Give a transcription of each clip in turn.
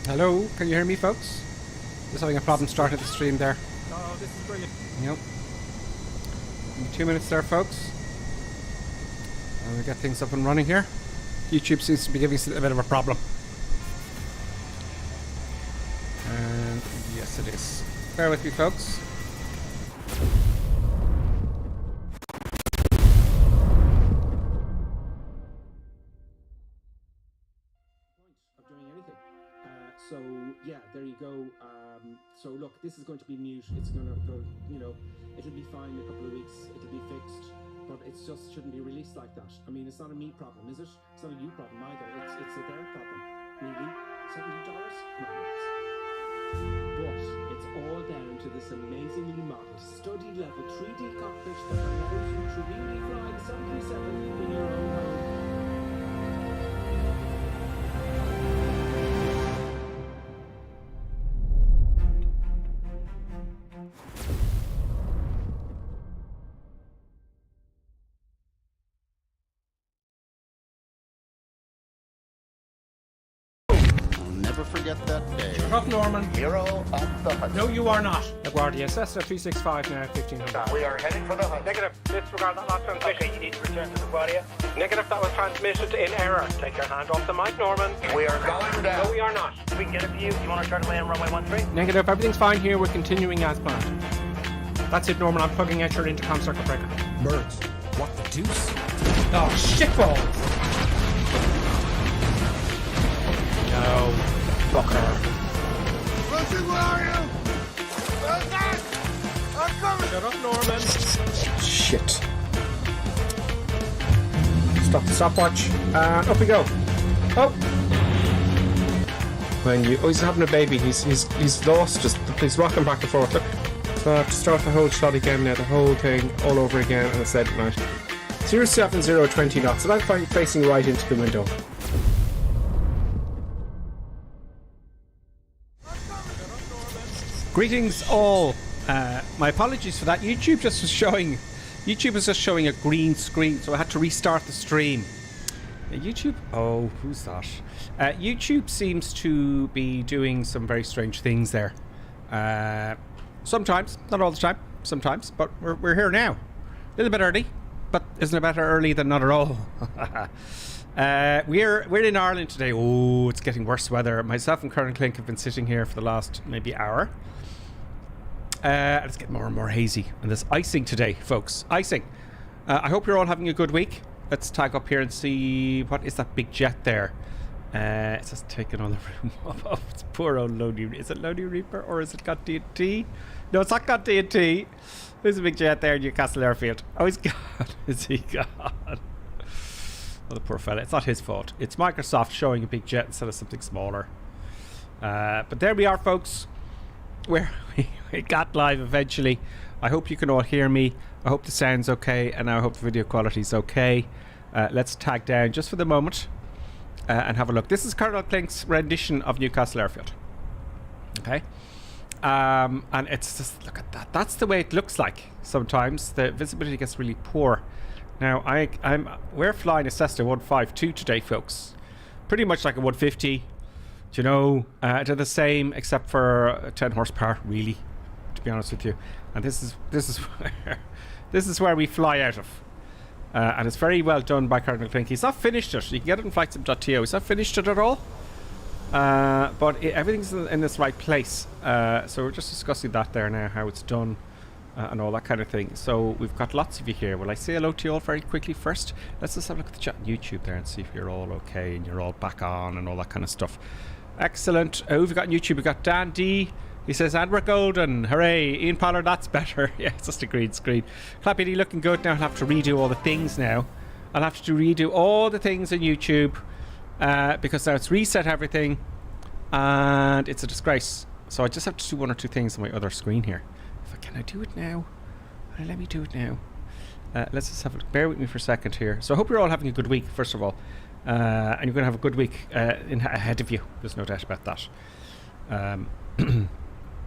Hello, can you hear me, folks? Just having a problem starting the stream there. Oh, this is brilliant. Yep. 2 minutes there, folks. And we get things up and running here. YouTube seems to be giving us a bit of a problem. And yes, it is. Bear with me, folks. Of doing anything. So yeah, there you go. So look, this is going to be mute. It's going to go, you know, it'll be fine in a couple of weeks. It'll be fixed, but it just shouldn't be released like that. I mean, it's not a me problem, is it? It's not a you problem either. It's a their problem. Really, $70? Come on, guys. But it's all down to this amazingly modeled, study level 3D cockpit that allows you to really fly the 737 in your own home. Never forget that day. Up, Norman. Hero of the hunt. No, you are not. LaGuardia, Cessna 365 now, 1500. We are heading for the hunt. Negative. Disregard that last transmission. Okay, you need to return to the LaGuardia. Negative. That was transmitted in error. Take your hand off the mic, Norman. We are going down. No, we are not. We can get a view. You want to try to land runway 13? Negative, everything's fine here. We're continuing as planned. That's it, Norman. I'm plugging out your intercom circuit breaker. Birds. What the deuce? Oh, shitballs! No. Fucker. Wilson, where are you? I'm coming. Shut up, Norman. Shit. Stop the stopwatch. And up we go. Oh! When you... Oh, he's having a baby. He's lost. He's rocking back and forth. Look. So I have to start the whole shot again now. The whole thing all over again. And I said, right. 07020 knots. And I'm facing right into the window. Greetings all. My apologies for that. YouTube was just showing a green screen, so I had to restart the stream. YouTube? Oh, who's that? YouTube seems to be doing some very strange things there. Sometimes, not all the time, sometimes, but we're here now. A little bit early, but isn't it better early than not at all? We're in Ireland today. Oh, it's getting worse weather. Myself and Colonel Clink have been sitting here for the last maybe hour. And it's getting more and more hazy. And there's icing today, folks. Icing. I hope you're all having a good week. Let's tag up here and see what is that big jet there. It's just taking all the room up. It's poor old Lonely. Is it Lonely Reaper or is it got D&T? No, it's not got D&T. There's a big jet there in Newcastle Airfield. Oh, he's gone. Is he gone? Oh, the poor fella. It's not his fault. It's Microsoft showing a big jet instead of something smaller. But there we are, folks. We got live eventually. I hope you can all hear me. I hope the sound's okay, and I hope the video quality's okay. Let's tag down just for the moment and have a look. This is Colonel Clink's rendition of Newcastle Airfield. Okay. And it's just, look at that. That's the way it looks like sometimes. The visibility gets really poor. Now, we're flying a Cessna 152 today, folks. Pretty much like a 150. You know, they're the same except for 10 horsepower, really, to be honest with you. And this is where we fly out of. And it's very well done by Colonel Clink. He's not finished it. You can get it in flightsim.to. He's not finished it at all. But everything's in this right place. So we're just discussing that there now, how it's done and all that kind of thing. So we've got lots of you here. Will I say hello to you all very quickly first? Let's just have a look at the chat on YouTube there and see if you're all okay and you're all back on and all that kind of stuff. Excellent. Oh, we've got YouTube. We've got Dan D. He says, and we're golden. Hooray. Ian Pollard, that's better. Yeah, it's just a green screen. Clappy D looking good. Now I'll have to redo all the things now. I'll have to redo all the things on YouTube because now it's reset everything and it's a disgrace. So I just have to do one or two things on my other screen here. Can I do it now? Let me do it now. Let's just have a look. Bear with me for a second here. So I hope you're all having a good week, first of all. And you're going to have a good week ahead of you. There's no doubt about that.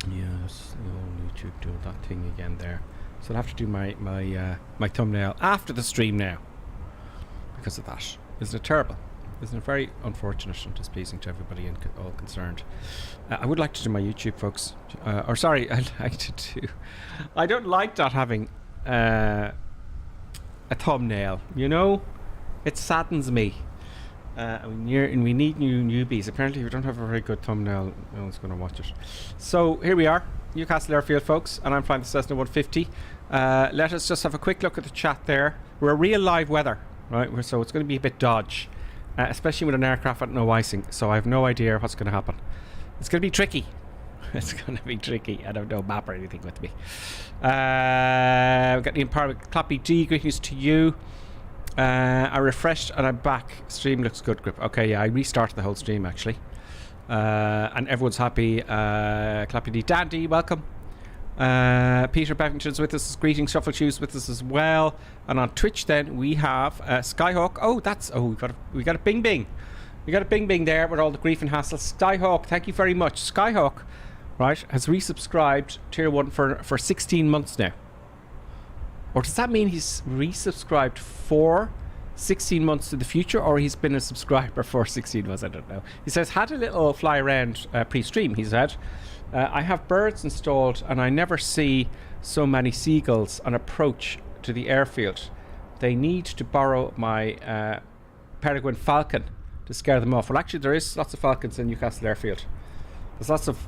Yes, the old YouTube doing that thing again there. So I'll have to do my thumbnail after the stream now. Because of that. Isn't it terrible? Isn't it very unfortunate and displeasing to everybody and all concerned? I would like to do my YouTube, folks. Or sorry, I'd like to do... I don't like not having a thumbnail, you know? It saddens me. And we need new newbies. Apparently, if we don't have a very good thumbnail, no one's going to watch it. So, here we are. Newcastle Airfield, folks. And I'm flying the Cessna 150. Let us just have a quick look at the chat there. We're real live weather, right? So, it's going to be a bit dodge. Especially with an aircraft with no icing, so I have no idea what's going to happen. It's going to be tricky. It's going to be tricky. I don't know map or anything with me. We've got the Empower Clappy D. Greetings to you. I refreshed and I'm back. Stream looks good, Grip. Okay, yeah, I restarted the whole stream actually. And everyone's happy. Clappy D. Dandy, welcome. Peter Bevington's with us. Greetings. Shuffle Shoes with us as well. And on Twitch then we have Skyhawk. We got a bing bing. We got a bing bing there with all the grief and hassle. Skyhawk, thank you very much. Skyhawk, right, has resubscribed Tier 1 for 16 months now. Or does that mean he's resubscribed for 16 months to the future, or he's been a subscriber for 16 months? I don't know. He says, had a little fly around pre-stream, he said. I have birds installed and I never see so many seagulls on approach to the airfield. They need to borrow my peregrine falcon to scare them off. Well, actually there is lots of falcons in Newcastle Airfield. There's lots of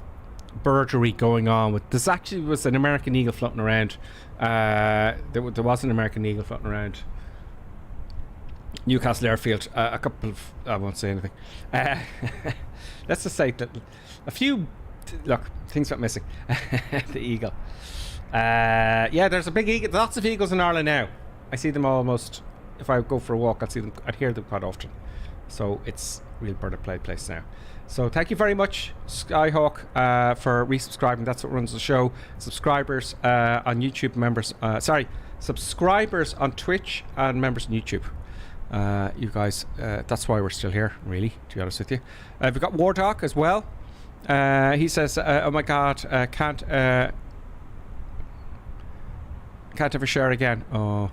birdery going on with... There's actually was an American eagle floating around. There was an American eagle floating around Newcastle Airfield. A couple of... I won't say anything. Let's just say that a few... Look, things went missing. The eagle. Yeah, there's a big eagle. Lots of eagles in Ireland now. I see them almost. If I go for a walk, I'd hear them quite often. So it's real bird of play place now. So thank you very much, Skyhawk, for resubscribing. That's what runs the show. Subscribers on YouTube, members. Subscribers on Twitch and members on YouTube. You guys, that's why we're still here, really, to be honest with you. We've got Wardhawk as well. He says, oh my god, can't ever share again. Oh,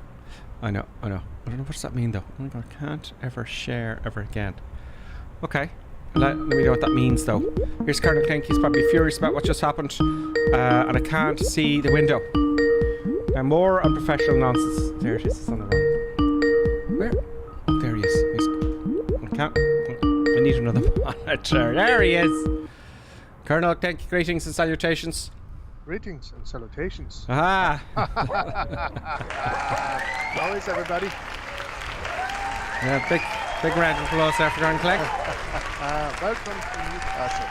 I know. I don't know, what does that mean though? Oh my god, can't ever share ever again. Okay, let me know what that means though. Here's Colonel Kink. He's probably furious about what just happened. And I can't see the window. More unprofessional nonsense. There it is, it's on the wrong. Where? Oh, there he is. I need another monitor. There he is. Colonel, thank you. Greetings and salutations. Greetings and salutations. Ah. How is everybody? Yeah, big round of applause there for Colonel Clegg. Welcome to Newcastle.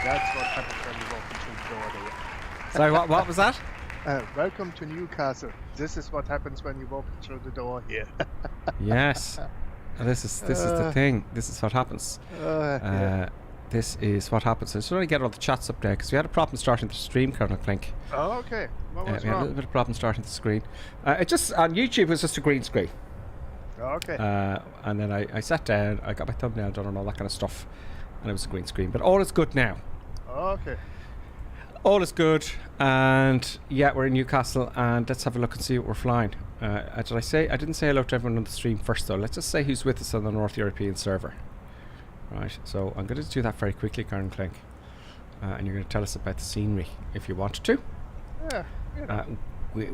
That's what happens when you walk into the door there. Sorry, what was that? Welcome to Newcastle. This is what happens when you walk through the door here. Yes. This is the thing. This is what happens. Yeah. This is what happens. I just want to get all the chats up there because we had a problem starting the stream, Colonel Clink. Oh, okay. What was we had a little bit of problem starting the screen. It just on YouTube it was just a green screen. Okay. And then I sat down, I got my thumbnail done and all that kind of stuff, and it was a green screen. But all is good now. Okay. All is good, and yeah, we're in Newcastle, and let's have a look and see what we're flying. Did I say? I didn't say hello to everyone on the stream first though. Let's just say who's with us on the North European server. Right, so I'm going to do that very quickly, Karen Clink, and you're going to tell us about the scenery if you want to. Yeah. You know.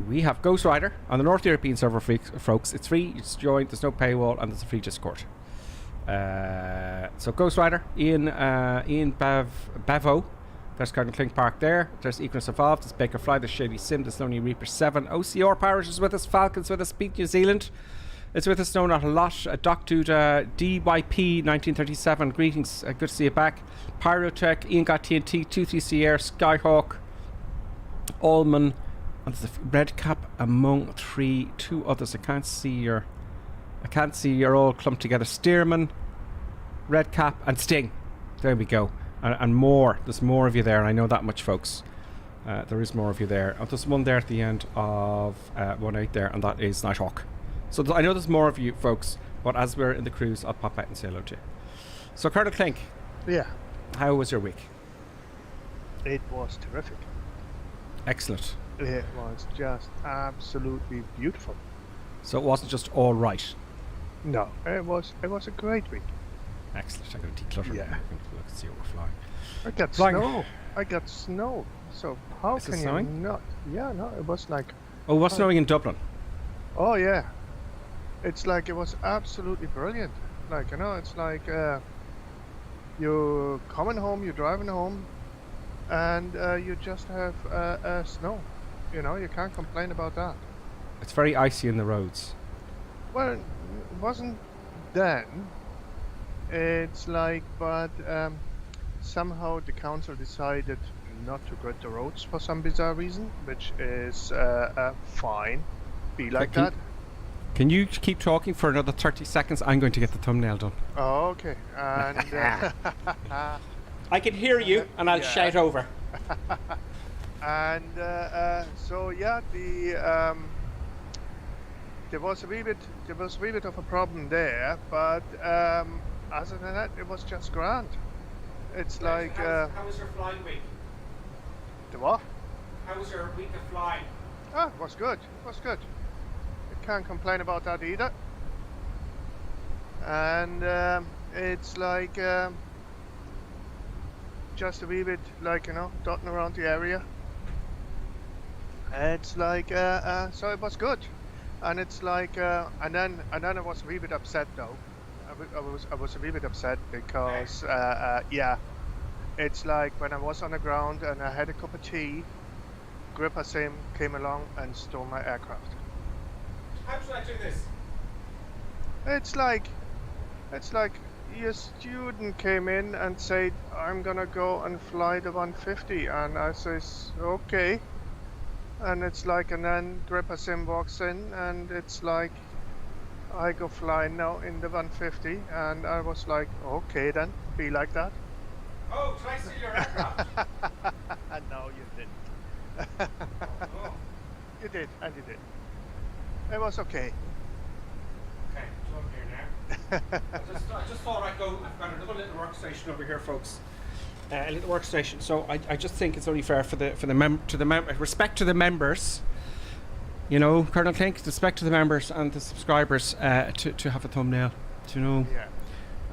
We have Ghost Rider on the North European server, folks. It's free, it's joined, there's no paywall, and there's a free Discord. So Ghost Rider, Ian Bavo. There's Cardinal Clink Park there. There's Equinox Evolved. There's Baker Fly. There's Shady Sim. There's Lonely Reaper 7. OCR Parish is with us. Falcons with us. Beat New Zealand. It's with us. No, not a lot. Doc Dude, DYP 1937. Greetings. Good to see you back. Pyrotech. Ian got TNT. 23 Air. Skyhawk. Allman. And there's a Red Cap among two others. I can't see. You're all clumped together. Stearman, Red Cap, and Sting. There we go. And more. There's more of you there. I know that much, folks. There is more of you there. And there's one there at the end of 1-8 there, and that is Nighthawk. So I know there's more of you, folks. But as we're in the cruise, I'll pop out and say hello to you. So, Colonel Clink. Yeah. How was your week? It was terrific. Excellent. It was just absolutely beautiful. So it wasn't just all right. No, it was a great week. Excellent. I'm going to declutter. Yeah. Look and see what we're flying. I got Flying. snow. I got snow. So how Is it can you snowing? not? Yeah, no, it was like, Oh, what's snowing in Dublin? oh yeah, it's like it was absolutely brilliant. Like it's like you're coming home, you're driving home, and you just have snow. You can't complain about that. It's very icy in the roads. Well, it wasn't then. It's like, but somehow the council decided not to grid the roads for some bizarre reason, which is fine. Be like Can- that. Can you keep talking for another 30 seconds? I'm going to get the thumbnail done. Oh, okay. And I can hear you, and I'll Yeah. shout over. and so yeah, there was a wee bit of a problem there, but other than that, it was just grand. It's like how was your flying week? the what? How was your week of flying? Ah, it was good. It was good. I can't complain about that either. And it's like just a wee bit like dotting around the area. It's like so it was good, and it's like and then I was a wee bit upset though. I was a wee bit upset because yeah, it's like when I was on the ground and I had a cup of tea, Gripper Sim came along and stole my aircraft. How should I do this? It's like your student came in and said, I'm gonna go and fly the 150, and I says, okay. And it's like, and then Gripper Sim walks in, and it's like, I go flying now in the 150, and I was like, okay then, be like that. Oh, can I see your aircraft? No, you didn't. Oh, You did, and you did. It was okay. okay, so I'm here now. I just thought I'd go. I've got another little workstation over here, folks. A little workstation. So I just think it's only fair for the respect to the members. Colonel Klink, respect to the members and the subscribers to have a thumbnail. Yeah.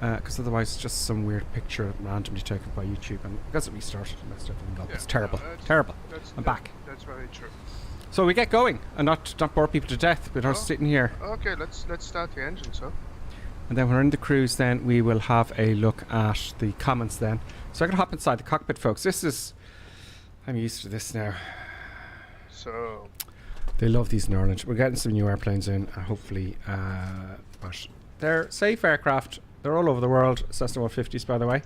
Because otherwise it's just some weird picture randomly taken by YouTube, and because it restarted and messed everything up. Yeah, It's terrible. no, that's- Terrible. That's, I'm back. That's very true. So we get going and not bore people to death. We're not Oh. sitting here. Okay, let's start the engine, so. And then when we're in the cruise, then we will have a look at the comments then. So I'm going to hop inside the cockpit, folks. I'm used to this now. So, They love these in Ireland. We're getting some new airplanes in, hopefully. But they're safe aircraft. They're all over the world. Cessna 150s, by the way.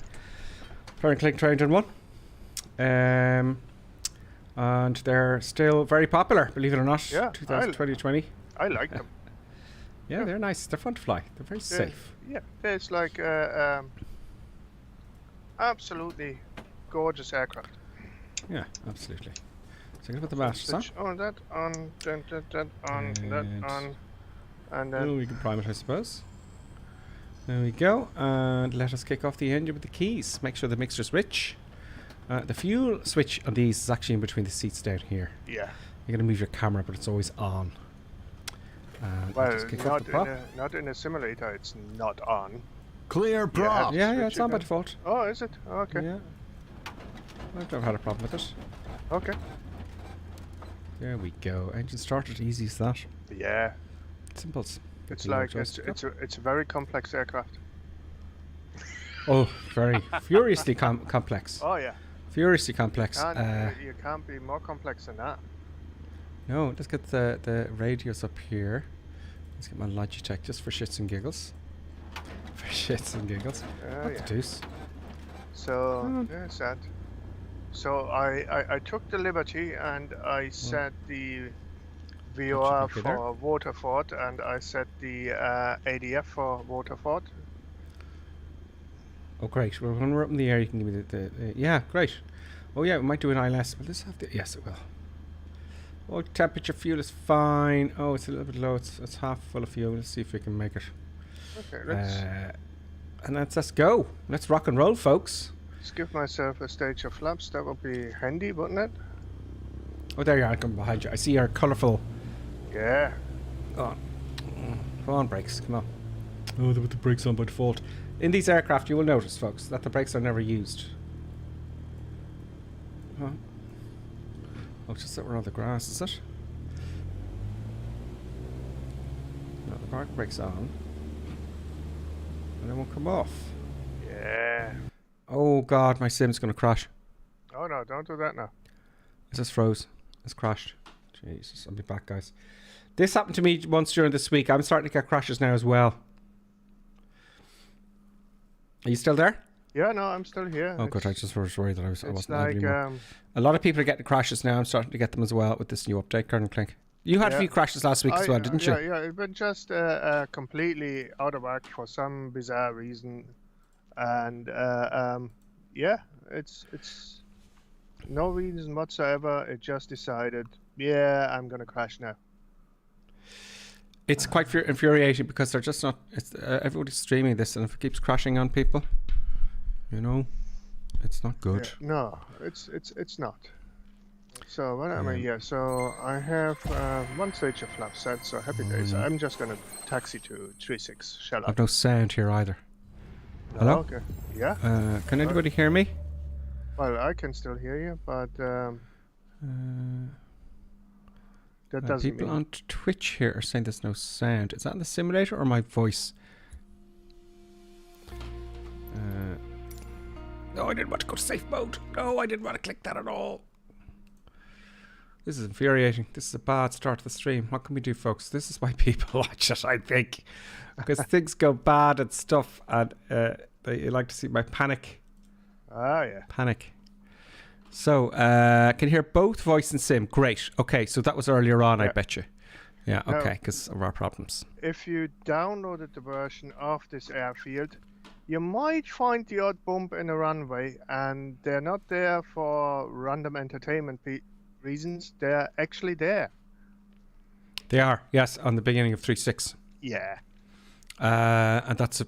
Colonel Klink trained in one. And they're still very popular, believe it or not. Yeah, 2020. I like them. Yeah, they're nice. They're fun to fly. They're very safe. Yeah, it's like absolutely gorgeous aircraft. Yeah, absolutely. So I'm going to put the batteries on. Switch on that, on, that, on, that, And- on, and then Oh, we can prime it, I suppose. There we go. And let us kick off the engine with the keys. Make sure the mixture's rich. The fuel switch on these is actually in between the seats down here. yeah. You're going to move your camera, but it's always on. And Well, just kick off the prop. not in a simulator. It's not on. Clear prop. Yeah, switch it's on by it default. Oh, is it? Okay. Yeah. I've never had a problem with it. Okay. There we go. Engine started, easy as that. Yeah. Simples. Get It's the like joystick up. it's a very complex aircraft. Oh, very furiously complex. Oh yeah. Furiously complex. You can't be more complex than that. No, let's get the radios up here. Let's get my Logitech just for shits and giggles. For shits and giggles. Oh What the yeah. deuce? So there's that. So I took the liberty and I set the VOR okay there. for Waterford and I set the ADF for Waterford. Oh, great. Well, when we're up in the air, you can give me the yeah, great. Oh, yeah, we might do an ILS. Will this have the... Yes, it will. Oh, temperature fuel is fine. Oh, it's a little bit low. It's half full of fuel. Let's see if we can make it. Okay, let's And let's go. Let's rock and roll, folks. give myself a stage of flaps. That would be handy, wouldn't it? Oh, there you are. I'm coming behind you. I see your colourful... Yeah. Oh, come on, brakes. Come on. Oh, they put the brakes on by default. In these aircraft, you will notice, folks, that the brakes are never used. Huh? Oh, just that we're on the grass, is it? No, the park brake's on. And it won't come off. Yeah. Oh, God, my sim's going to crash. Oh, no, don't do that now. It's just froze. It's crashed. Jesus, I'll be back, guys. This happened to me once during this week. I'm starting to get crashes now as well. Are you still there? Yeah, no, I'm still here. Oh, good. I just was worried that I wasn't live like, anymore. A lot of people are getting crashes now. I'm starting to get them as well with this new update, Colonel Clink. You had a few crashes last week as well, didn't you? Yeah, it went just completely out of whack for some bizarre reason. And, yeah, it's no reason whatsoever. It just decided, yeah, I'm going to crash now. It's quite infuriating because they're just not. Everybody's streaming this, and if it keeps crashing on people, you know, it's not good. Yeah, no, it's not. So what am I here? So I have one stage of flap set. So happy days. I'm just gonna taxi to 36. Shall I? I've no sound here either. No, Hello? Okay. Yeah. Can anybody hear me? Well, I can still hear you, but that doesn't people mean... on Twitch here are saying there's no sound. Is that in the simulator or my voice? No, I didn't want to go to safe mode. No, I didn't want to click that at all. This is infuriating. This is a bad start to the stream. What can we do, folks? This is why people watch it, I think. Because things go bad and stuff, and they like to see my panic. Ah, yeah. Panic. So, can you hear both voice and sim? Great. Okay, so that was earlier on, I bet you. Yeah, okay, because of our problems. If you downloaded the version of this airfield, you might find the odd bump in a runway, and they're not there for random entertainment reasons. They're actually there. They are, yes, on the beginning of 3.6. Yeah. And that's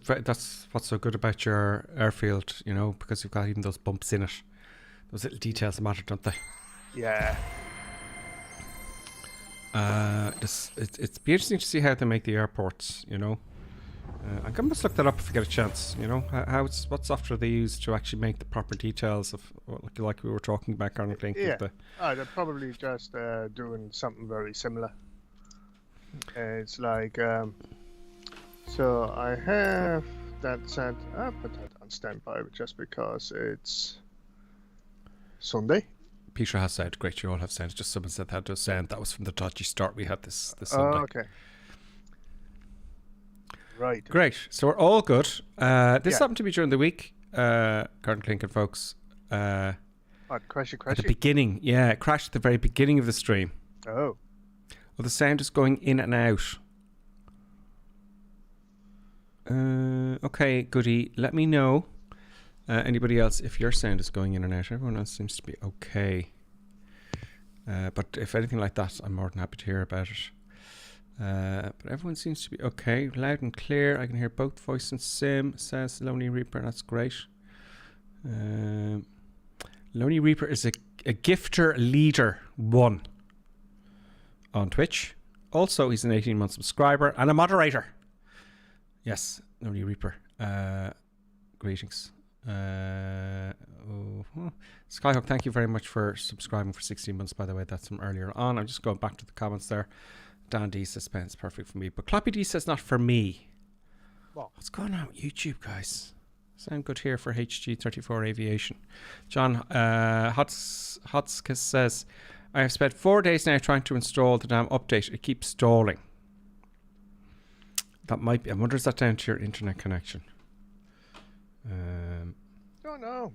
what's so good about your airfield, you know, because you've got even those bumps in it. Those little details matter, don't they? Yeah. It's be interesting to see how they make the airports, you know. I can just look that up if you get a chance, you know. What software they use to actually make the proper details of, like we were talking about, Colonel Clink. Yeah. They're probably just doing something very similar. It's like, so I have that set. I put that on standby just because it's Sunday. Peter has sound. Great, you all have sound. Just someone said that does sound. That was from the dodgy start we had this Sunday. Oh, okay. Right. Great. So we're all good. This happened to me during the week, Colonel Clink and folks. Crashy. At the beginning. Yeah, it crashed at the very beginning of the stream. Oh. Well, the sound is going in and out. Okay, goody. Let me know. Anybody else, if your sound is going in and out. Everyone else seems to be okay. But if anything like that, I'm more than happy to hear about it. But everyone seems to be okay. Loud and clear. I can hear both voice and sim, says Lonely Reaper. That's great. Lonely Reaper is a gifter leader 1 on Twitch. Also, he's an 18-month subscriber and a moderator. Yes, Lonely Reaper. Greetings. Skyhook, thank you very much for subscribing for 16 months, by the way. That's from earlier on. I'm just going back to the comments there. Dan D says it's perfect for me, but Cloppy D says not for me. What's going on with YouTube, guys? Sound good here for HG34 Aviation. John Hotskis says, I have spent 4 days now trying to install the damn update. It keeps stalling. That might be. I wonder, is that down to your internet connection? Don't know.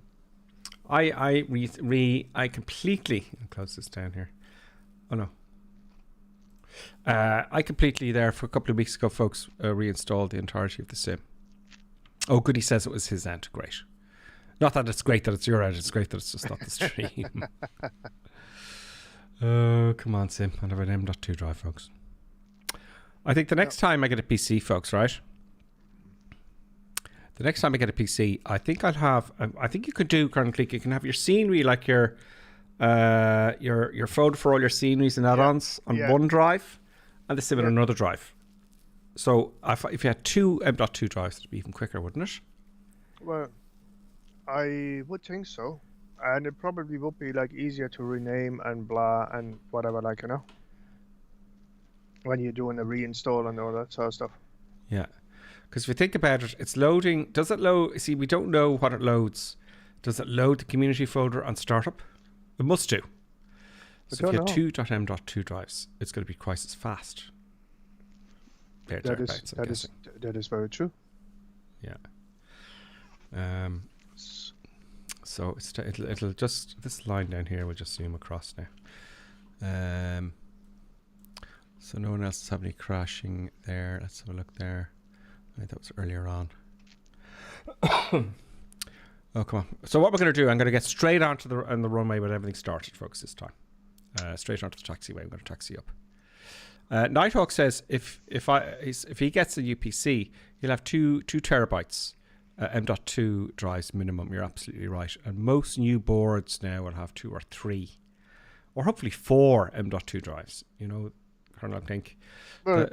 I completely, I'll close this down here. Oh no. I completely there for a couple of weeks ago, folks, reinstalled the entirety of the sim. Oh, good, he says it was his end. Great. Not that it's great that it's your end, it's great that it's just not the stream. Oh, come on, sim. I have an M.2 drive, folks. I think the next time I get a PC, folks, right? The next time I get a PC, I think I'll have. I think you could do, Colonel Cleek, you can have your scenery, like your folder for all your sceneries and add-ons on one drive, and the sim on another drive. So if you had 2 M.2 drives, it'd be even quicker, wouldn't it? Well, I would think so. And it probably would be like easier to rename and blah and whatever, like, you know, when you're doing a reinstall and all that sort of stuff. Yeah. Because if you think about it, it's loading. Does it load? See, we don't know what it loads. Does it load the community folder on startup? It must do. So if you have 2.m.2 drives, it's going to be twice as fast. That is very true. Yeah. So it'll just, this line down here will just zoom across now. So no one else is having any crashing there. Let's have a look there. I think that was earlier on. Oh, come on. So what we're going to do, I'm going to get straight onto the runway with everything started, folks, this time. Straight onto the taxiway. I'm going to taxi up. Nighthawk says if he gets a UPC, he'll have 2 terabytes M.2 drives minimum. You're absolutely right. And most new boards now will have 2 or 3, or hopefully 4 M.2 drives. You know, Colonel, I think. Well,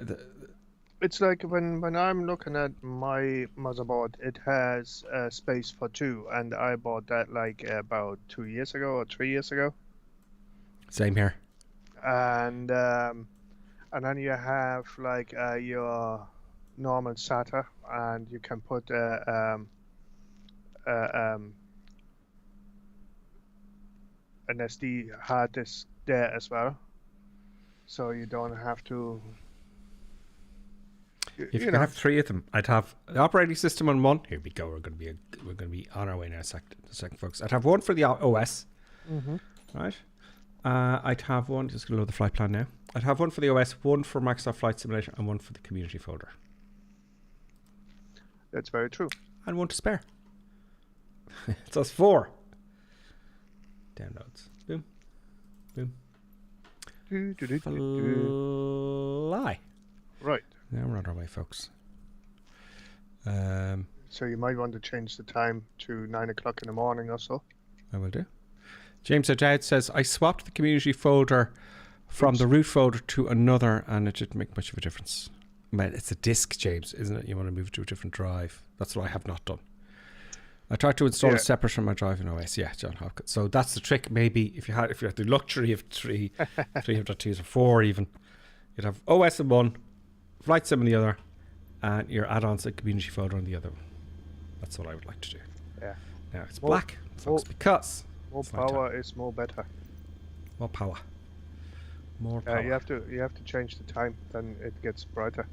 it's like when I'm looking at my motherboard, it has space for 2, and I bought that like about 2 years ago or 3 years ago. Same here. And then you have like your normal SATA, and you can put an SD hard disk there as well, so you don't have to. If you can have 3 of them, I'd have the operating system on one. Here we go. We're going to be on our way now. Second, folks. I'd have one for the OS, right? I'd have one. Just going to load the flight plan now. I'd have one for the OS, one for Microsoft Flight Simulator, and one for the community folder. That's very true. And one to spare. So it's 4 downloads. Boom, boom. Fly. Right. Now we're on our way, folks. So you might want to change the time to 9 o'clock in the morning or so. I will do. James O'Dowd says, I swapped the community folder from the root folder to another, and it didn't make much of a difference. Man, it's a disk, James, isn't it? You want to move it to a different drive. That's what I have not done. I tried to install it separate from my drive in OS. Yeah, John Hopkins. So that's the trick. Maybe if you had the luxury of 3 3.2s or 4 even, you'd have OS in one, Flight Sim in the other, and your add-ons and community folder on the other one. That's what I would like to do. Yeah. Now it's black, folks, because more power is more better. More power. More power. You have to change the time, then it gets brighter.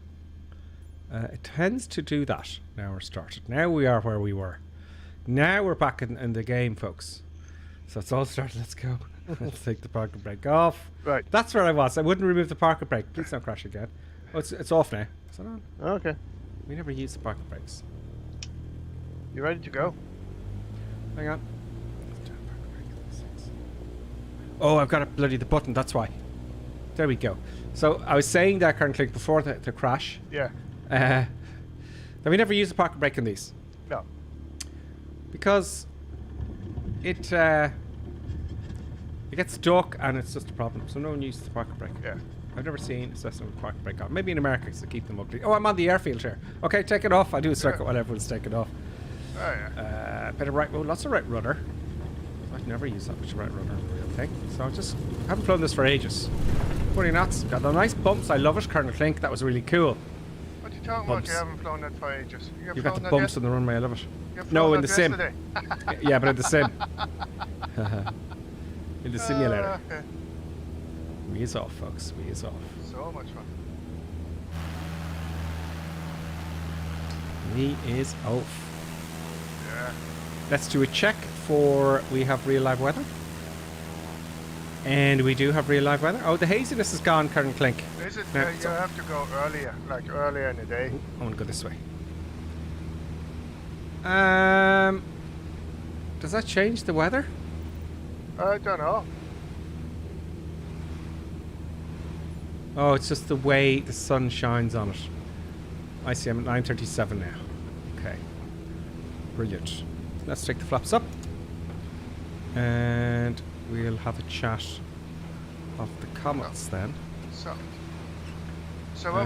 It tends to do that. Now we're started. Now we are where we were. Now we're back in the game, folks. So it's all started. Let's go. Let's take the parking brake off. Right. That's where I was. I wouldn't remove the parking brake. Please don't crash again. Oh, it's off now. Is that on? Okay. We never use the parking brakes. You ready to go? Hang on. Oh, I've got it bloody the button. That's why. There we go. So I was saying that currently before the crash. Yeah. That we never use the parking brake in these. No. Because it gets stuck and it's just a problem. So no one uses the parking brake. Yeah. I've never seen a Cessna with parking brake on. Maybe in America because they keep them ugly. Oh, I'm on the airfield here. Okay, take it off. I do a circuit while everyone's taking it off. Oh yeah. Bit of right. Well, lots of right rudder. I've never used that much right rudder in the real thing. So I haven't flown this for ages. 40 knots. Got the nice bumps. I love it, Colonel Clink. That was really cool. What are you talking about? You haven't flown that for ages. You've got the bumps on the runway. I love it. No, in the sim. Yeah, but in the sim. In the simulator. Okay. We is off, folks. We is off. So much fun. We is off. Yeah. Let's do a check for we have real live weather. And we do have real live weather. Oh, the haziness is gone, Colonel Clink. Is it? You have to go earlier, like earlier in the day. I want to go this way. Does that change the weather? I don't know. Oh, it's just the way the sun shines on it. I see. I'm at 9:37 now. Okay. Brilliant. Let's take the flaps up. And we'll have a chat of the comments then. So what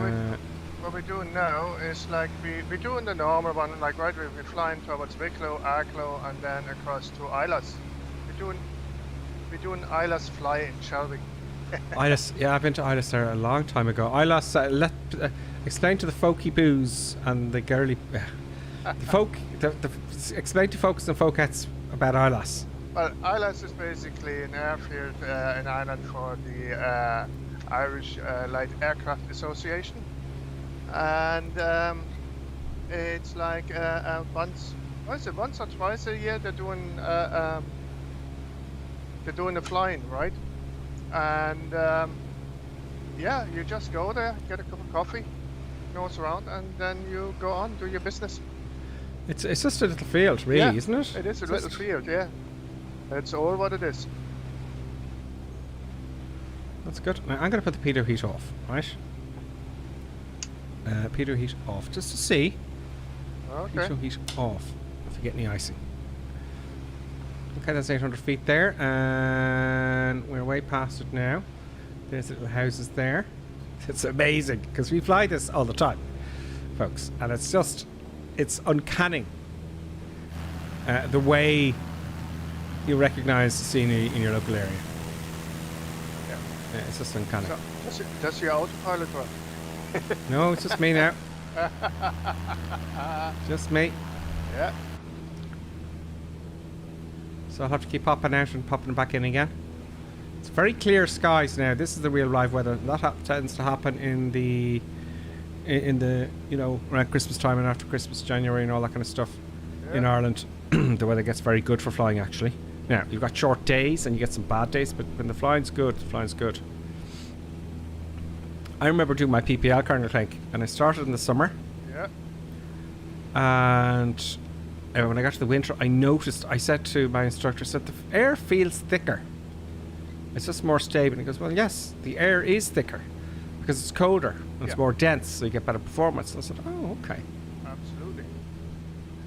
what we're doing now is like we're doing the normal one, like right, we're flying towards Wicklow, Arklow, and then across to Islas. We're doing Islas fly in Shelby. Islas, yeah, I've been to Islas there a long time ago. Islas, explain to the folky boos and the girly, explain to folks and folkettes about Islas. Well, Islas is basically an airfield in Ireland for the Irish Light Aircraft Association, and it's like once or twice a year they're doing the flying, right? And yeah, you just go there, get a cup of coffee, nose around, and then you go on, do your business. It's just a little field, really, Yeah, isn't it? It is a little field, yeah. That's all what it is. That's good. Now, I'm going to put the pitot heat off, right? Pitot heat off, just to see. Okay. Pitot heat off, if you get any icing. Okay, that's 800 feet there, and we're way past it now. There's little houses there. It's amazing, because we fly this all the time, folks, and it's uncanny the way you recognise the scenery in your local area. Yeah, it's just uncanny. So, does your autopilot work? No, it's just me now. Just me. Yeah. So I'll have to keep popping out and popping back in again. It's very clear skies now. This is the real live weather. That tends to happen in the you know, around Christmas time and after Christmas, January and all that kind of stuff. Yeah. In Ireland. The weather gets very good for flying, actually. Now, you've got short days and you get some bad days, but when the flying's good, the flying's good. I remember doing my PPL Colonel Clank, and I started in the summer. Yeah. And when I got to the winter, I said to my instructor, the air feels thicker. It's just more stable. And he goes, well, yes, the air is thicker because it's colder and it's more dense, so you get better performance. And I said, oh, okay. Absolutely.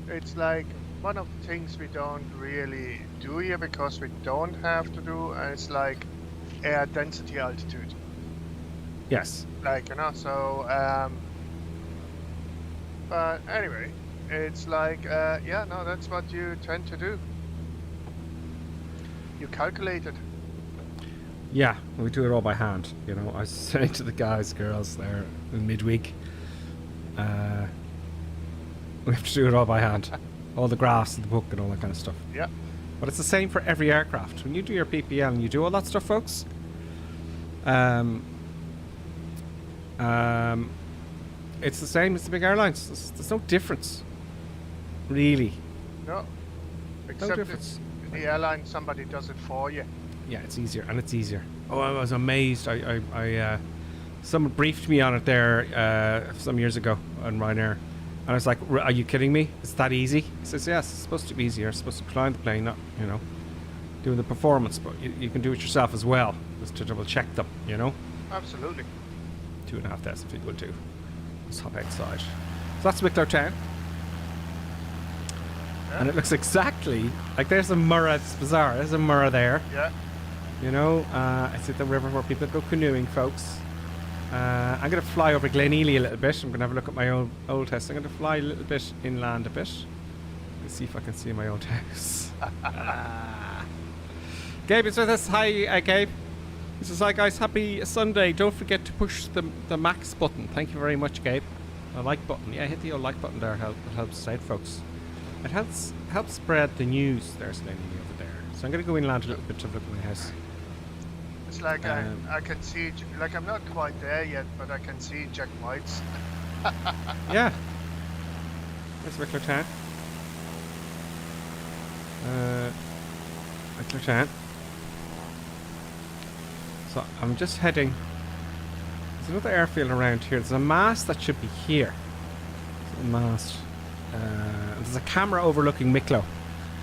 It's like one of the things we don't really do here because we don't have to do, and it's like air density altitude. Yes. Like, you know, so, but anyway, it's like, yeah, no, that's what you tend to do. You calculate it. Yeah, we do it all by hand. You know, I was saying to the girls there in midweek, we have to do it all by hand. All the graphs in the book and all that kind of stuff. Yeah. But it's the same for every aircraft. When you do your PPL and you do all that stuff, folks, it's the same as the big airlines. There's no difference, really. No. Except difference. if the airline, somebody does it for you. Yeah, it's easier, and it's easier. Oh, I was amazed. Someone briefed me on it there some years ago on Ryanair, and I was like, "Are you kidding me? It's that easy?" He says, "Yes, it's supposed to be easier. It's supposed to fly the plane, not, you know, doing the performance, but you can do it yourself as well, just to double check them, you know." Absolutely. 2,500 feet will do. Let's hop outside. So that's Wicklow Town. Yeah. And it looks exactly like there's a Murrah. It's bizarre. There's a Murrah there. Yeah. You know, it's at the river where people go canoeing, folks. I'm going to fly over Glen Ely a little bit. I'm going to have a look at my old house. I'm going to fly a little bit inland a bit. Let's see if I can see my old house. Gabe is with us. Hi, Gabe. He says, hi guys, happy Sunday. Don't forget to push the max button. Thank you very much, Gabe. The like button. Yeah, hit the old like button there. It helps us out, folks. It helps spread the news. There's Glen Ely over there. So I'm going to go inland a little bit to look at my house. It's like I can see, like I'm not quite there yet, but I can see Jack White's. Yeah. There's Wicklow Town. Wicklow Town. So I'm just heading. There's another airfield around here. There's a mast that should be here. There's a mast. There's a camera overlooking Wicklow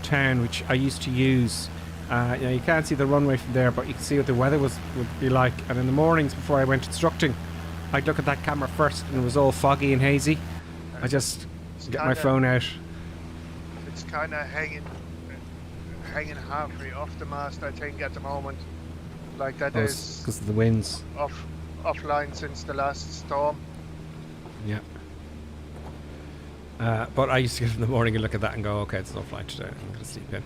Town, which I used to use. You know, you can't see the runway from there, but you can see what the weather would be like. And in the mornings before I went instructing, I'd look at that camera first, and it was all foggy and hazy. I just get my phone out. It's kind of hanging halfway off the mast, I think, at the moment. Like that is because of the winds. offline since the last storm. Yeah. But I used to get up in the morning and look at that and go, okay, there's no flight today. I'm going to sleep in.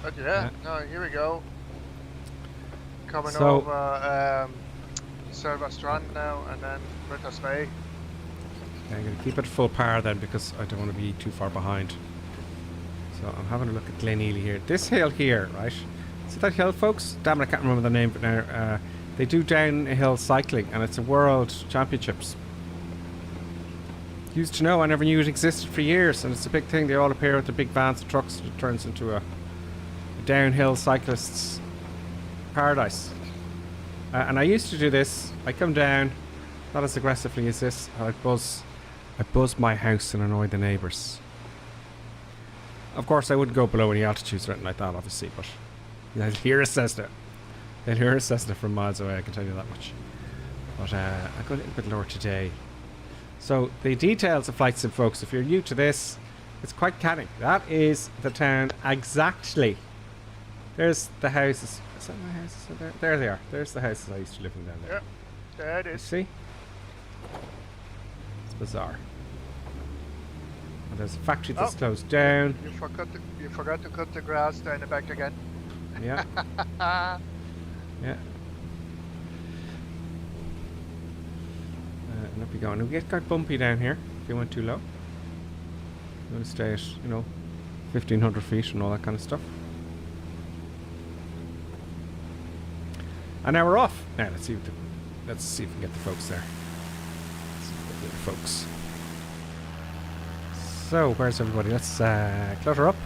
But yeah, no, here we go. Coming So- over Silver Strand now, and then Britas Bay. Okay, I'm going to keep it full power then because I don't want to be too far behind. So I'm having a look at Glen Ely here. This hill here, right? See that hill, folks? Damn it, I can't remember the name, but now they do downhill cycling, and it's a world championships. Used to know, I never knew it existed for years, and it's a big thing. They all appear with the big vans and trucks, and it turns into a downhill cyclist's paradise. And I used to do this. I come down, not as aggressively as this. I buzz my house and annoy the neighbours. Of course, I wouldn't go below any altitudes or anything like that, obviously, but they'll hear a Cessna. They'll hear a Cessna from miles away, I can tell you that much. But I go a little bit lower today. So the details of Flight Sim, folks, if you're new to this, it's quite canny. That is the town exactly. There's the houses. Is that my houses? There they are. There's the houses I used to live in down there. Yeah, there it You is. see? It's bizarre. And there's a factory that's closed down. You forgot to cut the grass down the back again. Yeah. Yeah. And up you go. And we get quite bumpy down here if you went too low. You want to stay at, 1,500 feet and all that kind of stuff. And now we're off. Now let's see if we can get the folks there. Let's see if we can get the folks. So where's everybody? Let's clutter up.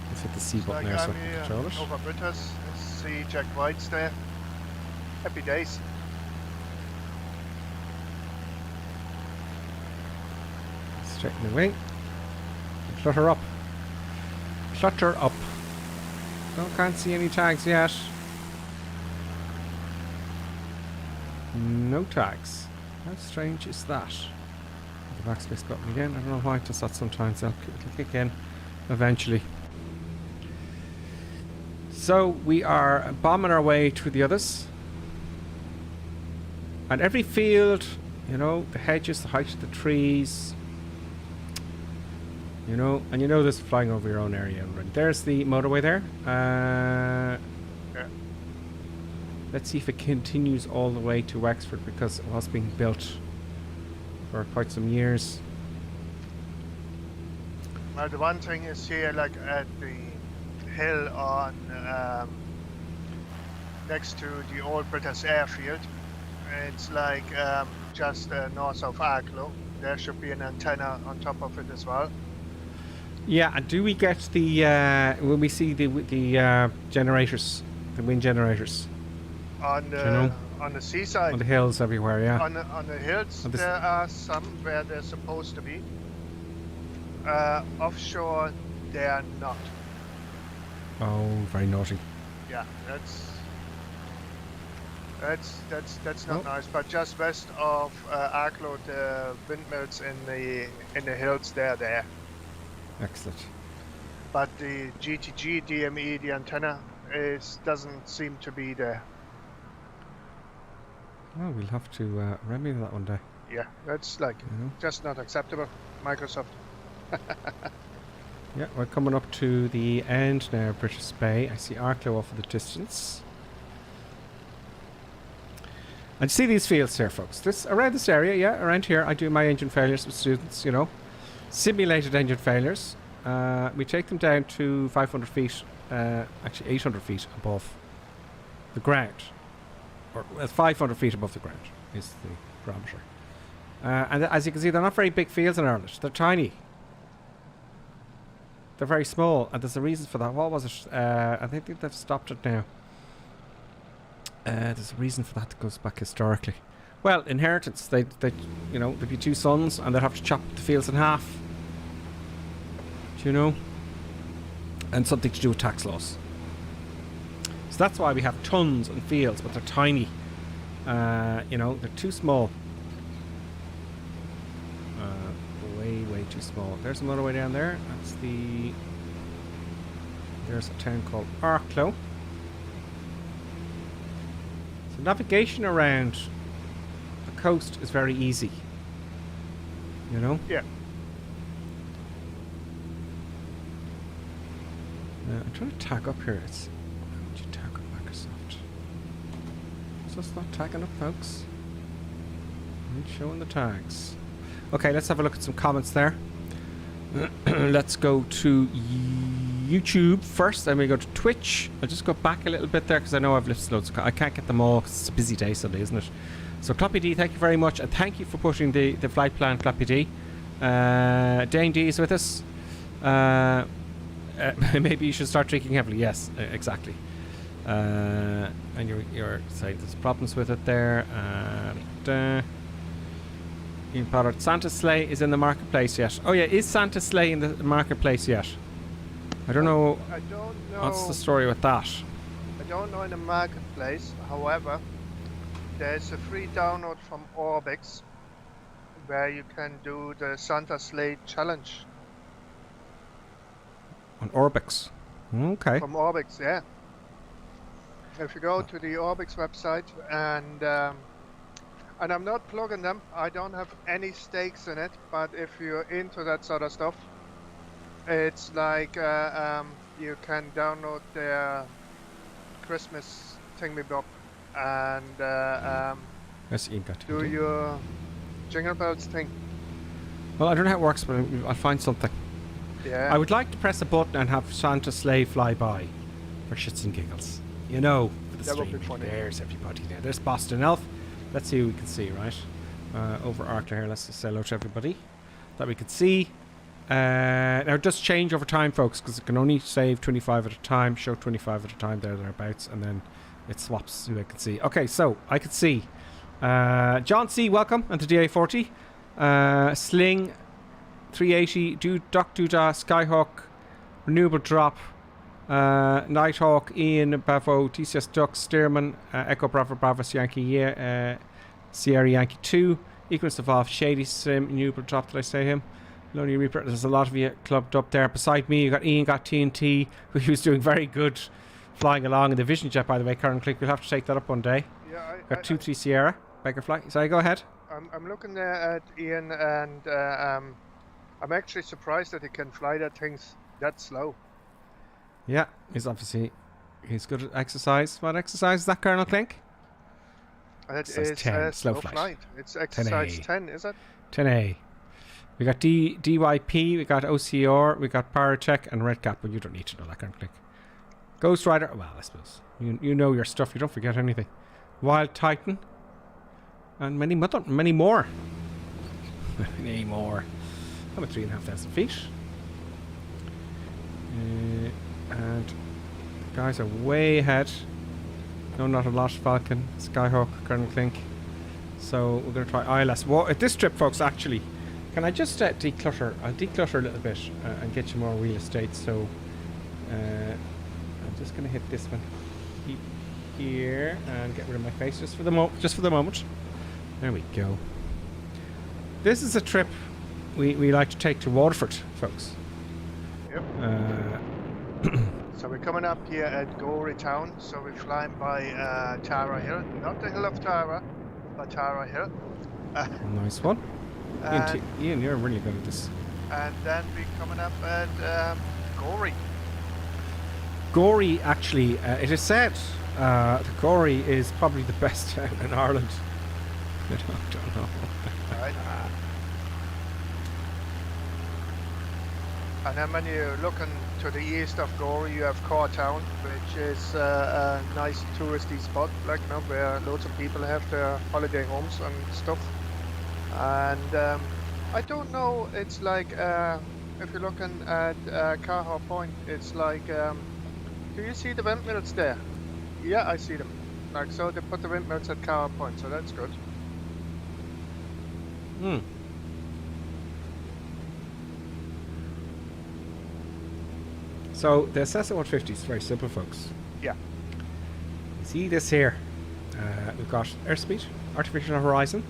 Let's hit the C button there so I can control it. Over Britas. Let's see Jack White's there. Happy days. Straighten the wing. Clutter up. Clutter up. No, can't see any tags yet. No tags. How strange is that? The backspace button again. I don't know why it does that sometimes. It'll kick in eventually. So we are bombing our way through the others. And every field, the hedges, the height of the trees, and this flying over your own area already. There's the motorway there. Yeah. Let's see if it continues all the way to Wexford because it was being built for quite some years. Well, the one thing is here, like at the hill on next to the old British airfield, it's like just north of Arklow. There should be an antenna on top of it as well. Yeah, and do we get the when we see the generators, the wind generators On the seaside, on the hills everywhere? Yeah. on the hills, there are some where they're supposed to be. Offshore, they are not. Oh, very naughty. Yeah, that's not nice. But just west of Arklow, the windmills in the hills, they're there. Excellent. But the GTG DME, the antenna, doesn't seem to be there. Oh, we'll have to remedy that one day. Yeah, that's just not acceptable. Microsoft. Yeah, we're coming up to the end now, British Bay. I see Arklow off in the distance. And see these fields here, folks. Around this area, yeah, around here, I do my engine failures with students, simulated engine failures. We take them down to 500 feet, actually 800 feet above the ground. Or 500 feet above the ground is the parameter. And as you can see, they're not very big fields in Ireland. They're tiny. They're very small, and there's a reason for that. What was it? I think they've stopped it now. There's a reason for that that goes back historically. Well, inheritance. There'd be two sons, and they'd have to chop the fields in half. And something to do with tax laws. So that's why we have tons and fields, but they're tiny. They're too small. Way too small. There's a motorway down there. There's a town called Arklow. So navigation around coast is very easy. You know? Yeah. I'm trying to tag up here. It's why don't you tag up Microsoft? Is this not tagging up, folks? Ain't showing the tags. Okay, let's have a look at some comments there. Let's go to YouTube first, then we go to Twitch. I'll just go back a little bit there because I know I've listed loads of I can't get them all 'cause it's a busy day Sunday, isn't it? So Clappy D, thank you very much, and thank you for pushing the flight plan, Clappy D. Dane D is with us. Maybe you should start drinking heavily. Yes, exactly. And you're saying there's problems with it there. Santa's sleigh is in the marketplace yet. Oh yeah, is Santa's sleigh in the marketplace yet? I don't know. I don't know. What's the story with that? I don't know in the marketplace. However, there's a free download from Orbix where you can do the Santa Sleigh challenge. On Orbix. Okay. From Orbix, yeah. If you go to the Orbix website and I'm not plugging them, I don't have any stakes in it, but if you're into that sort of stuff, it's like you can download their Christmas thingy-bob and Yes, you got to do your Jingle Bells thing. Well, I don't know how it works, but I'll find something. Yeah. I would like to press a button and have Santa's sleigh fly by for shits and giggles. You know, for the That would be stream. funny. There's everybody there. There's Boston Elf. Let's see who we can see, right? Over Arthur here. Let's just say hello to everybody that we could see. Now, it does change over time, folks, because it can only save 25 at a time, show 25 at a time, thereabouts, and then it swaps who I can see. Okay, so I could see John C, welcome, and to DA40. Sling 380, Doc Doodah, Skyhawk, Renewable Drop, Nighthawk, Ian, Bavo, TCS Duck, Stearman, Echo Bravo, Bravo, Yankee, Sierra Yankee 2, Equals Evolve, Shady Sim, Renewable Drop, did I say him? Lonely Reaper, there's a lot of you clubbed up there. Beside me, you got Ian, got TNT, who was doing very good flying along in the Vision Jet, by the way, Karen Click. We'll have to take that up one day. Yeah, Got 2-3 Sierra, Baker Fly. Sorry, go ahead. I'm looking there at Ian and I'm actually surprised that he can fly that things that slow. Yeah, he's good at exercise. What exercise is that, Colonel Clink? It Exercise is 10, slow slow flight. flight. It's exercise 10A. 10, is it? 10A. We got DYP, we got OCR, we got Paratech, and Red Cap. But you don't need to know that, Colonel Clink. Ghost Rider, well, I suppose. You know your stuff, you don't forget anything. Wild Titan, and many more. Many more. I'm at 3,500 feet. And the guys are way ahead. No, not a lot. Falcon, Skyhawk, Colonel Clink. So we're going to try ILS. Well, at this trip, folks, actually, can I just declutter? I'll declutter a little bit and get you more real estate. So I'm just going to hit this one here and get rid of my face just for the moment. There we go. This is a trip we like to take to Waterford, folks. Yep. So we're coming up here at Gorey Town, so we're flying by Tara Hill. Not the hill of Tara, but Tara Hill. Nice one. Ian, you're really good at this. And then we're coming up at Gorey. Gorey, actually, it is said that Gorey is probably the best town in Ireland. I don't know. Right. And then when you're looking to the east of Gorey, you have Core Town, which is a nice touristy spot, like, you know, where loads of people have their holiday homes and stuff. And I don't know, it's like, if you're looking at Cahill Point, it's like, do you see the windmills there? Yeah, I see them. Like, so they put the windmills at Cahill Point, so that's good. Hmm. So the Cessna 150 is very simple, folks. Yeah. You see this here? We've got airspeed, artificial horizon,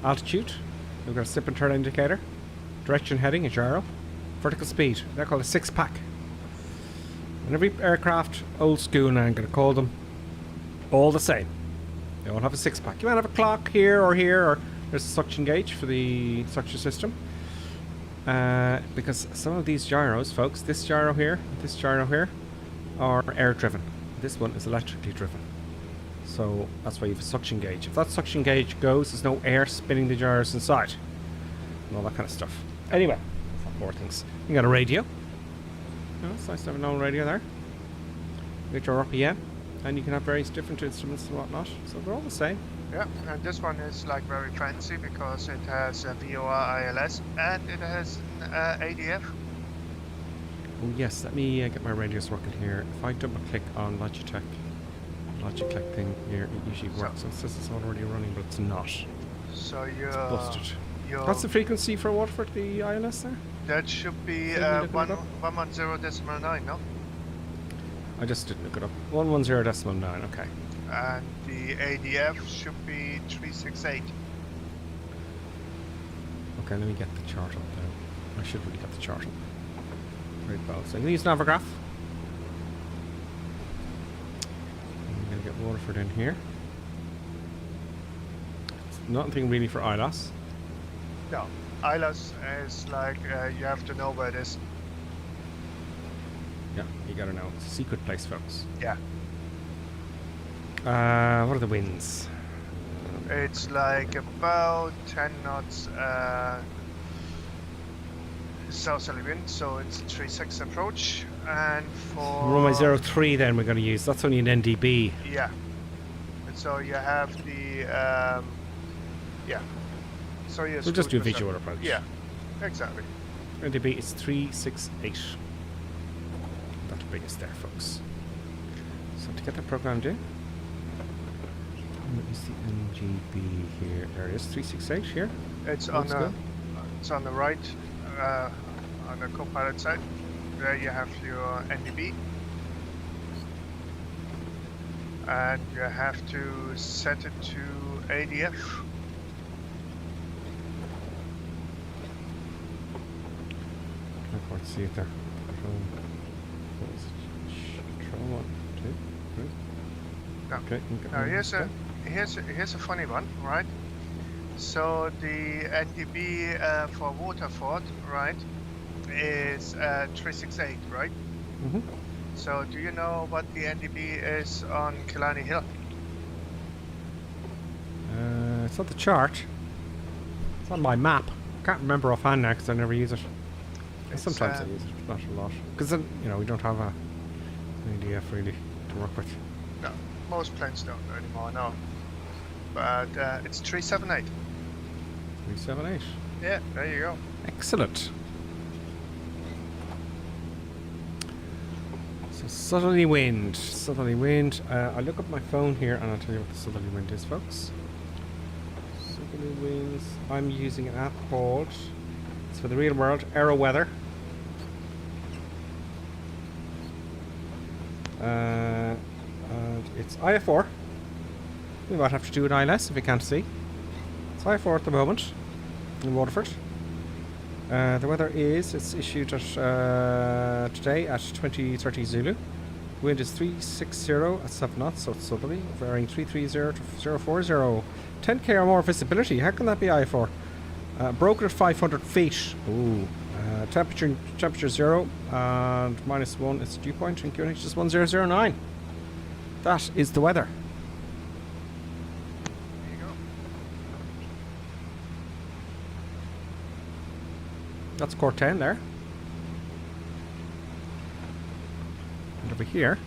altitude. We've got a slip and turn indicator, direction heading, a gyro, vertical speed. They're called a 6-pack. And every aircraft, old school, and I'm going to call them all the same. They all have a 6-pack. You might have a clock here, or there's a suction gauge for the suction system. Because some of these gyros, folks, this gyro here, are air driven. This one is electrically driven. So that's why you have a suction gauge. If that suction gauge goes, there's no air spinning the gyros inside. And all that kind of stuff. Anyway, more things. You got a radio. Oh, it's nice to have an old radio there. You get your RPM. And you can have various different instruments and whatnot. So they're all the same. Yeah, and this one is like very fancy because it has a VOR ILS and it has an ADF. Oh yes, let me get my radios working here. If I double click on Logitech thing here, it usually works. So it says it's already running, but it's not. So it's busted. What's the frequency for Waterford, the ILS there? That should be 110.9, no? I just didn't look it up. 110.9, okay. And the ADF should be 368. Okay, let me get the chart up now. I should really get the chart up. Very well. So I'm going to use Navigraph. I'm going to get Waterford in here. It's nothing really for ILAS. No, ILS is like you have to know where it is. Yeah, you gotta know. It's a secret place, folks. Yeah. What are the winds? It's like about 10 knots southerly wind, so it's a 3-6 approach. And for Runway 03 then we're going to use. That's only an NDB. Yeah. And so you have the yeah. So yes. We'll just do a visual approach. Yeah. Exactly. NDB is 368. That's the biggest there, folks. So to get that programmed in, what is the NGB here? There it is, 368 here. It's on the right, on the co-pilot side. There you have your NDB, and you have to set it to ADF. I can't see it there. Control 1, 2, 3. No. Okay. Now here's a funny one, right? So the NDB for Waterford, right, is 368, right? Mm-hmm. So do you know what the NDB is on Killarney Hill? It's on the chart. It's on my map. I can't remember offhand now because I never use it. Sometimes I use it, but not a lot. Because then, we don't have an ADF really to work with. No, most planes don't anymore, no. But it's 378. 378. Yeah, there you go. Excellent. So southerly wind. I'll look up my phone here and I'll tell you what the southerly wind is, folks. Southerly winds. I'm using an app called, it's for the real world, Aero Weather. And it's IF4. We might have to do an ILS if you can't see. It's IF4 at the moment in Waterford. The weather is, it's issued at today at 2030 Zulu. Wind is 360 at 7 knots, so it's southerly, varying 330 to 040. 10k or more visibility. How can that be IF4? Broken at 500 feet. Ooh. Temperature 0 and -1 is dew point, and QNH is 1009. That is the weather. There you go. That's core 10 there. And over here.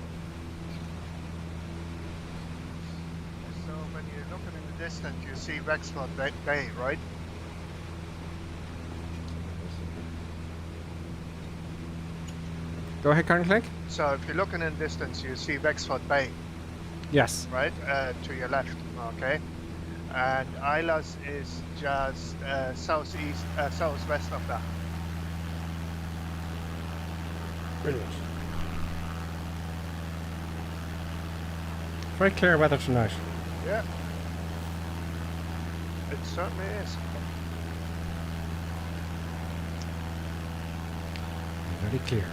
So when you're looking in the distance, you see Wexford Bay, right? Go ahead, Karen Clegg. So if you're looking in distance, you see Wexford Bay, Yes. right? To your left, okay? And Islas is just southwest of that. Brilliant. Very clear weather tonight. Yeah. It certainly is. Very clear.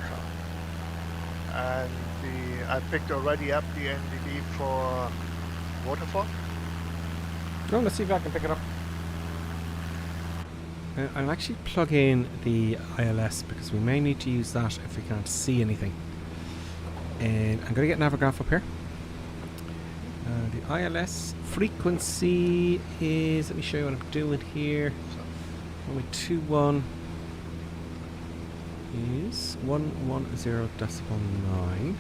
And I picked already up the NDB for Waterford. Oh, let's see if I can pick it up. I'll actually plug in the ILS because we may need to use that if we can't see anything. And I'm going to get Navigraph up here. The ILS frequency is, let me show you what I'm doing here. Only 21 is 110.9.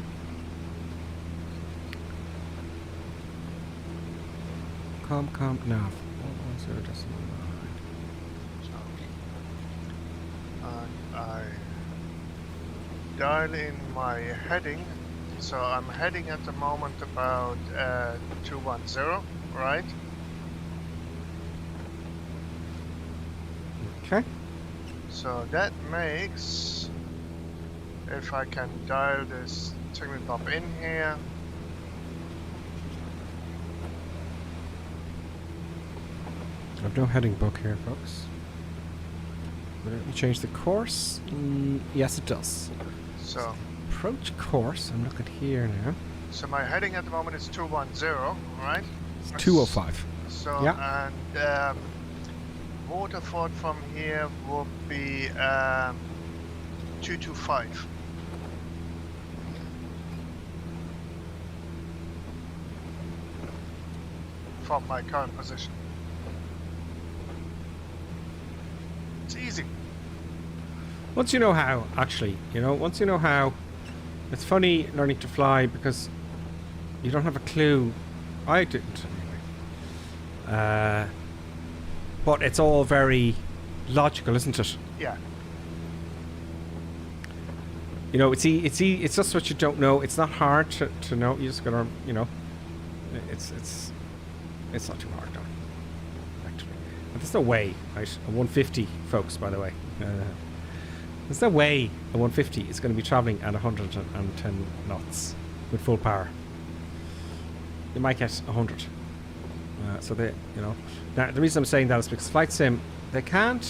Com nav 110.9. And I dial in my heading. So I'm heading at the moment about 210, right? Okay. So that makes, if I can dial this thingambob in here, I've no heading book here, folks. Let me change the course. Yes, it does. so Approach course. I'm looking here now. so my heading at the moment is 210, right? It's 205. So Yeah. and Waterford from here would be 225. From my current position. It's easy. Once you know how, actually, once you know how, it's funny learning to fly because you don't have a clue. I didn't anyway. But it's all very logical, isn't it? Yeah. It's just what you don't know. It's not hard to know. You just gotta, it's not too hard, though. Actually, but there's no way, right? A 150, folks. By the way, there's no way a 150 is going to be traveling at 110 knots with full power. You might get 100. So now the reason I'm saying that is because flight sim, they can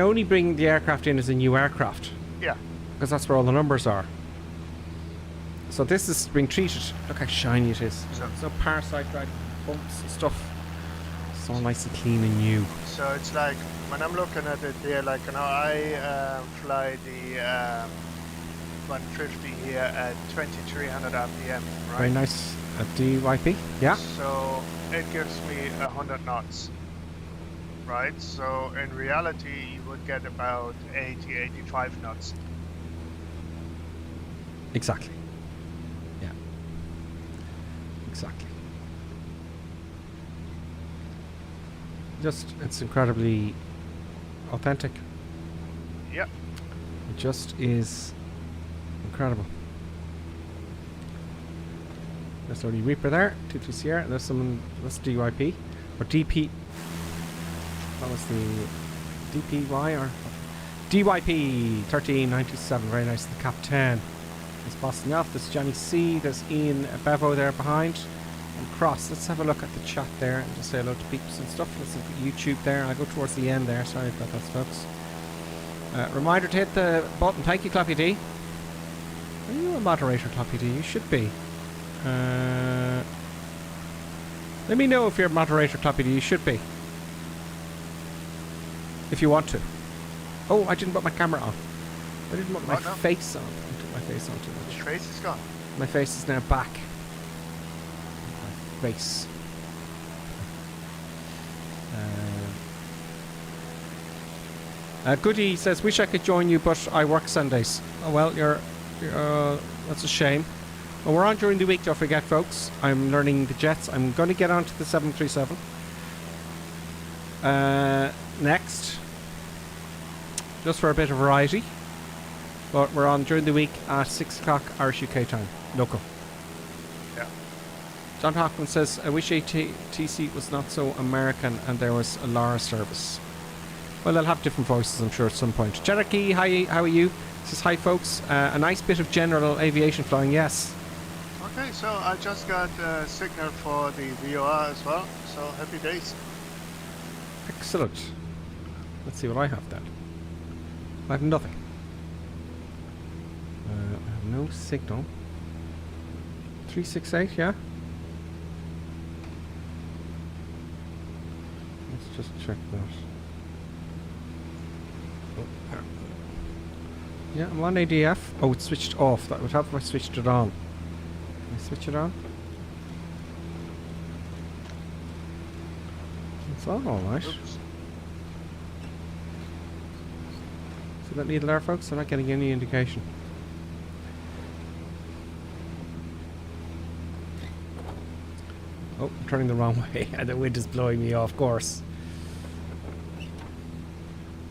only bring the aircraft in as a new aircraft. Yeah. Because that's where all the numbers are. So this is being treated. Look how shiny it is. There's no parasite right bumps and stuff. It's all nice and clean and new. So it's like when I'm looking at it there, like I fly the 150 here at 2300 RPM, right? Very nice. A DYP. Yeah. So it gives me 100 knots, right? So in reality, you would get about 80, 85 knots. Exactly. Yeah. Exactly. It's incredibly authentic. Yep. It just is incredible. There's already Reaper there, 2 Sierra. There's that's DYP or DP. That was the DPY or DYP 1397. Very nice. The Cap 10. There's Boston Elf. There's Johnny C. There's Ian Bevo there behind. And Cross. Let's have a look at the chat there and just say hello to peeps and stuff. Let's look at YouTube there. I'll go towards the end there. Sorry about that, folks. Reminder to hit the button. Thank you, Clappy D. Are you a moderator, Clappy D? You should be. Let me know if you're a moderator, Clappy D. You should be. If you want to. Oh, I didn't put my camera on. I didn't put my face on. I took my face on too much. Your face is gone. My face is now back. My face. Goody says, wish I could join you, but I work Sundays. Oh well, that's a shame. Well, we're on during the week, don't forget, folks. I'm learning the jets. I'm going to get onto the 737 next, just for a bit of variety. But we're on during the week at 6 o'clock Irish UK time, local. Yeah. John Hoffman says, I wish ATC was not so American and there was a LARA service. Well, they'll have different voices, I'm sure, at some point. Cherokee, hi, how are you? Says, hi, folks. A nice bit of general aviation flying, yes. Okay, so I just got a signal for the VOR as well, so happy days. Excellent. Let's see what I have then. I have nothing. I have no signal. 368, yeah? Let's just check that. Oh, there. Yeah, I'm on ADF. Oh, it's switched off. That would help if I switched it on. Can I switch it on? It's on alright. Oops. See that needle there, folks? I'm not getting any indication. Oh, I'm turning the wrong way and the wind is blowing me off course.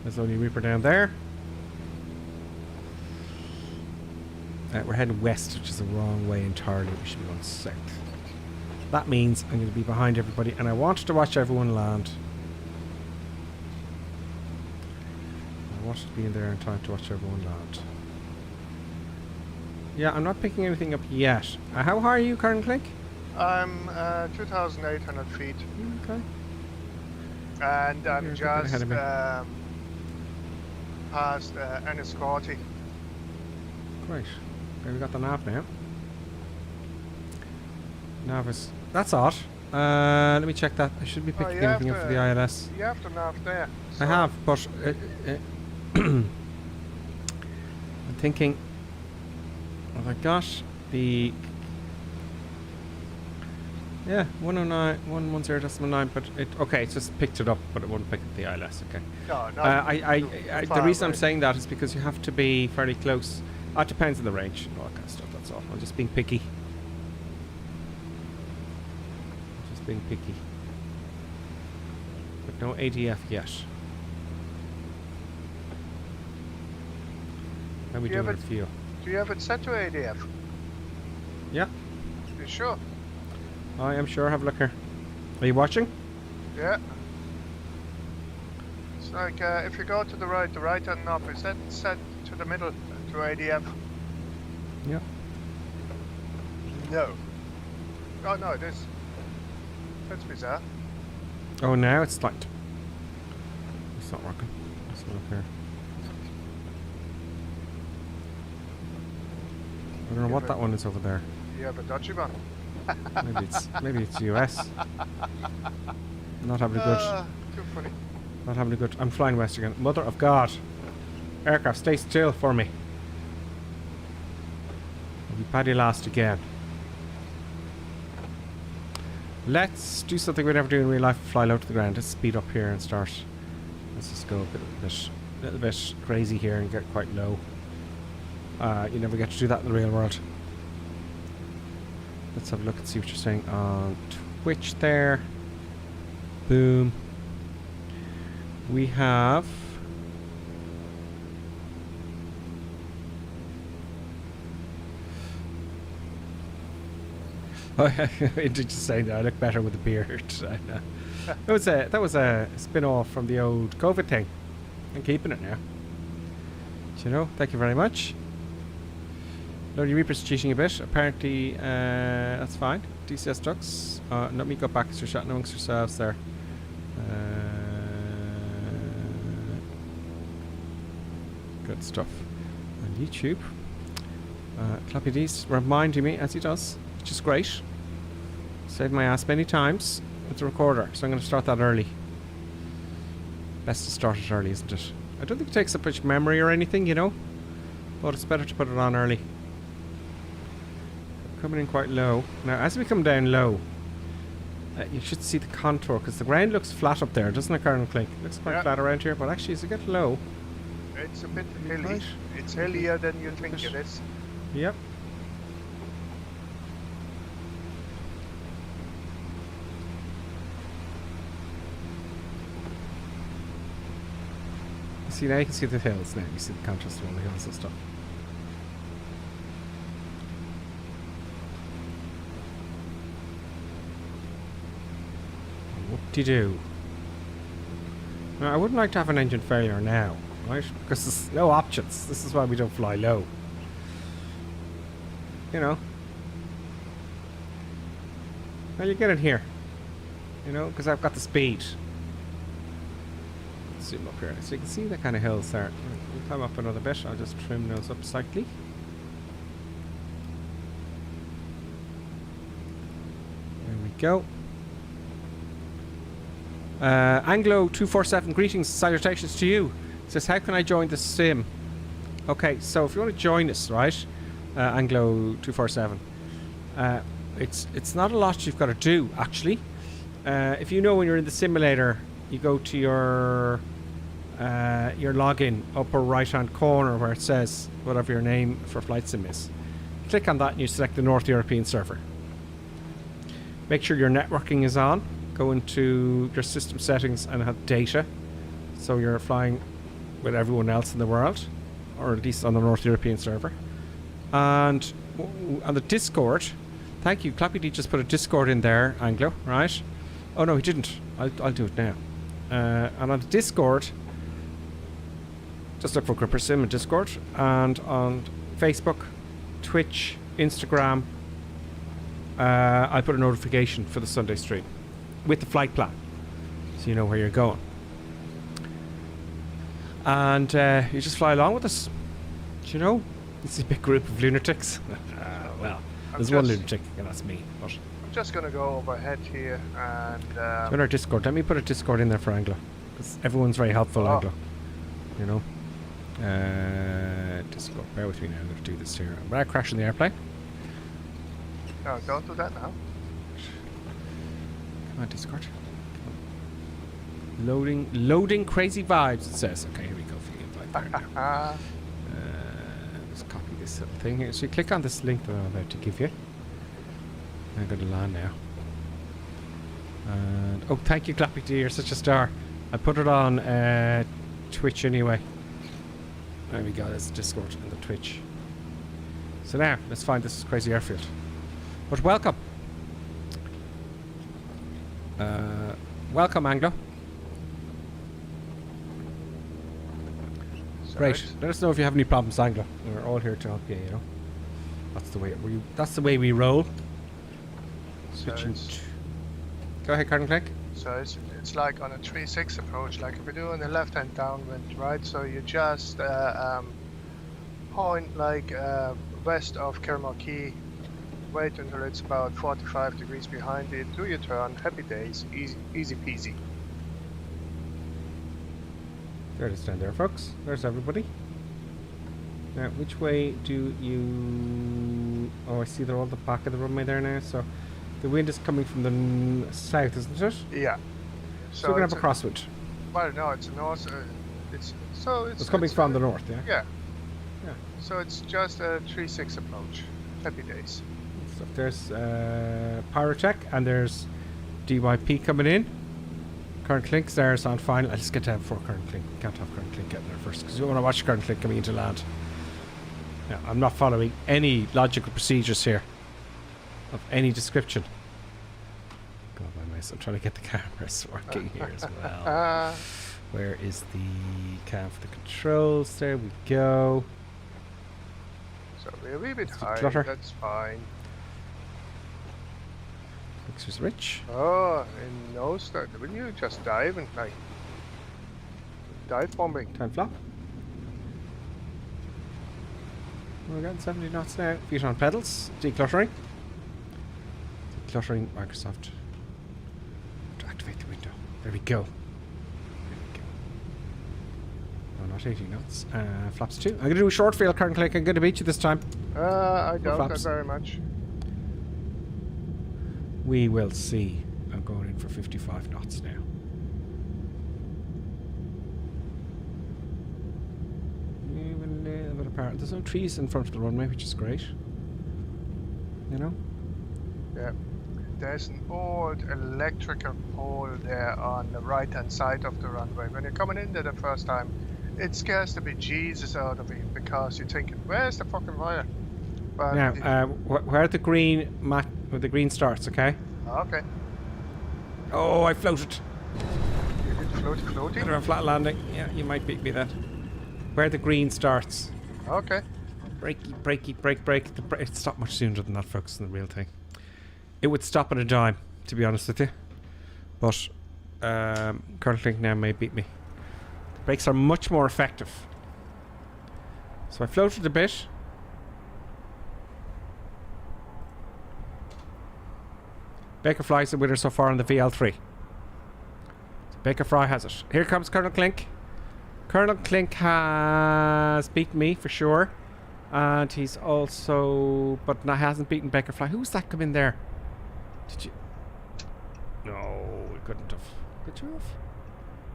There's only a Reaper down there. We're heading west, which is the wrong way entirely. We should be going south. That means I'm going to be behind everybody, and I wanted to watch everyone land. I wanted to be in there in time to watch everyone land. Yeah, I'm not picking anything up yet. How high are you, Karen Clink? I'm 2,800 feet, Okay. and I'm You're a bit ahead just of me. past Enniscorthy. Great. Okay, we got the nav now. Nav is... That's odd. Let me check that. I should be picking you have anything up for the ILS. You have the nav there. I so- have, but... I'm thinking... Have I got the... Yeah, 109.110.9, but it... Okay, it's just picked it up, but it wouldn't pick up the ILS, okay. No, not I too the far reason I'm away. saying that is because you have to be fairly close. It depends on the range and all that kind of stuff, that's all. I'm just being picky. Just being picky. But no ADF yet. How we Do you doing have with fuel? Do you have it set to ADF? Yeah, You sure? I am sure. Have a look here. Are you watching? Yeah. It's like if you go to the right hand knob is set to the middle to ADF. Yeah. No. Oh no, it is. That's bizarre. Oh, now it's light. It's not working. Let's look here. I don't know what that one is over there. You have a dodgy one. Maybe it's US. Not having a good. Too funny. Not having a good. I'm flying west again. Mother of God! Aircraft, stay still for me. I'll be paddy last again. Let's do something we never do in real life. Fly low to the ground. Let's speed up here and start. Let's just go a little bit crazy here and get quite low. You never get to do that in the real world. Let's have a look and see what you're saying on Twitch there. Boom. We have... Did you say that? I look better with a beard. That was a spin-off from the old COVID thing. I'm keeping it now. Do you know? Thank you very much. Lonely Reaper's cheating a bit. Apparently, that's fine. DCS ducks. Let me go back as you're chatting amongst yourselves there. Good stuff. On YouTube. Clappy D's reminding me, as he does, which is great. Saved my ass many times with the recorder, so I'm going to start that early. Best to start it early, isn't it? I don't think it takes up much memory or anything, you know, but it's better to put it on early. Coming in quite low. Now, as we come down low, you should see the contour, because the ground looks flat up there, doesn't it, Colonel Clink? It looks quite flat around here, but actually, as you get low... It's a bit hilly. Right. It's hillier than you think it is. Yep. See, now you can see the hills now. You see the contrast of all the hills and stuff. Whoop-de-doo. Now, I wouldn't like to have an engine failure now, right? Because there's no options. This is why we don't fly low. You know. Now you get in here. You know, because I've got the speed. Zoom up here so you can see the kind of hills there. We'll climb up another bit. I'll just trim those up slightly. There we go. Anglo 247, greetings, salutations to you. Says, how can I join the sim? Okay, so if you want to join us, right, Anglo 247, it's not a lot you've got to do actually. If you know when you're in the simulator, you go to your login upper right hand corner where it says whatever your name for flight sim is. Click on that and you select the North European server. Make sure your networking is on. Go into your system settings and have data, so you're flying with everyone else in the world, or at least on the North European server. And on the Discord, thank you, Clappy D just put a Discord in there, Anglo, right? Oh no, he didn't. I'll do it now. And on the Discord, just look for Gripper Sim in Discord, and on Facebook, Twitch, Instagram, I put a notification for the Sunday stream with the flight plan, so you know where you're going. And you just fly along with us. Do you know? It's a big group of lunatics. Well, there's one lunatic, and that's me. But I'm just gonna go overhead here and. Join our Discord. Let me put a Discord in there for Anglo, because everyone's very helpful, Anglo. You know. Discord. Bear with me now. I'm going to do this here. I'm crashing the airplane. No, don't do that now. Come on, Discord. Loading crazy vibes, it says. Okay, here we go for the invite there now. Let's copy this little thing here. So you click on this link that I'm about to give you. I'm going to land now. And oh, thank you, Clappy D. You're such a star. I put it on Twitch anyway. There we go. There's Discord and the Twitch. So now, let's find this crazy airfield. But welcome. Welcome, Anglo. Great. Let us know if you have any problems, Anglo. We're all here to help you, you know. That's the way we roll. Switching. Go ahead, Colonel Click. So it's like on a 3-6 approach, like if you're doing the left-hand downwind, right? So you just point like west of Kermarkey, wait until it's about 45 degrees behind it, do your turn, happy days, easy peasy. There it is down there, folks. There's everybody. Now, which way do you... Oh, I see they're all the back of the runway there now, so the wind is coming from the south, isn't it? Yeah. So we're going to have a crosswind. Well, no, it's north. It's coming from the north, yeah? Yeah. Yeah. So it's just a 3-6 approach. Happy days. So there's Pyrotech and there's DYP coming in. Current Clink's there's on final. Let's get to have 4 Current Clink. Can't have Current Clink getting there first because you want to watch Current Clink coming into land. Now, I'm not following any logical procedures here of any description. God, my mouse. I'm trying to get the cameras working here as well. Where is the cam for the controls? There we go. So we're a wee bit high, clutter. that's fine. Looks rich. Oh, and no start. Wouldn't you just dive and like dive bombing? Time flop. We're getting 70 knots now. Feet on pedals. Decluttering. Decluttering Microsoft. To activate the window. There we go. No, not 80 knots. Flaps 2. I'm going to do a short field, Current Click. I'm going to beat you this time. I doubt that flaps? very much. We will see. I'm going in for 55 knots now. Even a little bit apart. There's no trees in front of the runway, which is great. You know? Yeah. There's an old electrical pole there on the right hand side of the runway. When you're coming in there the first time, it scares the bejesus out of you because you're thinking, where's the fucking wire? But now, where the green where the green starts, okay? Okay. Oh, I floated. You did floating? Under a flat landing. Yeah, you might beat me that. Where the green starts. Okay. Break. It stopped much sooner than that, folks, than the real thing. It would stop on a dime, to be honest with you. But Colonel Clink now may beat me. The brakes are much more effective. So I floated a bit. Baker flies the winner so far on the VL3. So Baker Fry has it. Here comes Colonel Clink. Colonel Clink has beaten me for sure. And he's also... But hasn't beaten Baker Fry. Who's that come in there? Did you... No, we couldn't have. Could you have?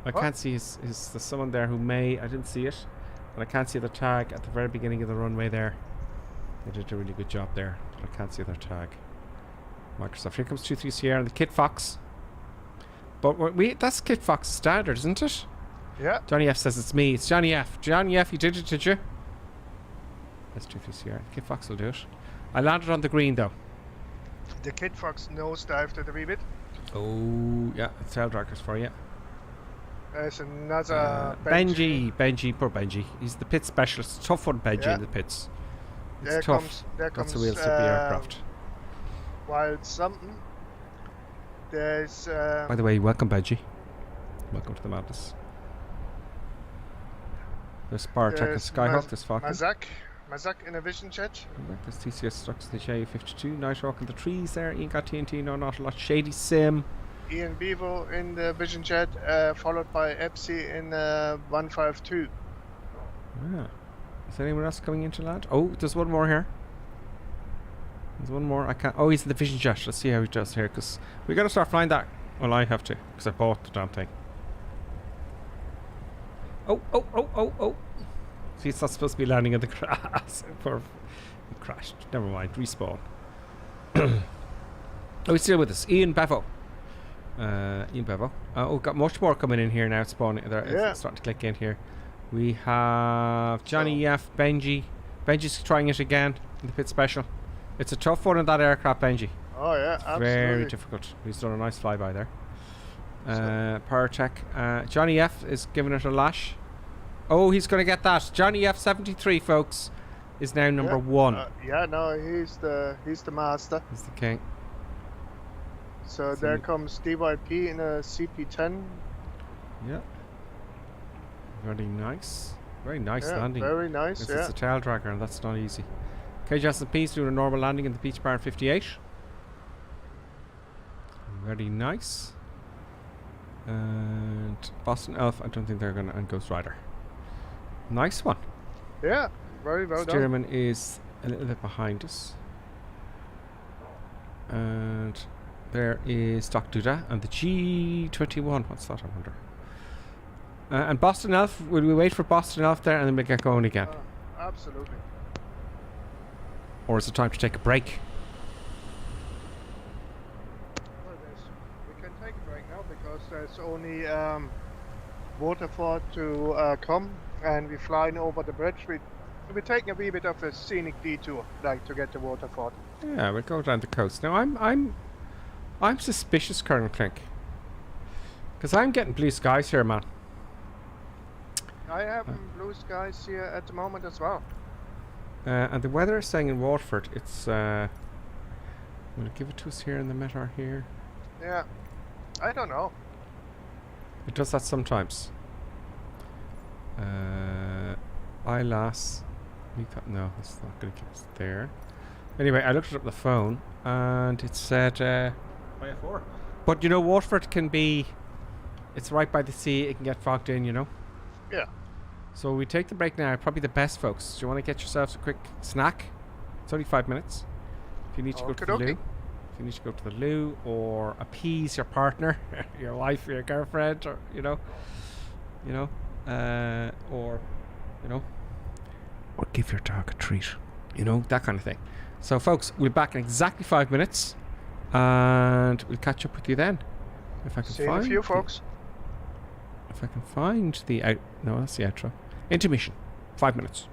I can't see there's someone there who may... I didn't see it. And I can't see the tag at the very beginning of the runway there. They did a really good job there. But I can't see their tag. Microsoft. Here comes 2-3 Sierra and the Kit Fox. But that's Kit Fox standard, isn't it? Yeah. Johnny F says it's me. It's Johnny F. Johnny F, you did it, did you? That's 2-3 Sierra. Kit Fox will do it. I landed on the green though. The Kit Fox nosedived it a wee bit. Oh, yeah. It's tail draggers for you. There's another Benji, poor Benji. He's the pit specialist. Tough one, Benji, in the pits. It's tough. There comes the wheels of the aircraft. Wild something. There's. By the way, welcome, Benji. Welcome to the madness. There's Spartak and Skyhawk. There's Falcon. Mazak in a vision jet. There's TCS Stocks in the J52. Nighthawk in the trees there. Ian got TNT. No, not a lot. Shady Sim. Ian Bevo in the vision jet, followed by Epsi in 152. Ah. Is anyone else coming into land? Oh, there's one more here. There's one more. I can't. Oh, he's in the vision jet. Let's see how he does here, because we got to start flying that. Well, I have to, because I bought the damn thing. Oh. See, it's not supposed to be landing on the grass. It crashed. Never mind. Respawn. Oh, he's still with us. Ian Bevo. Oh, got much more coming in here now. It's spawning. It's starting to click in here. We have Johnny F. Benji. Benji's trying it again in the pit special. It's a tough one in that aircraft, Benji. Oh yeah, absolutely. Very difficult. He's done a nice flyby there. Powertech. Johnny F is giving it a lash. Oh, he's going to get that. Johnny F 73, folks, is now number 1. No, he's the master. He's the king. So there comes DYP in a CP10. Yeah. Very nice. Very nice landing. Very nice, It's a tail dragger, and that's not easy. KJS&P's doing a normal landing in the Beach Bar 58. Very nice. And Boston Elf, I don't think they're going to... And Ghost Rider. Nice one. Yeah, very well done. Stearman is a little bit behind us. And there is Doc Duda and the G21. What's that, I wonder? And Boston Elf, will we wait for Boston Elf there and then we'll get going again? Absolutely. Or is it time to take a break? Well, we can take a break now because there's only Waterford to come, and we're flying over the bridge. We're taking a wee bit of a scenic detour, like to get to Waterford. Yeah, we'll go down the coast. Now I'm suspicious, Colonel Clink, because I'm getting blue skies here, man. I have blue skies here at the moment as well. And the weather is saying in Waterford, it's will it give it to us here in the Metar here? Yeah, I don't know. It does that sometimes. ILAS. No, it's not going to give us there. Anyway, I looked it up on the phone and it said IF4. But you know, Waterford can be... It's right by the sea. It can get fogged in, you know. Yeah. So we take the break now. Probably the best, folks. Do you want to get yourselves a quick snack? It's only 5 minutes. If you need to go to the loo. If you need to go to the loo or appease your partner, your wife, or your girlfriend, or or give your dog a treat, that kind of thing. So, folks, we'll be back in exactly 5 minutes, and we'll catch up with you then. If I can See you, folks. If I can find the no, that's the outro. Intermission. 5 minutes.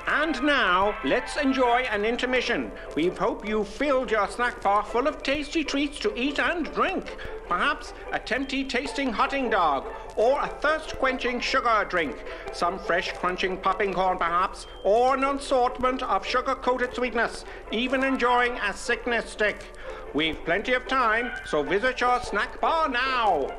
And now, let's enjoy an intermission. We hope you filled your snack bar full of tasty treats to eat and drink. Perhaps a tempting tasting hotting dog, or a thirst-quenching sugar drink. Some fresh crunching popping corn perhaps, or an assortment of sugar-coated sweetness. Even enjoying a sickness stick. We've plenty of time, so visit your snack bar now.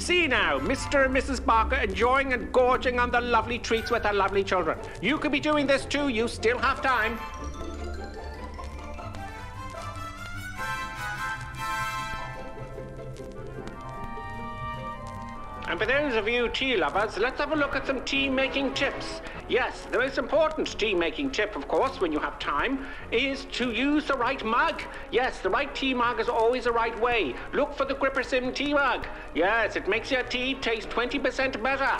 See now, Mr. and Mrs. Barker enjoying and gorging on the lovely treats with their lovely children. You could be doing this too, you still have time. And for those of you tea lovers, let's have a look at some tea-making tips. Yes, the most important tea-making tip, of course, when you have time, is to use the right mug. Yes, the right tea mug is always the right way. Look for the Grippersim tea mug. Yes, it makes your tea taste 20% better.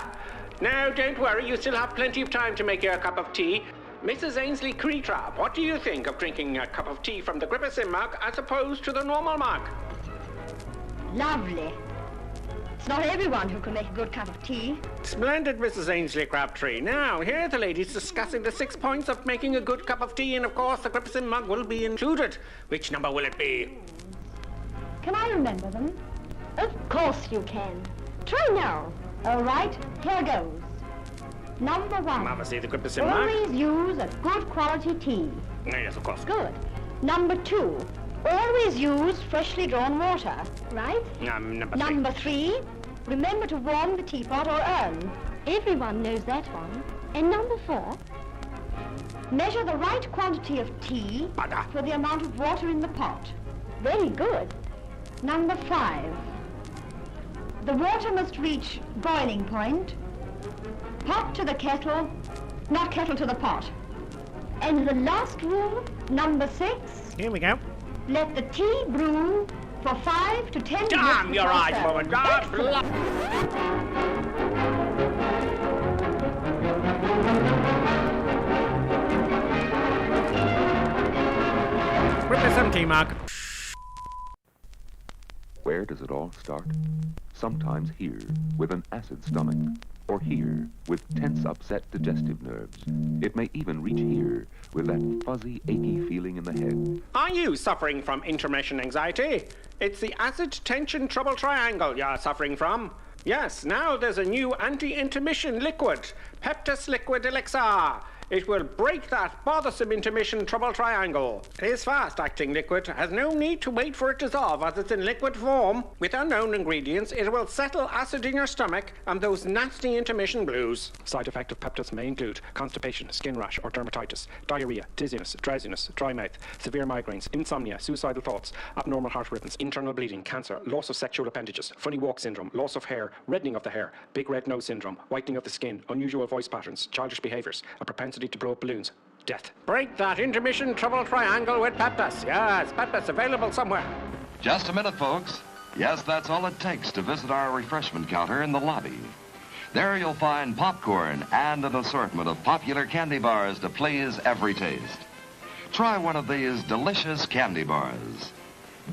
Now, don't worry, you still have plenty of time to make your cup of tea. Mrs. Ainsley Creetrap, what do you think of drinking a cup of tea from the Grippersim mug as opposed to the normal mug? Lovely. It's not everyone who can make a good cup of tea. Splendid, Mrs. Ainsley Crabtree. Now, here are the ladies discussing the 6 points of making a good cup of tea, and of course the Grippersim mug will be included. Which number will it be? Can I remember them? Of course you can. Try now. All right, here goes. Number 1. Mama, see the Grippersim mug? Always use a good quality tea. Yes, of course. Good. Number 2. Always use freshly drawn water, right? Number 3. Remember to warm the teapot or urn. Everyone knows that one. And number 4. Measure the right quantity of tea for the amount of water in the pot. Very good. Number 5. The water must reach boiling point. Pot to the kettle, not kettle to the pot. And the last rule, number 6. Here we go. Let the tea brew for 5 to 10 minutes. Damn your before eyes, serving. woman. God Excellent. Grippersim tea mug. Where does it all start? Sometimes here, with an acid stomach, or here, with tense, upset digestive nerves. It may even reach here, with that fuzzy, achy feeling in the head. Are you suffering from intermission anxiety? It's the acid tension trouble triangle you're suffering from. Yes, now there's a new anti-intermission liquid, Peptus Liquid Elixir. It will break that bothersome intermission trouble triangle. It is fast-acting liquid, has no need to wait for it to dissolve as it's in liquid form. With unknown ingredients, it will settle acid in your stomach and those nasty intermission blues. Side effect of Peptus may include constipation, skin rash or dermatitis, diarrhea, dizziness, drowsiness, dry mouth, severe migraines, insomnia, suicidal thoughts, abnormal heart rhythms, internal bleeding, cancer, loss of sexual appendages, funny walk syndrome, loss of hair, reddening of the hair, big red nose syndrome, whitening of the skin, unusual voice patterns, childish behaviours, a propensity to blow up balloons, death. Break that intermission trouble triangle with Peptus. Yes, Peptus available somewhere. Just a minute, folks. Yes, that's all it takes to visit our refreshment counter in the lobby. There you'll find popcorn and an assortment of popular candy bars to please every taste. Try one of these delicious candy bars.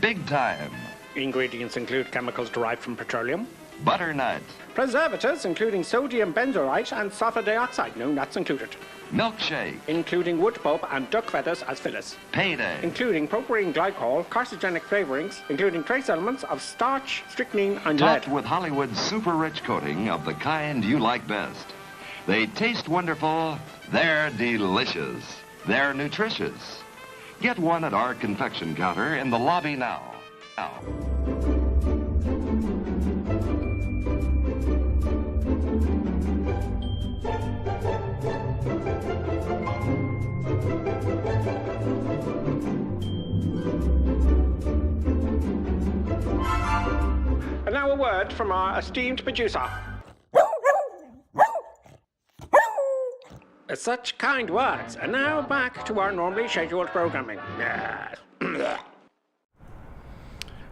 Big time. Ingredients include chemicals derived from petroleum. Butternut. Preservatives including sodium benzoate and sulfur dioxide. No nuts included. Milkshake. Including wood pulp and duck feathers as fillers. Payday. Including propylene glycol, carcinogenic flavorings, including trace elements of starch, strychnine, and Topped lead. with Hollywood's super rich coating of the kind you like best. They taste wonderful. They're delicious. They're nutritious. Get one at our confection counter in the lobby now. And now a word from our esteemed producer. Such kind words. And now back to our normally scheduled programming. Yes.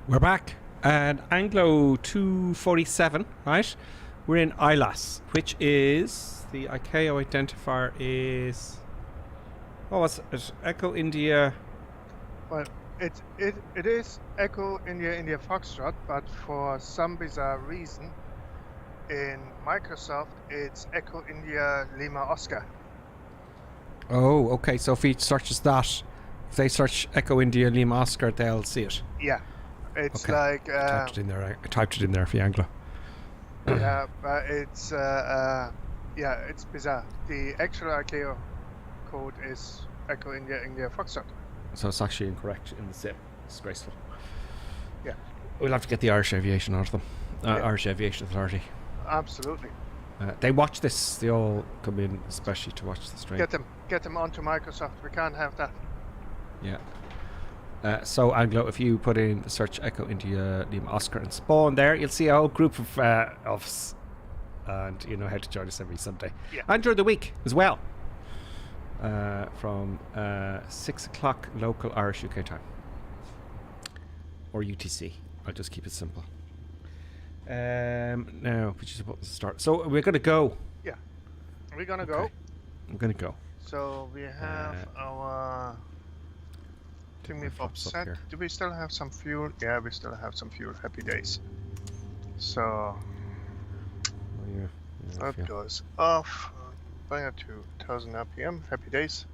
We're back at Anglo 247, right? We're in ILAS, which is the ICAO identifier is. Oh, what's it? Echo India. Well, it is Echo India Foxtrot, but for some bizarre reason, in Microsoft it's Echo India Lima Oscar. Oh, okay. So if he searches that, if they search Echo India Lima Oscar, they'll see it. Yeah, it's Okay. like I typed it in there. I typed it in there for you, Anglo. yeah, but it's it's bizarre. The actual ICAO code is Echo India Foxtrot. So it's actually incorrect in the SIP. Disgraceful. Yeah. We'll have to get the Irish aviation out of them. Irish Aviation Authority. Absolutely. They watch this. They all come in, especially to watch the stream. Get them onto Microsoft. We can't have that. Yeah. So Anglo, if you put in the search echo into your name Oscar and Spawn there, you'll see a whole group of us, and you know how to join us every Sunday and during the week as well. From 6 o'clock local Irish UK time, or UTC. I'll just keep it simple. Now, which is what to start. So we're gonna go. Yeah, we're gonna go. I'm gonna go. So we have our thingy bob set. Here. Do we still have some fuel? Yeah, we still have some fuel. Happy days. So that goes off. Bring it to 1000 RPM. Happy days.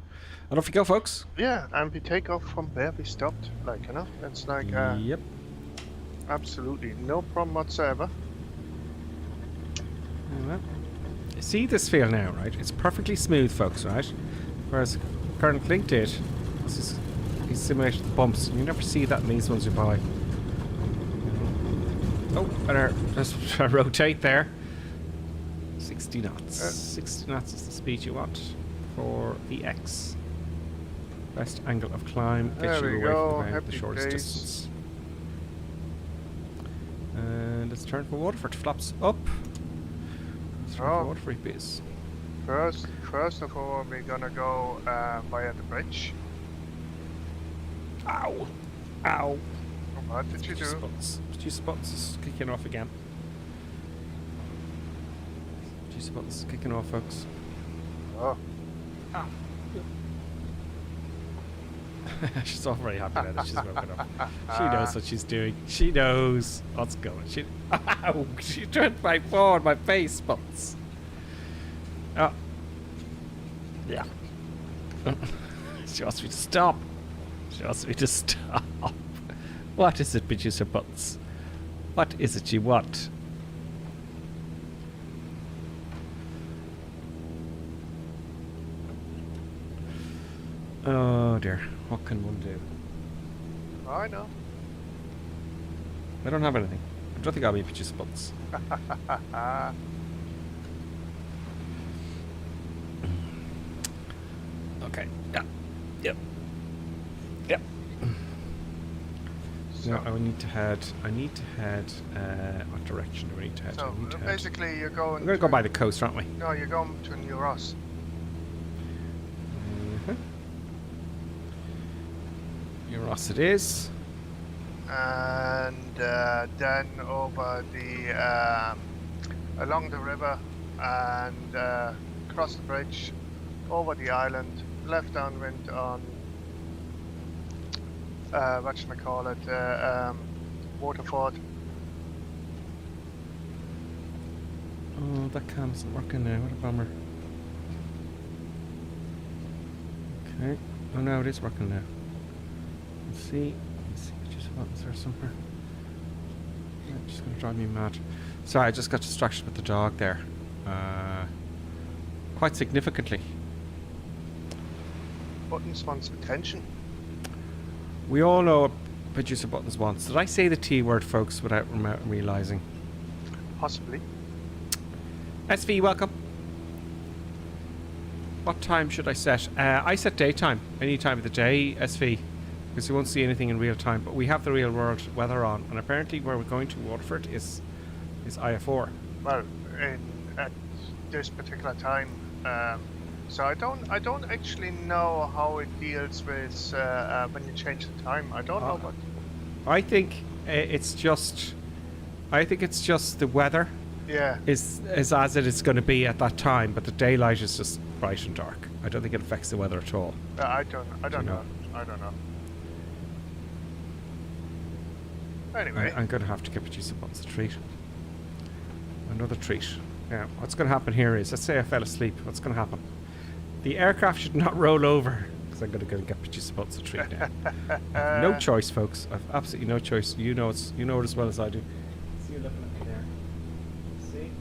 And off you go, folks. Yeah, and we take off from where we stopped. Like, you know, it's like yep. Absolutely no problem whatsoever. Well, you see this field now, right? It's perfectly smooth, folks, right? Whereas Colonel Klink did, he simulated the bumps. You never see that in these ones you buy. Oh, better just rotate there. 60 knots. 60 knots is the speed you want for the X. Best angle of climb gets you away from the shortest distance. And let's turn for Waterford. Flaps up. Let's turn for Waterford base. First of all, we're gonna go via the bridge. Ow! Ow! What did you do? Two spots is kicking off again. Two spots kicking off, folks. Oh. Ah. She's all very happy now that she's woken up. She knows what she's doing. She knows what's going. Ow! She turned my forward, my face spots. Oh. Yeah. She wants me to stop. She wants me to stop. What is it, producer Butts? What is it you want? Oh dear, what can one do? I know. I don't have anything. I don't think I'll be producer Butts. Okay, yeah. Yep. Yep. So now I need to head, what direction do we need to head? So basically you're going... We're going to go by the coast, aren't we? No, you're going to New Ross. New Ross it is. And then over the... along the river and across the bridge, over the island, left downwind on... whatchamacallit, Waterford. Oh, that cam isn't working now. What a bummer. Okay. Oh, no, it is working now. Let's see pictures of buttons there somewhere. It's just going to drive me mad. Sorry, I just got distracted with the dog there. Quite significantly. Buttons wants attention. We all know what producer Buttons wants. Did I say the T word, folks, without realising? Possibly. SV, welcome. What time should I set? I set daytime, any time of the day, SV, because you won't see anything in real time. But we have the real world weather on, and apparently where we're going to Waterford is IF4. Well, at this particular time, so I don't actually know how it deals with when you change the time. I don't know what. I think it's just the weather. Yeah. Is as it is going to be at that time, but the daylight is just bright and dark. I don't think it affects the weather at all. I don't know. I don't know. Anyway, I'm going to have to give producer Buttons a treat. Another treat. Yeah. What's going to happen here is, let's say I fell asleep. What's going to happen? The aircraft should not roll over, because I'm going to go get producer Buttons a treat now. No choice, folks. I've absolutely no choice. You know it as well as I do. See you looking at me there. See?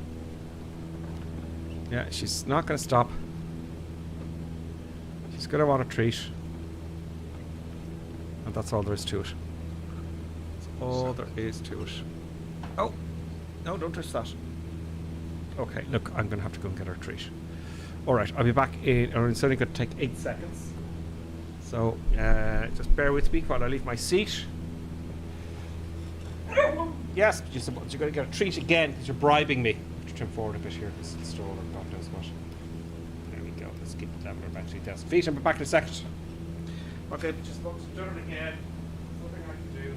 Yeah, she's not going to stop. She's going to want a treat. And that's all there is to it. That's all there is to it. Oh! No, don't touch that. Okay, look, I'm going to have to go and get our treat. Alright, I'll be back in... Or it's only going to take 8 seconds. So, just bear with me while I leave my seat. Yes, you're going to get a treat again because you're bribing me. I have to trim forward a bit here because it's stolen. God knows what. There we go. Let's keep the level of about 3,000 feet. I'll be back in a second. Okay, just folks, done it again. Nothing I can do.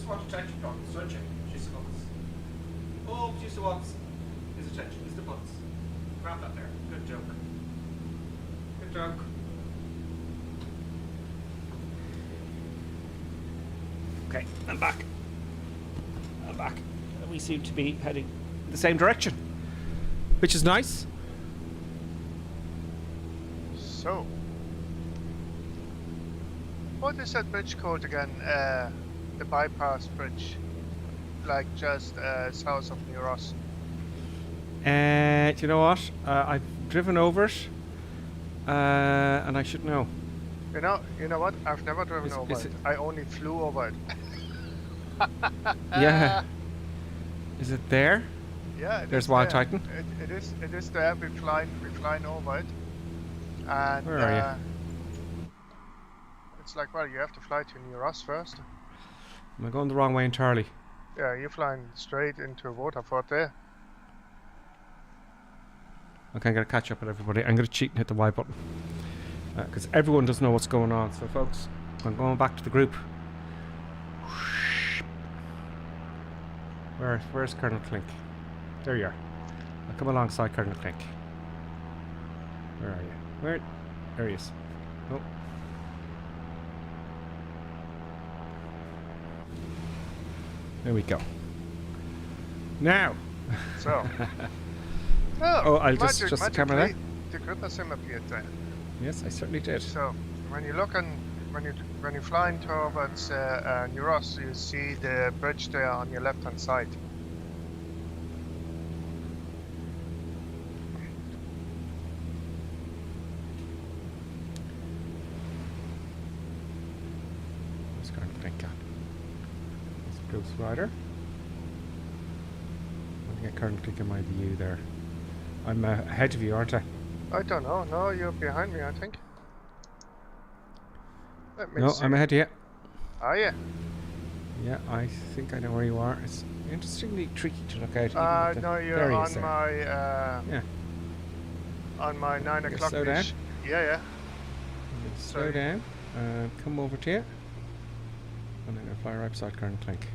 Want attention from the sunshine. She's the buttons. Oh, she's the ones. His attention. He's the buttons. Grab that there. Good joke. Good joke. Okay, I'm back. I'm back. We seem to be heading the same direction, which is nice. So, what is that bridge called again? The bypass bridge, like just south of New Ross. Do you know what? I've driven over it, and I should know. You know what? I've never driven over it. I only flew over it. Yeah. Is it there? Yeah. There's Wild Titan. It is there. We're flying over it, and where are you? It's like, well, you have to fly to New Ross first. Am I going the wrong way entirely? Yeah, you're flying straight into Waterford there. Okay, I'm going to catch up with everybody. I'm going to cheat and hit the Y button. Because everyone doesn't know what's going on. So, folks, I'm going back to the group. Where's Colonel Clink? There you are. I'll come alongside Colonel Clink. Where are you? There he is. Oh. There we go. Now. So. Oh, I'll just the camera there. The Gripper sim appeared there. Yes, I certainly did. So when you look when you're flying towards New Ross, you see the bridge there on your left-hand side. Let's go and think. Ghost Rider. I think I can't click in my view there. I'm ahead of you, aren't I? I don't know. No, you're behind me, I think. Let me see. I'm ahead of you. Are you? Yeah, I think I know where you are. It's interestingly tricky to look out. No, you're on my yeah. On my 9 o'clock. Slow down. Yeah. Slow down. Come over to you. And I'm going to fly right beside Colonel Clink.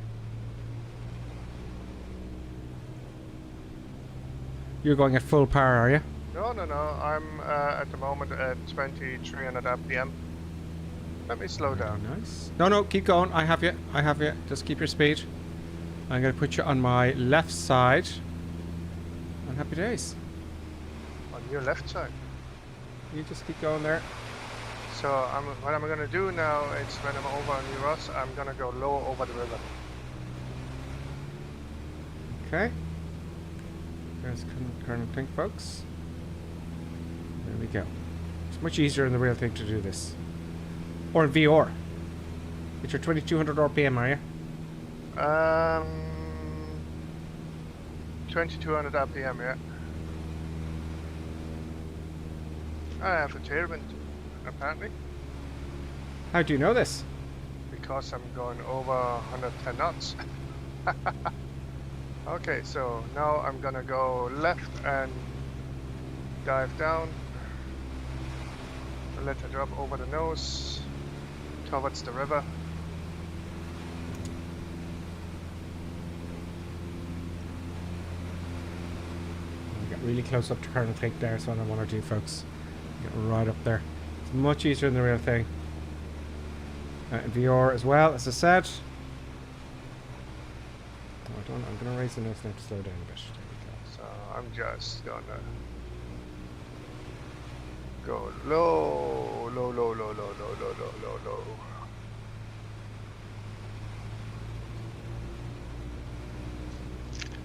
You're going at full power, are you? No. I'm at the moment at 2300 RPM. Let me slow down. Nice. No, keep going. I have you. Just keep your speed. I'm going to put you on my left side. And happy days. On your left side? You just keep going there. So what I'm going to do now is when I'm over on New Ross, I'm going to go low over the river. Okay. There's Colonel Clink, folks. There we go. It's much easier in the real thing to do this. Or in VR. It's your 2200 RPM, are you? 2200 RPM, yeah. I have a tailwind, apparently. How do you know this? Because I'm going over 110 knots. Okay, so now I'm gonna go left and dive down. Let it drop over the nose towards the river. Get really close up to Colonel Clink there, so I don't want to do, folks. Get right up there. It's much easier than the real thing. VR as well, as I said. Oh, I'm going to raise the nose now to slow down a bit. There we go. So I'm just gonna go low, low, low, low, low, low, low, low, low, low.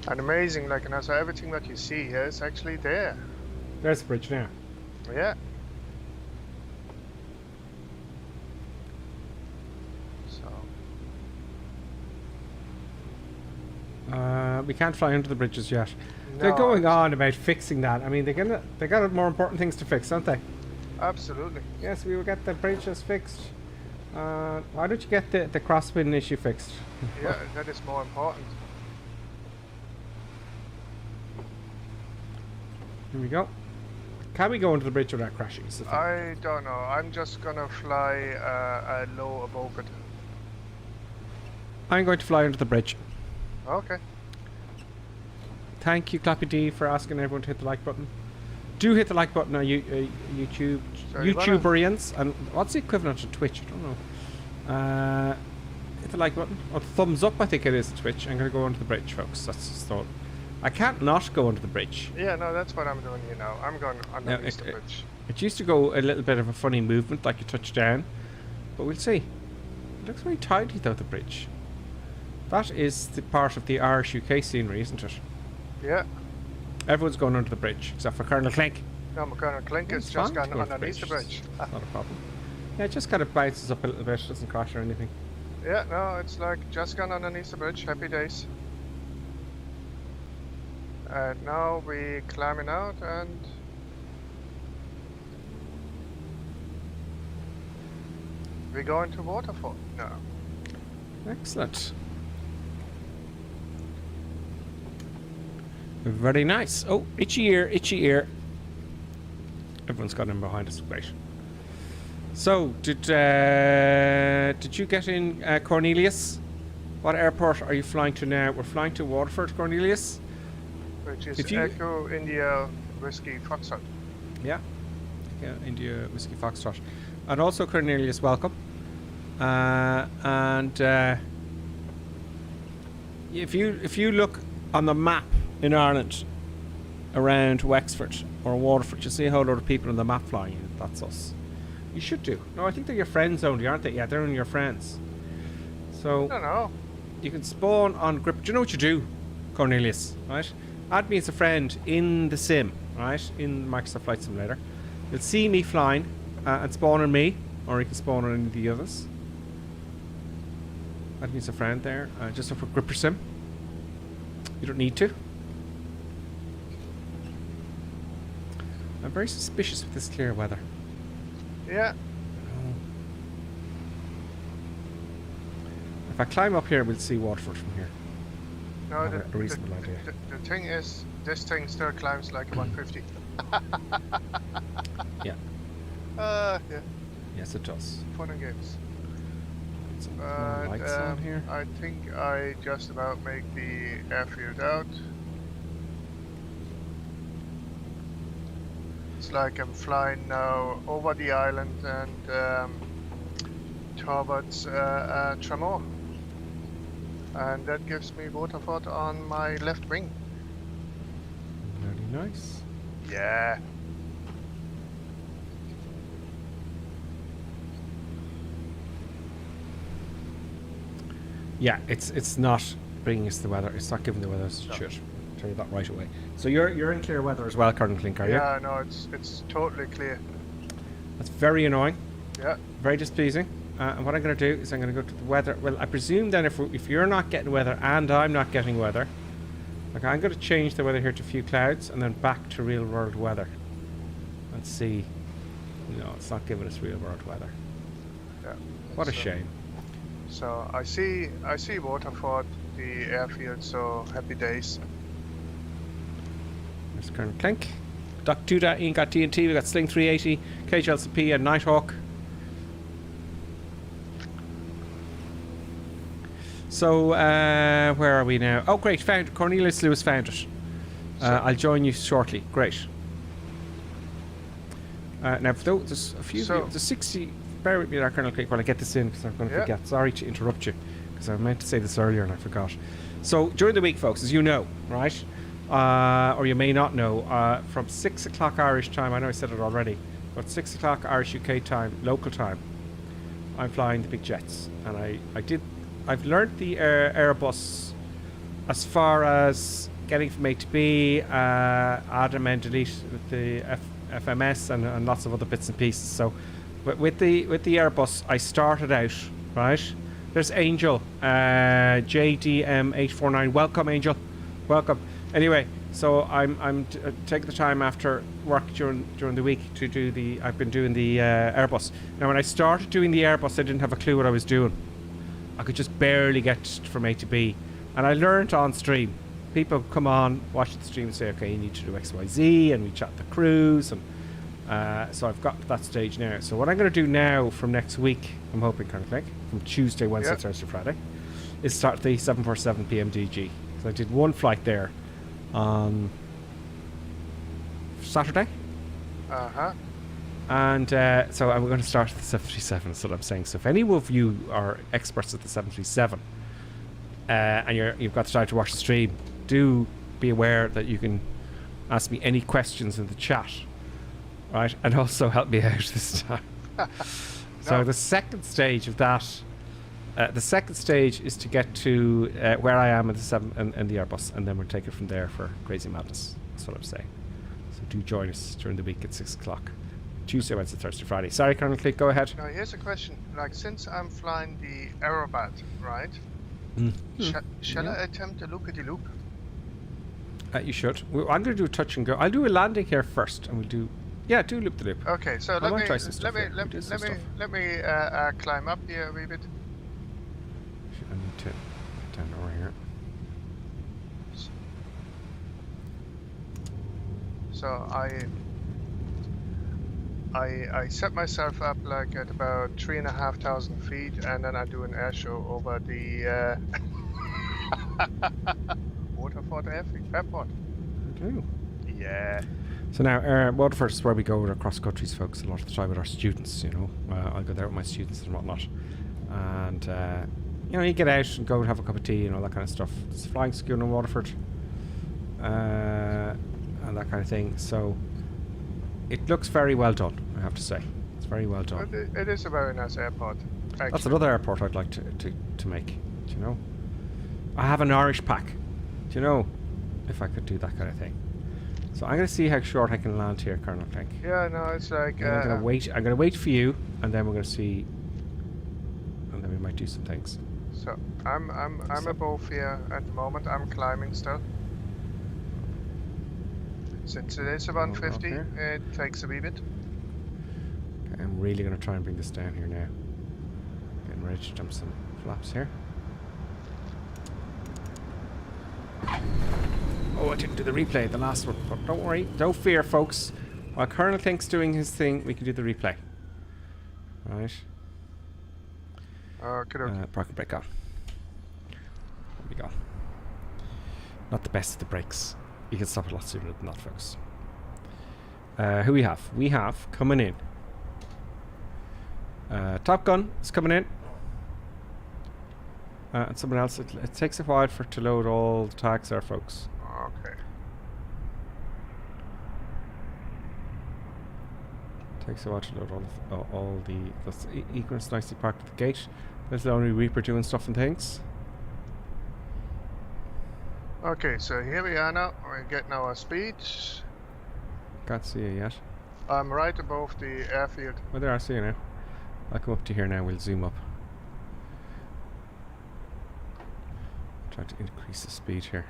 And amazing, like, and so everything that you see here is actually there. There's the bridge now. Yeah. So. We can't fly under the bridges yet. No, They're going on about fixing that. I mean, they got more important things to fix, don't they? Absolutely. Yes, we will get the bridges fixed. Why don't you get the crosswind issue fixed? Yeah, that is more important. Here we go. Can we go under the bridge without crashing? Is the thing. I don't know. I'm just gonna fly low above it. I'm going to fly under the bridge. Okay. Thank you, Clappy D, for asking everyone to hit the like button. Do hit the like button on YouTuberians. And what's the equivalent to Twitch? I don't know. Hit the like button. Or thumbs up, I think it is, Twitch. I'm going to go under the bridge, folks. That's just thought. I can't not go under the bridge. Yeah, no, that's what I'm doing here now. I'm going underneath the bridge. It used to go a little bit of a funny movement, like you touch down. But we'll see. It looks very tidy, though, the bridge. That is the part of the Irish UK scenery, isn't it? Yeah. Everyone's going under the bridge, except for Colonel Clink. No, Colonel Clink has just gone underneath the bridge. Not a problem. Yeah, it just kind of bounces up a little bit, doesn't crash or anything. Yeah, no, it's like just gone underneath the bridge. Happy days. And now we're climbing out and we're going to Waterford now. Excellent. Very nice. Oh, itchy ear, itchy ear. Everyone's got in behind us. Great. So, did you get in Cornelius? What airport are you flying to now? We're flying to Waterford, Cornelius. Which is Echo India Whiskey Foxtrot. Yeah. Yeah, India Whiskey Foxtrot. And also Cornelius, welcome. If you look on the map in Ireland around Wexford or Waterford, you see a whole lot of people on the map flying in. That's us. You should do. No, I think they're your friends only, aren't they? Yeah, they're only your friends. So I don't know. You can spawn on grip. Do you know what you do, Cornelius? Right? Add me as a friend in the sim, right? In Microsoft Flight Simulator. You'll see me flying and spawn on me, or you can spawn on any of the others. Add me as a friend there, just for Gripper Sim. You don't need to. I'm very suspicious with this clear weather. Yeah. If I climb up here, we'll see Waterford from here. No, a reasonable idea. The thing is, this thing still climbs like 150. Yeah. Yeah. Yes, it does. Fun and games. Some lights on here. I think I just about make the airfield out. It's like I'm flying now over the island and towards Tremor. And that gives me Waterford on my left wing. Very nice. Yeah. Yeah, it's not bringing us the weather. It's not giving the weather as it should. tell you that right away. So you're in clear weather as well, Colonel Clink, are you? Yeah, no, it's totally clear. That's very annoying. Yeah. Very displeasing. And what I'm going to do is I'm going to go to the weather. Well, I presume then if you're not getting weather and I'm not getting weather, okay, I'm going to change the weather here to a few clouds and then back to real world weather. Let's see. No, it's not giving us real world weather. Yeah. What a shame. So I see Waterford, the airfield. So happy days. There's Colonel Clink. Doc Tuda, Ian got TNT. We got Sling 380, KHLCP, and Nighthawk. So where are we now? Oh, great! Found it. Cornelius Lewis found it. I'll join you shortly. Great. Now, there's a few. There's 60. Bear with me there, Colonel Clink, while I get this in because I'm going to forget. Sorry to interrupt you because I meant to say this earlier and I forgot. So during the week, folks, as you know, right, or you may not know, from 6 o'clock Irish time. I know I said it already, but 6 o'clock Irish UK time, local time, I'm flying the big jets, and I've learnt the Airbus as far as getting from A to B, add, amend, delete with the FMS and lots of other bits and pieces. So, but with the Airbus, I started out right. There's Angel, JDM849. Welcome, Angel. Welcome. Anyway, so I'm taking the time after work during the week to do the. I've been doing the Airbus. Now, when I started doing the Airbus, I didn't have a clue what I was doing. I could just barely get from A to B, and I learned on stream. People come on, watch the stream, and say, "Okay, you need to do X, Y, Z," and we chat the crews, and so I've got to that stage now. So what I'm going to do now from next week, I'm hoping, kind of like from Tuesday, Wednesday, Thursday, Friday, is start the 747 PMDG. So I did one flight there on Saturday. And so I'm going to start at the 737, is what I'm saying. So if any of you are experts at the 737 and you've got the time to watch the stream, do be aware that you can ask me any questions in the chat, right? And also help me out this time. So the second stage of that, the second stage is to get to where I am in the the Airbus, and then we'll take it from there for Crazy Madness. That's what I'm saying. So do join us during the week at 6 o'clock. Tuesday, Wednesday, Thursday, Friday. Sorry, Colonel Clink, go ahead. Now, here's a question. Like, since I'm flying the Aerobat, right? Shall I attempt a loop-a-de-loop? You should. I'm going to do a touch and go. I'll do a landing here first, and we'll do. Yeah, do loop the loop. Okay, so let me climb up here a wee bit. I need to get down over here. So I set myself up like at about 3,500 feet, and then I do an air show over the Waterford Airport. Do. Yeah. So now, Waterford is where we go with our cross countries, folks. A lot of the time with our students, you know. I'll go there with my students and whatnot, and you know, you get out and go and have a cup of tea and all that kind of stuff. It's flying school in Waterford, and that kind of thing. So it looks very well done, I have to say. It's very well done. It is a very nice airport. Actually. That's another airport I'd like to make. Do you know? I have an Irish pack. Do you know? If I could do that kind of thing. So I'm going to see how short I can land here, Colonel Clink. Yeah, no, it's like. I'm going to wait. I'm going to wait for you, and then we're going to see, and then we might do some things. So I'm above here at the moment. I'm climbing still. Since it is a 150, it takes a wee bit. Okay, I'm really going to try and bring this down here now. Getting ready to jump some flaps here. Oh, I didn't do the replay, the last one. But don't worry, don't fear, folks. While Colonel Clink's doing his thing, we can do the replay. Right. Okay. Park and brake on. There we go. Not the best of the brakes. You can stop a lot sooner than that, folks. Who we have? We have coming in. Top Gun is coming in. And someone else. It takes a while for it to load all the tags there, folks. Okay. Takes a while to load all the. That's Equinox nicely parked at the gate. There's the only Reaper doing stuff and things. Okay, so here we are now. We're getting our speed. Can't see you yet. I'm right above the airfield. Oh, there, I see you now. I'll come up to here now. We'll zoom up. Try to increase the speed here.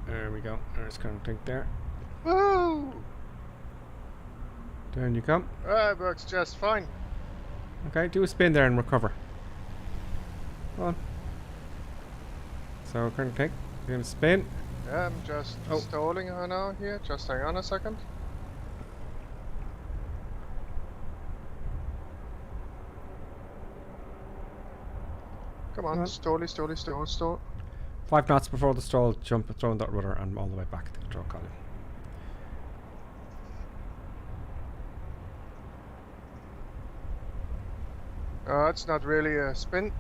There we go. There's kind of thing there. Woo! Down you come. It works just fine. Okay, do a spin there and recover. Go on. So, current click. You're going to spin. Yeah, I'm just stalling her now here. Just hang on a second. Come on, stall. 5 knots before the stall, jump, throw in that rudder, and all the way back to the control column. It's not really a spin.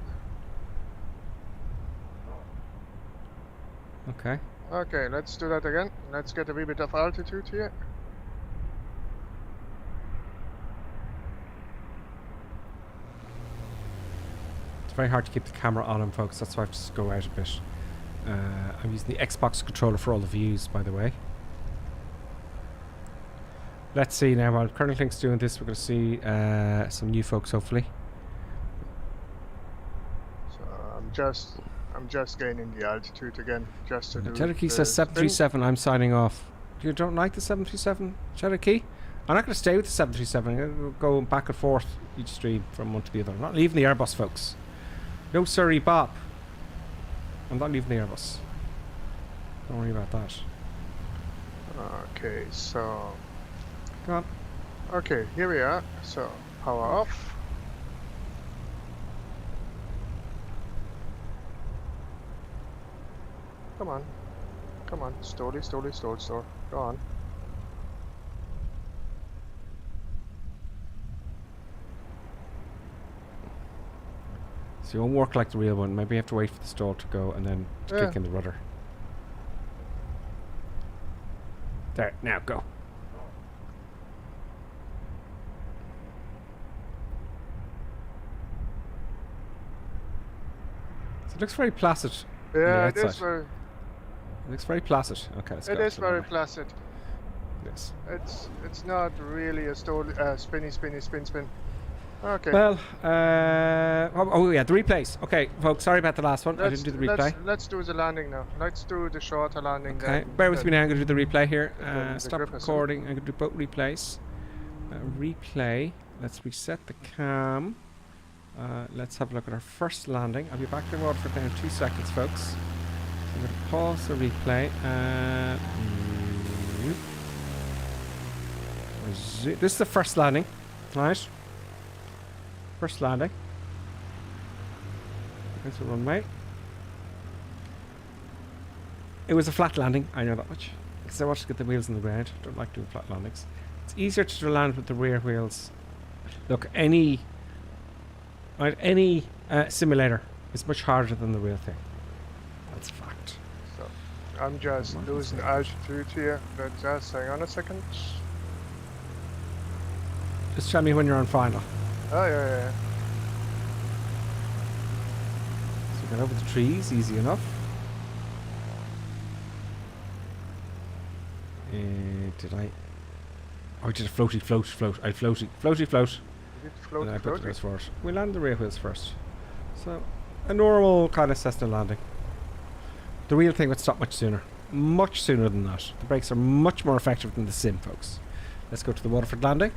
Okay. Okay, let's do that again. Let's get a wee bit of altitude here. It's very hard to keep the camera on him, folks. That's why I have to just go out a bit. I'm using the Xbox controller for all the views, by the way. Let's see now. While Colonel Clink's doing this, we're going to see some new folks, hopefully. So I'm just gaining the altitude again, just to do. Cherokee says 737. I'm signing off. You don't like the 737, Cherokee? I'm not going to stay with the 737. I'm going to go back and forth each stream from one to the other. I'm not leaving the Airbus, folks. No, sorry, Bob. I'm not leaving the Airbus. Don't worry about that. Okay, so. Come on. Okay, here we are. So, power off. Come on. Come on. Stall. Go on. So it won't work like the real one. Maybe you have to wait for the stall to go and then kick in the rudder. There, now go. So it looks very placid. Yeah, it is very. It looks very placid. Okay, let's go. It is very placid. Yes. It's not really a stall, spin. Okay. Well, oh yeah, the replays. Okay, folks, sorry about the last one. I didn't do the replay. Let's do the landing now. Let's do the shorter landing. Okay, bear with me now. I'm going to do the replay here. Stop recording. I'm going to do both replays. Replay. Let's reset the cam. Let's have a look at our first landing. I'll be back in Waterford now in 2 seconds, folks. I'm going to pause the replay. This is the first landing, right? First landing. There's the runway. It was a flat landing, I know that much. Because I want to get the wheels on the ground. Don't like doing flat landings. It's easier to land with the rear wheels. Look, any simulator is much harder than the real thing. That's a fact. So, I'm just losing altitude here. But just hang on a second. Just tell me when you're on final. Oh, yeah. So get over the trees, easy enough. Did I? Oh, I did a floaty float. I floaty. You did And I put floaty. this first. We land the rear wheels first. So, a normal kind of Cessna landing. The real thing would stop much sooner. Much sooner than that. The brakes are much more effective than the sim, folks. Let's go to the Waterford landing.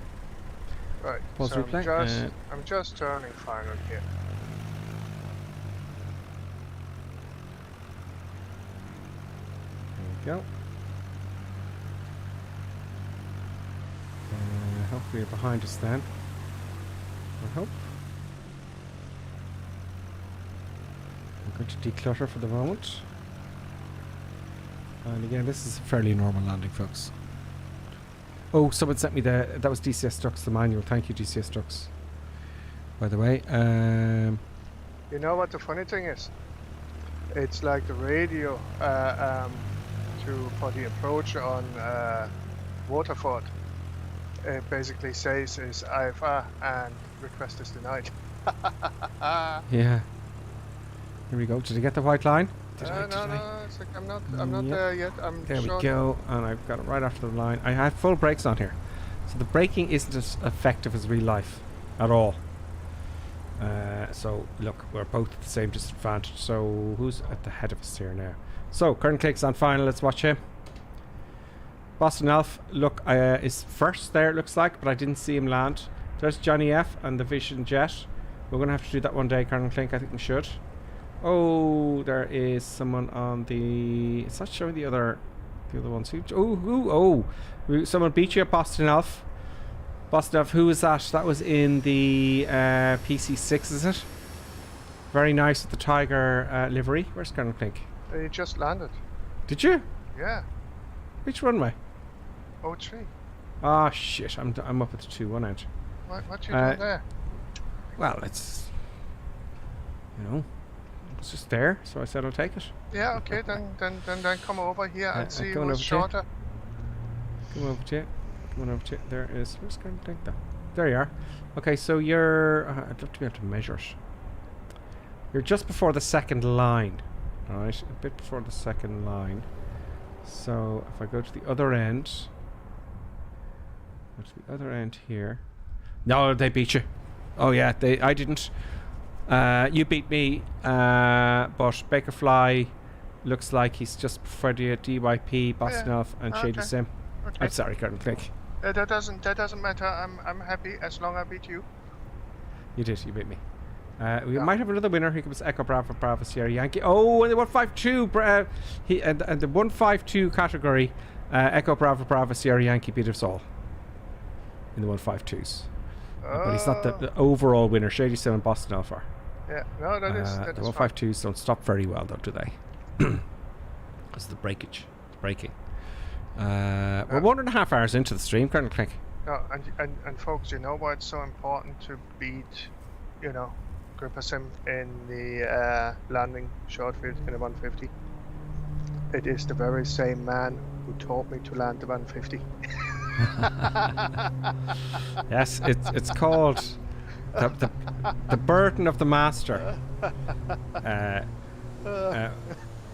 Right. Pause So replay. I'm just turning final here. There we go. Hopefully you're behind us then. I hope. I'm going to declutter for the moment. And again, this is a fairly normal landing, folks. Oh, someone sent me that was DCS Strux, the manual. Thank you, DCS Strux. By the way, You know what the funny thing is? It's like the radio for the approach on Waterford. It basically says is IFR and request is denied. yeah. Here we go. Did I get the white line? No, it's like I'm not there yet. There we go, and I've got it right after the line. I have full brakes on here, so the braking isn't as effective as real life at all. So look, we're both at the same disadvantage. So who's at the head of us here now? So Kern Clink's on final. Let's watch him. Boston Elf, look, is first there. It looks like, but I didn't see him land. There's Johnny F and the Vision Jet. We're gonna have to do that one day, Kern Clink. I think we should. Oh, there is someone on the... It's not showing the other ones. Someone beat you at Boston Elf. Boston Elf, who was that? That was in the PC6, is it? Very nice with the Tiger livery. Where's Colonel Clink? You just landed. Did you? Yeah. Which runway? 03. Ah, shit. I'm up at the 2-1 end. What you doing there? Well, it's... You know... It's just there, so I said I'll take it. Yeah, okay, then come over here and see who's shorter. Come over to you. There is... Where's going to take that? There you are. Okay, so you're... I'd love to be able to measure it. You're just before the second line. Alright, a bit before the second line. So, if I go to the other end... Go to the other end here. No, they beat you. Oh yeah, I didn't. You beat me, but Baker Fly looks like he's just before the DYP, Boston Elf, and Shady Sim. Okay. I'm sorry, Colonel Click. That doesn't matter. I'm happy as long as I beat you. You did. You beat me. We might have another winner. Here comes Echo Bravo Bravo Sierra Yankee. Oh, and the 152. And the 152 category, Echo Bravo Bravo Sierra Yankee beat us all in the 152s. But he's not the overall winner. Shady Sim and Boston Elf are. Yeah, no, that is the 152s don't stop very well, though, do they? That's the breakage. Breaking. We're 1.5 hours into the stream, Colonel Click. No, and folks, you know why it's so important to beat, Gripper Sim in the landing short field in the 150? It is the very same man who taught me to land the 150. Yes, it's called the burden of the master.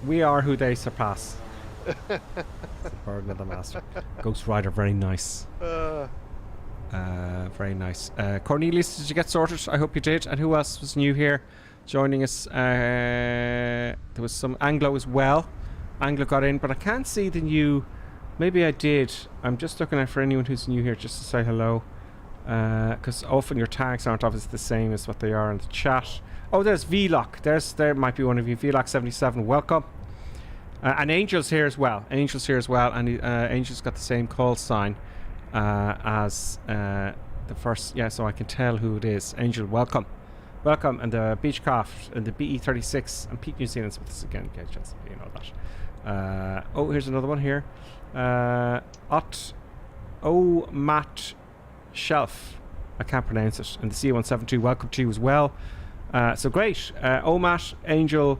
We are who they surpass. The burden of the master. Ghost Rider, very nice. Very nice. Cornelius, did you get sorted? I hope you did. And who else was new here joining us? There was some Anglo as well. Anglo got in, but I can't see the new... Maybe I did. I'm just looking out for anyone who's new here just to say hello. Because often your tags aren't obviously the same as what they are in the chat. Oh, there's Vlock. There might be one of you. Vlock77, welcome. And Angel's here as well. And Angel's got the same call sign as the first. Yeah, so I can tell who it is. Angel, welcome. Welcome. And the Beechcraft and the BE36 and Pete New Zealand's with us again. Okay, just you know that. Oh, here's another one here. Matt Shelf. I can't pronounce it. And the C172, welcome to you as well. So great. Matt, Angel,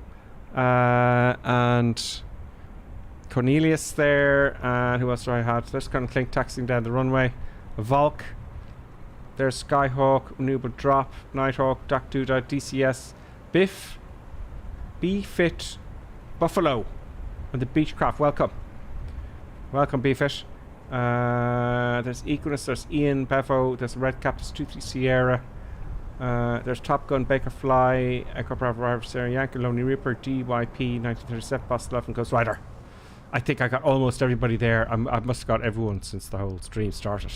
and Cornelius there. And who else do I have? There's Colonel Clink taxiing down the runway. Volk. There's Skyhawk, Nuba Drop, Nighthawk, Doc Duda, DCS, Biff, B-Fit, Buffalo, and the Beechcraft. Welcome. Welcome, B-Fit. There's Equinus, there's Ian, Bevo, there's Red Cap, there's 23 Sierra. There's Top Gun, Baker Fly, Echo Bravo Bravo, Sarah Yankee, Lonely Reaper, DYP, 1937, Boss Love, and Ghost Rider. I think I got almost everybody there. I must have got everyone since the whole stream started.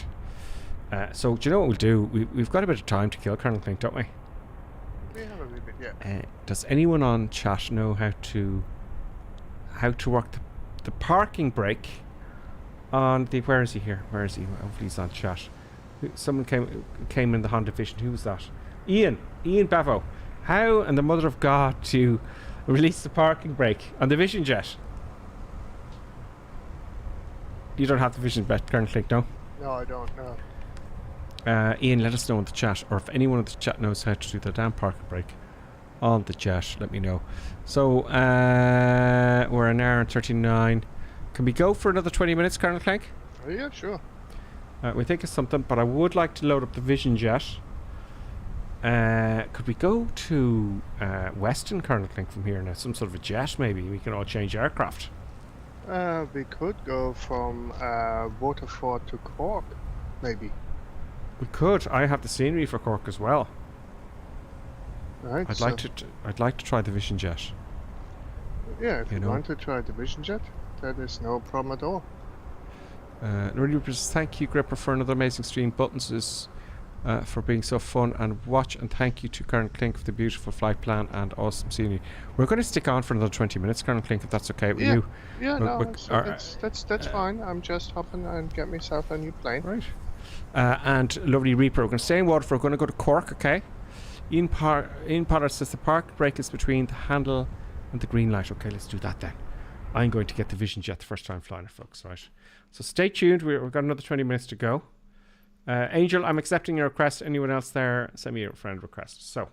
So do you know what we'll do? We've got a bit of time to kill, Colonel Clink, don't we? We have a wee bit, yeah. Does anyone on chat know how to work the parking brake on the... Where is he here? Where is he? Hopefully he's on chat. Someone came in the Honda Vision. Who was that? Ian Bevo. How in the mother of God to release the parking brake on the Vision Jet? You don't have the Vision Jet, Colonel Clink, no? No, I don't know. Ian, let us know in the chat, or if anyone in the chat knows how to do the damn parking brake on the jet, let me know. So we're an hour and 39. Can we go for another 20 minutes, Colonel Clank? Oh, yeah, sure. We think of something, but I would like to load up the Vision Jet. Could we go to Western Colonel Clink from here now? Some sort of a jet, maybe. We can all change aircraft. We could go from Waterford to Cork, maybe. We could. I have the scenery for Cork as well. Right. I'd like to try the Vision Jet. Yeah, if you want to try the Vision Jet, that is no problem at all. Really, thank you, Gripper, for another amazing stream. Buttons is for being so fun and watch, and thank you to Colonel Clink for the beautiful flight plan and awesome scenery. We're going to stick on for another 20 minutes, Colonel Clink, if that's okay with you. Yeah, no, that's fine. I'm just hopping and get myself a new plane. Right. And lovely Reaper, we're going to stay in Waterford. We're going to go to Cork, okay? Ian Potter says the park brake is between the handle and the green light. Okay, let's do that then. I'm going to get the Vision Jet the first time flying it, folks, right? So stay tuned. We've got another 20 minutes to go. Angel, I'm accepting your request. Anyone else there, send me a friend request. So,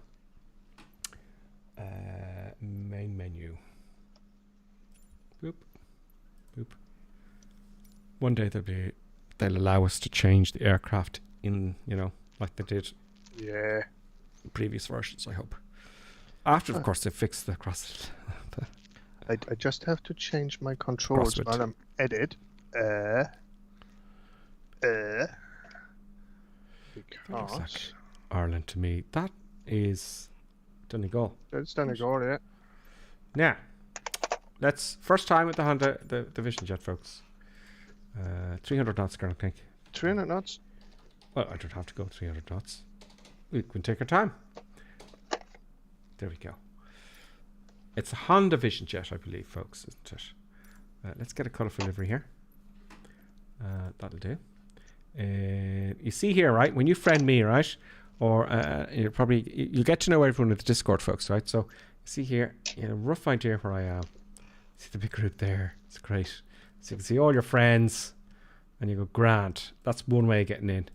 main menu. Boop. Boop. One day they'll allow us to change the aircraft in, like they did. Yeah. In previous versions, I hope. After, of course, they fixed the cross. I just have to change my controls while I'm edit. Because like Ireland to me. That is Donegal. That's Donegal, yeah. Now, let's first time with the Honda, the Vision Jet, folks. 300 knots, Colonel Clink. 300 knots? Well, I don't have to go 300 knots. We can take our time. There we go. It's a Honda Vision Jet, I believe, folks, isn't it? Let's get a colourful livery here. That'll do. You see here, right? When you friend me, right? Or you'll get to know everyone in the Discord, folks, right? So, you see here, rough idea where I am. See the big group there. It's great. So you can see all your friends, and you go, grand. That's one way of getting in.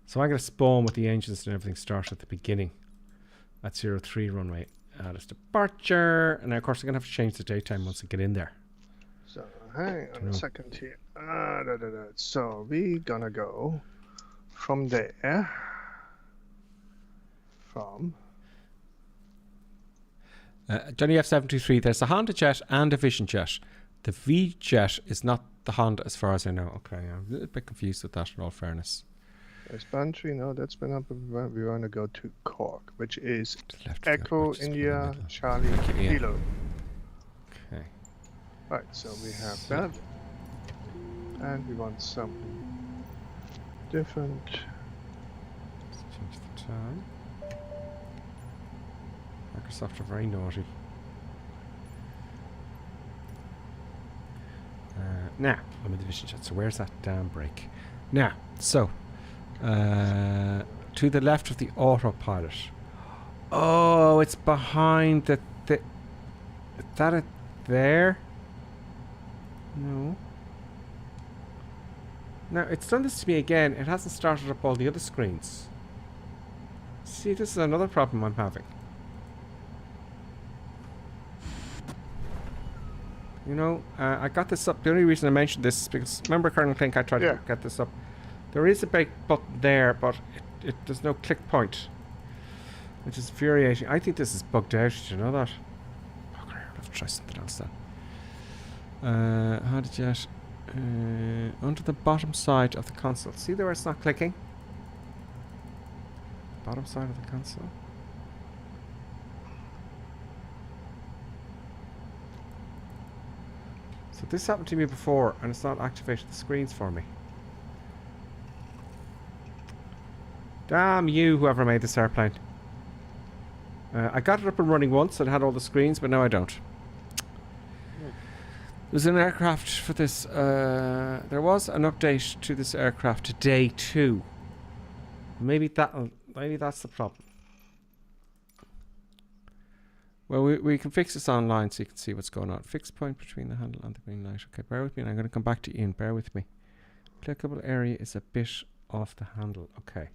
So I'm going to spawn with the engines and everything start at the beginning. At 03 runway. It's departure. And now, of course, I'm going to have to change the daytime once I get in there. So, hang on a second here. So, we're going to go from there. From... Johnny F723, there's a Honda Jet and a Vision Jet. The V Jet is not the Honda as far as I know. Okay, I'm a little bit confused with that in all fairness. There's Bantry, no, that's been up. We want to go to Cork, which is Echo India Charlie Kilo. Okay. Right, so we have that. And we want something different. Let's change the time. Microsoft are very naughty. Now, I'm in the Vision Jet, so where's that damn brake? Now, so, to the left of the autopilot. Oh, it's behind the is that it there? No. Now, it's done this to me again. It hasn't started up all the other screens. See, this is another problem I'm having. I got this up. The only reason I mentioned this is because, remember, Colonel Clink, I tried to get this up. There is a big button there, but there's no click point, which is infuriating. I think this is bugged out. Did you know that? I'll have to try something else then. How did you get under the bottom side of the console? See there where it's not clicking? Bottom side of the console. So this happened to me before, and it's not activated the screens for me. Damn you, whoever made this airplane. I got it up and running once and had all the screens, but now I don't. There's an aircraft for this. There was an update to this aircraft today too. Maybe that's the problem. Well, we can fix this online so you can see what's going on. Fixed point between the handle and the green light. Okay, bear with me, and I'm going to come back to Ian. Bear with me. Clickable area is a bit off the handle. Okay.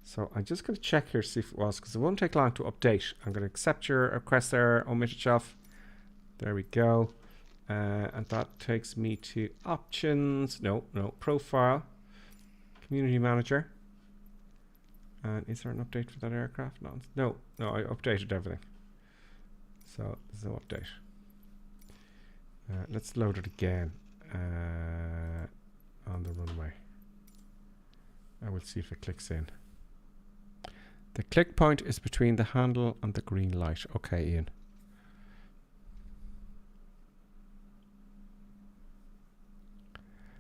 So I'm just going to check here, see if it was, because it won't take long to update. I'm going to accept your request there, omitted shelf. There we go. And that takes me to options. No, profile. Community manager. And is there an update for that aircraft? No, I updated everything. So there's no update. Let's load it again on the runway. I will see if it clicks in. The click point is between the handle and the green light. Okay, Ian.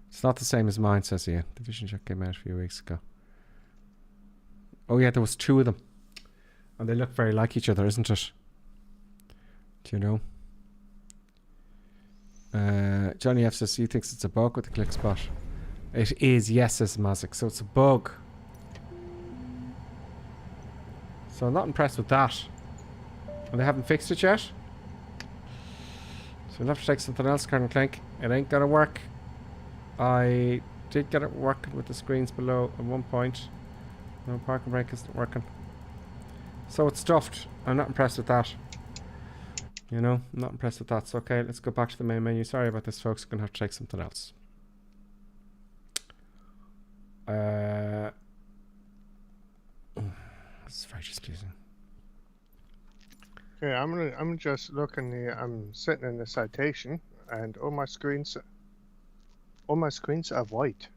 It's not the same as mine, says Ian. The vision check came out a few weeks ago. Oh yeah, there was 2 of them. And they look very like each other, isn't it? Do you know? Johnny F says he thinks it's a bug with the click spot. It is, yes, says Mazik. So it's a bug. So I'm not impressed with that. And they haven't fixed it yet. So we'll have to take something else, Colonel Clink. It ain't gonna work. I did get it working with the screens below at one point. No, parking brake isn't working. So it's stuffed. I'm not impressed with that. You know, I'm not impressed with that. So okay, let's go back to the main menu. Sorry about this, folks. We're gonna have to take something else. This is very displeasing. Okay, I'm just looking here. I'm sitting in the citation, and all my screens are white.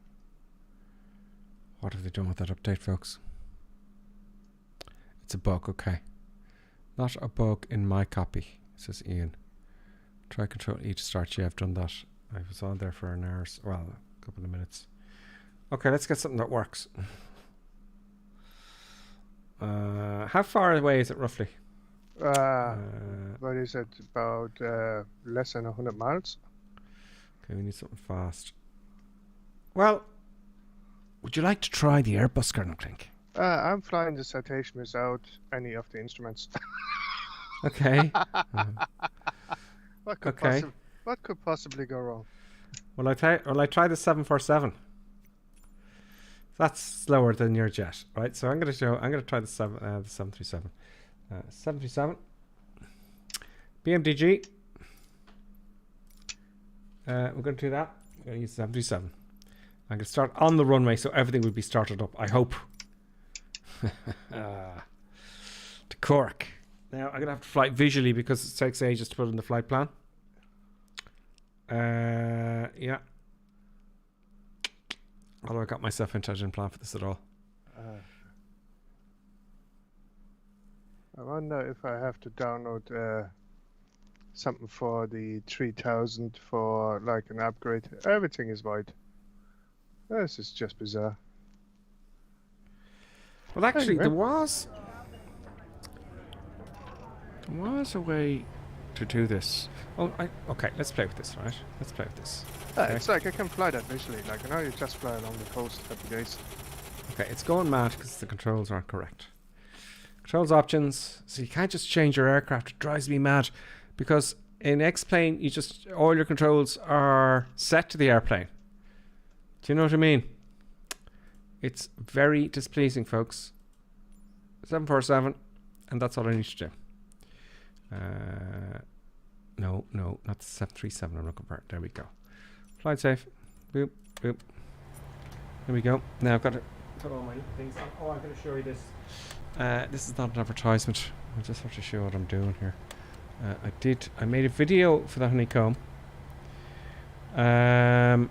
What have they done with that update, folks? It's a bug, okay. Not a bug in my copy, says Ian. Try Control E to start. Yeah, I've done that. I was on there for an hour, well, a couple of minutes. Okay, let's get something that works. How far away is it roughly? What is it? About less than 100 miles. Okay, we need something fast. Well, would you like to try the Airbus, Colonel Clink? I'm flying the citation without any of the instruments. Okay. What could possibly go wrong? Will I try the 747? That's slower than your jet, right? So I'm going to try the 737. 737. BMDG. We're going to do that. We're going to use 737. I'm going to start on the runway, so everything will be started up, I hope. To Cork. Now, I'm going to have to fly visually because it takes ages to put in the flight plan. Yeah. Although I got myself into, I didn't plan for this at all. I wonder if I have to download something for the 3000 for like an upgrade. Everything is white. This is just bizarre. Well, actually, anyway. there was a way to do this. Oh, okay, let's play with this, right? Let's play with this. Okay. It's like I can fly that visually. Like I know you just fly along the coast every day. Okay, it's going mad because the controls aren't correct. Controls options. So you can't just change your aircraft. It drives me mad because in X-Plane, all your controls are set to the airplane. Do you know what I mean? It's very displeasing, folks. 747, and that's all I need to do. No, not the 737 I'm looking for. There we go. Flight safe. Boop, boop. There we go. Now I've got to put all my things on. Oh, I'm going to show you this. This is not an advertisement. I just have to show what I'm doing here. I made a video for the honeycomb. Where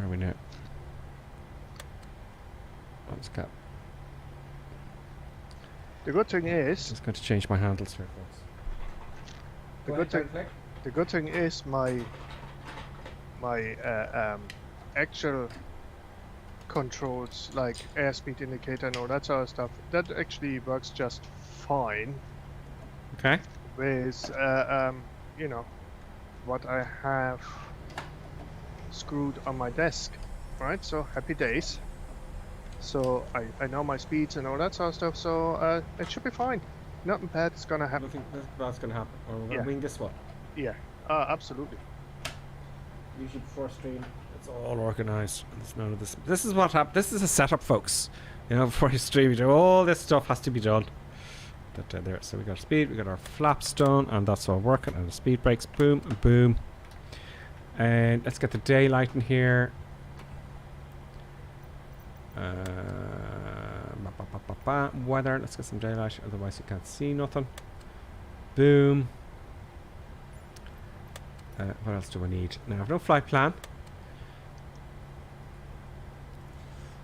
are we now? Let's go. The good thing is, Just going to change my handles here, folks. the good thing is my actual controls like airspeed indicator and all that sort of stuff, that actually works just fine. Okay. With you know, what I have screwed on my desk, right? So happy days. So I know my speeds and all that sort of stuff, so it should be fine. Nothing bad is gonna happen. Nothing bad's gonna happen. Or we're Yeah. gonna wing this one. Yeah, absolutely. Usually before stream, it's all organised. There's none of this. This is what happened. This is a setup, folks. You know, before you stream, you do all this stuff has to be done. There. So we got our speed, we got our flaps done, and that's all working. And the speed brakes, boom and boom. And let's get the daylight in here. Weather. Let's get some daylight, otherwise you can't see nothing. Boom. What else do I need? Now, I have no flight plan.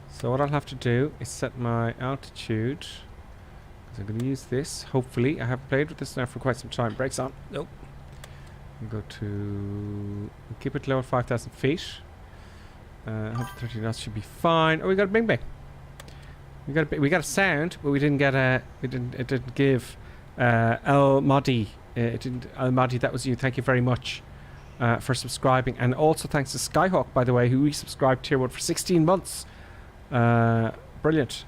So what I'll have to do is set my altitude. Because I'm going to use this, hopefully. I haven't played with this now for quite some time. Brakes on. Nope. And go to... Keep it low at 5,000 feet. 130 knots should be fine. Oh, we got a bing bang. We got a sound, but we didn't get a... It didn't give El Madi. It didn't... El Madi, that was you. Thank you very much. For subscribing, and also thanks to Skyhawk, by the way, who resubscribed Tier 1 for 16 months. Brilliant.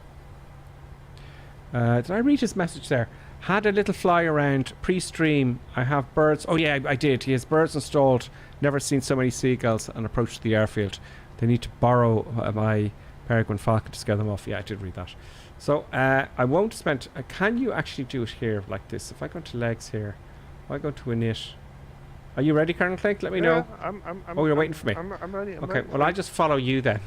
Did I read his message there? Had a little fly around pre-stream. I have birds. Oh yeah, I did. He has birds installed. Never seen so many seagulls and approached the airfield. They need to borrow my Peregrine Falcon to scare them off. Yeah, I did read that. So I won't spend... can you actually do it here like this? If I go to legs here, if I go to init... Are you ready, Colonel Clegg? Let me know. Oh, you're waiting for me. I'm ready. Okay, well, I'll just follow you then.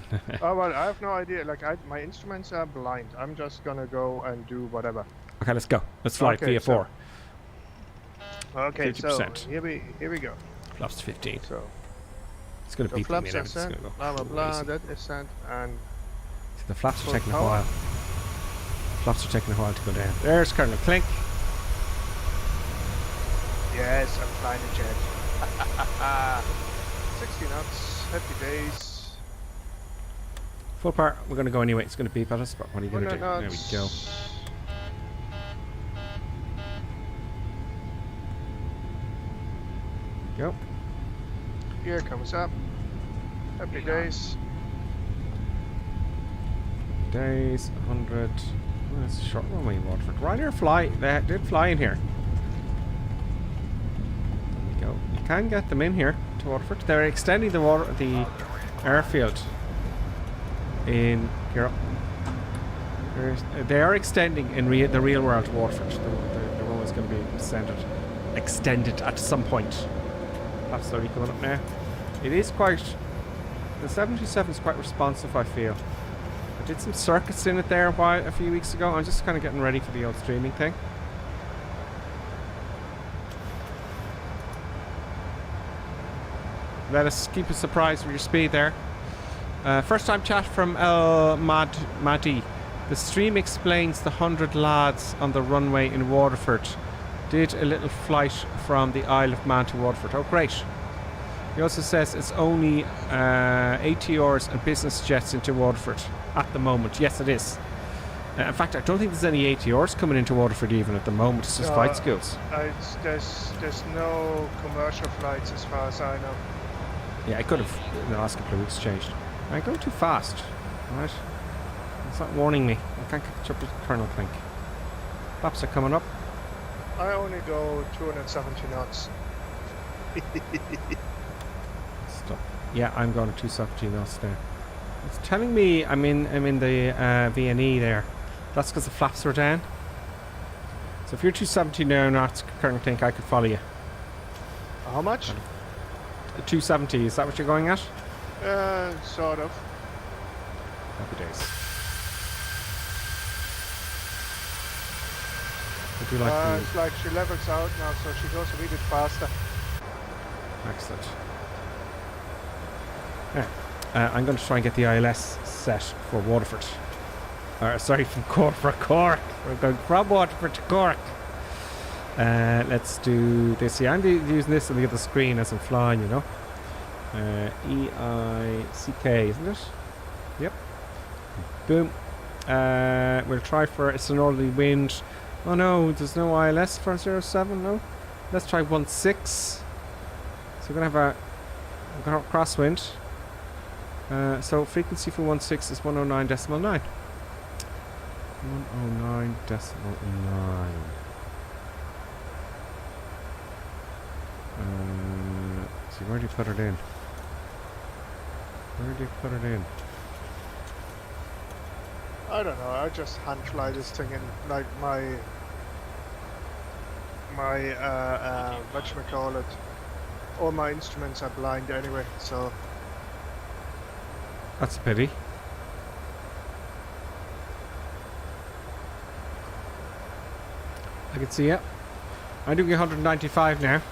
Oh, well, I have no idea. Like, my instruments are blind. I'm just gonna go and do whatever. Okay, let's go. Let's fly via 4. Okay, 50%. so here we go. Flaps to 15. So it's going to beep me now. It's gonna go blah blah blah. That is sent, and so the flaps are taking a while. Flaps are taking a while to go down. There's Colonel Clink. Yes, I'm flying a jet. 60 knots, happy days. Full power. We're going to go anyway. It's going to beep at us, but what are you going to do? There we go. Go. Gear comes up. Happy days. Days, 100. Oh, that's a short runway in Waterford. Ryanair fly. They did fly in here. There we go. You can get them in here to Waterford. They're extending the airfield in Europe. They are extending in the real world to Waterford. The runway is going to be extended at some point. That's slowly coming up now. It is quite... The 727 is quite responsive, I feel. I did some circuits in it there a few weeks ago. I'm just kind of getting ready for the old streaming thing. Let us keep us surprised with your speed there. First time chat from El Madi. The stream explains the 100 lads on the runway in Waterford did a little flight from the Isle of Man to Waterford. Oh, great. He also says it's only ATRs and business jets into Waterford at the moment. Yes, it is. In fact, I don't think there's any ATRs coming into Waterford even at the moment. It's just flight schools. There's no commercial flights as far as I know. Yeah, I could have in the last couple of weeks changed. I go too fast, right? It's not warning me. I can't catch up with Colonel Clink. Flaps are coming up. I only go 270 knots. Stop. Yeah, I'm going to 270 knots now. It's telling me I'm in the VNE there. That's because the flaps are down. So if you're 270 now knots, Colonel Clink, I could follow you. How much? 270. Is that what you're going at? Sort of. Happy days. I do like it's like she levels out now, so she goes a wee bit faster. Excellent. Yeah. I'm going to try and get the ILS set for Waterford. Sorry, from Cork for Cork. We're going from Waterford to Cork. Let's do this here. I'm using this on the other screen as I'm flying, you know. EICK, isn't it? Yep. Boom. We'll try for it's a northerly wind. Oh no, there's no ILS for 07, no? Let's try 16. So we're going to have a crosswind. So frequency for 16 is 109.9. 109.9. See, where do you put it in? Where do you put it in? I don't know, I just hand fly this thing in, like my whatchamacallit, all my instruments are blind anyway, so... That's a pity. I can see it. I'm doing 195 now.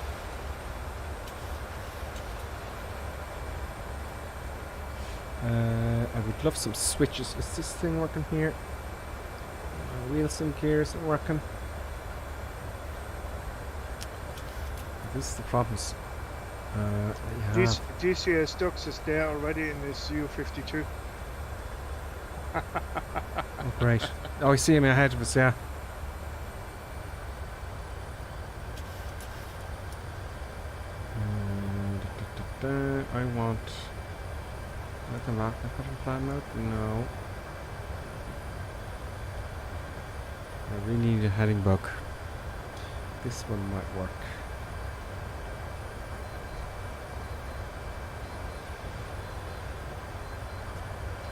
I would love some switches. Is this thing working here? Wheel sim gear isn't working. This is the problems. DCS Dux is there already in this U52. Oh, great. Oh, I see him ahead of us, yeah. I want... I can lock my cutting plan mode? No. I really need a heading book. This one might work.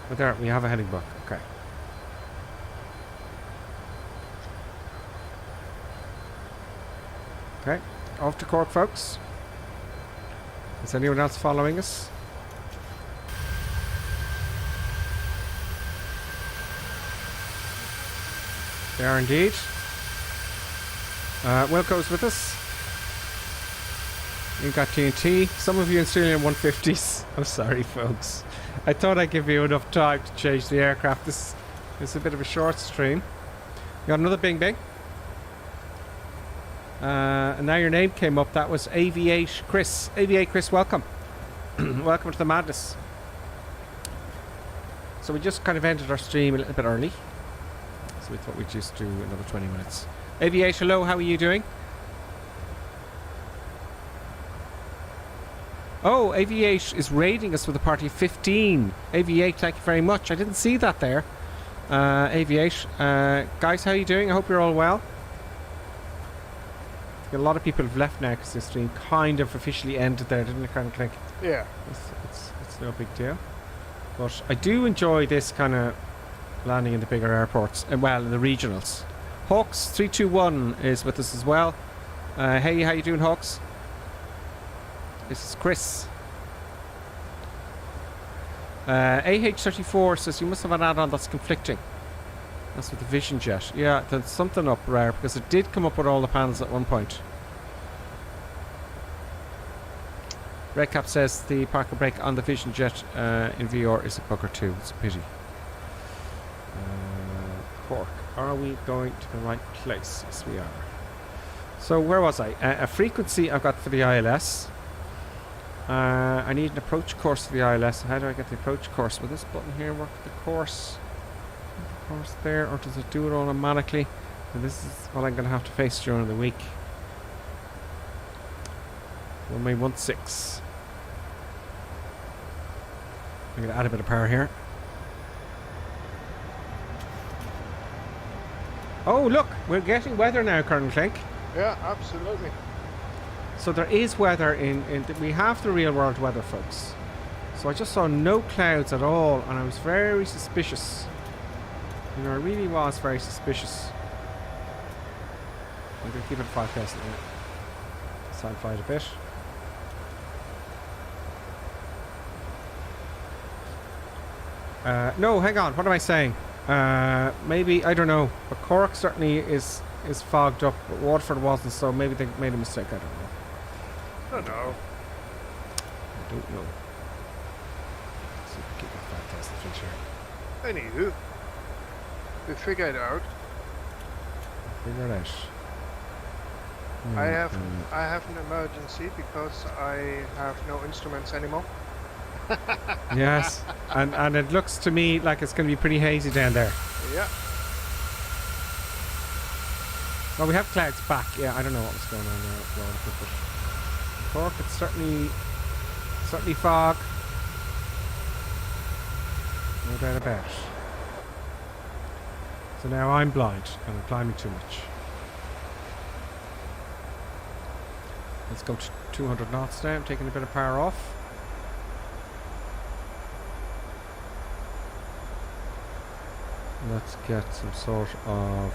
But there, we have a heading book. Okay. Okay, off to Cork, folks. Is anyone else following us? They are indeed. Wilco's with us. You've got TNT. Some of you in Australian 150s. I'm sorry, folks. I thought I'd give you enough time to change the aircraft. This is a bit of a short stream. You got another bing bing. And now your name came up. That was AV8 Chris. AV8 Chris, welcome. Welcome to the madness. So we just kind of ended our stream a little bit early. So we thought we'd just do another 20 minutes. AV8, hello, how are you doing? Oh, AV8 is raiding us with a party of 15. AV8, thank you very much. I didn't see that there. AV8. Guys, how are you doing? I hope you're all well. A lot of people have left now because the stream kind of officially ended there, didn't it, Colonel Clink? Yeah. It's no big deal. But I do enjoy this kind of landing in the bigger airports, and well, in the regionals. Hawks 321 is with us as well. Hey, how you doing, Hawks? This is Chris. AH34 says you must have an add-on that's conflicting. That's with the Vision Jet. Yeah, there's something up rare because it did come up with all the panels at one point. Redcap says the Parker brake on the Vision Jet in VR is a bugger too. It's a pity. Cork. Are we going to the right place? Yes, we are. So where was I? A frequency I've got for the ILS. I need an approach course for the ILS. How do I get the approach course? Will this button here work the course? The course there, or does it do it automatically? And this is what I'm going to have to face during the week. Runway 16. I'm going to add a bit of power here. Oh, look, we're getting weather now, Colonel Clink. Yeah, absolutely. So there is weather we have the real world weather, folks. So I just saw no clouds at all, and I was very suspicious. You know, I really was very suspicious. I'm going to keep it at 5,000 now. Side flight a bit. No, hang on, what am I saying? Maybe, I don't know, but Cork certainly is fogged up, but Waterford wasn't, so maybe they made a mistake, I don't know. I don't know. I don't know. So keep it 5,000 feet here. Anywho, we figure it out. Figure it out. I have an emergency because I have no instruments anymore. Yes, and it looks to me like it's going to be pretty hazy down there. Yeah. Well, we have clouds back. Yeah, I don't know what was going on there at Waterford, but Cork, it's certainly fog. No doubt about it. So now I'm blind and I'm climbing too much. Let's go to 200 knots now. I'm taking a bit of power off. Let's get some sort of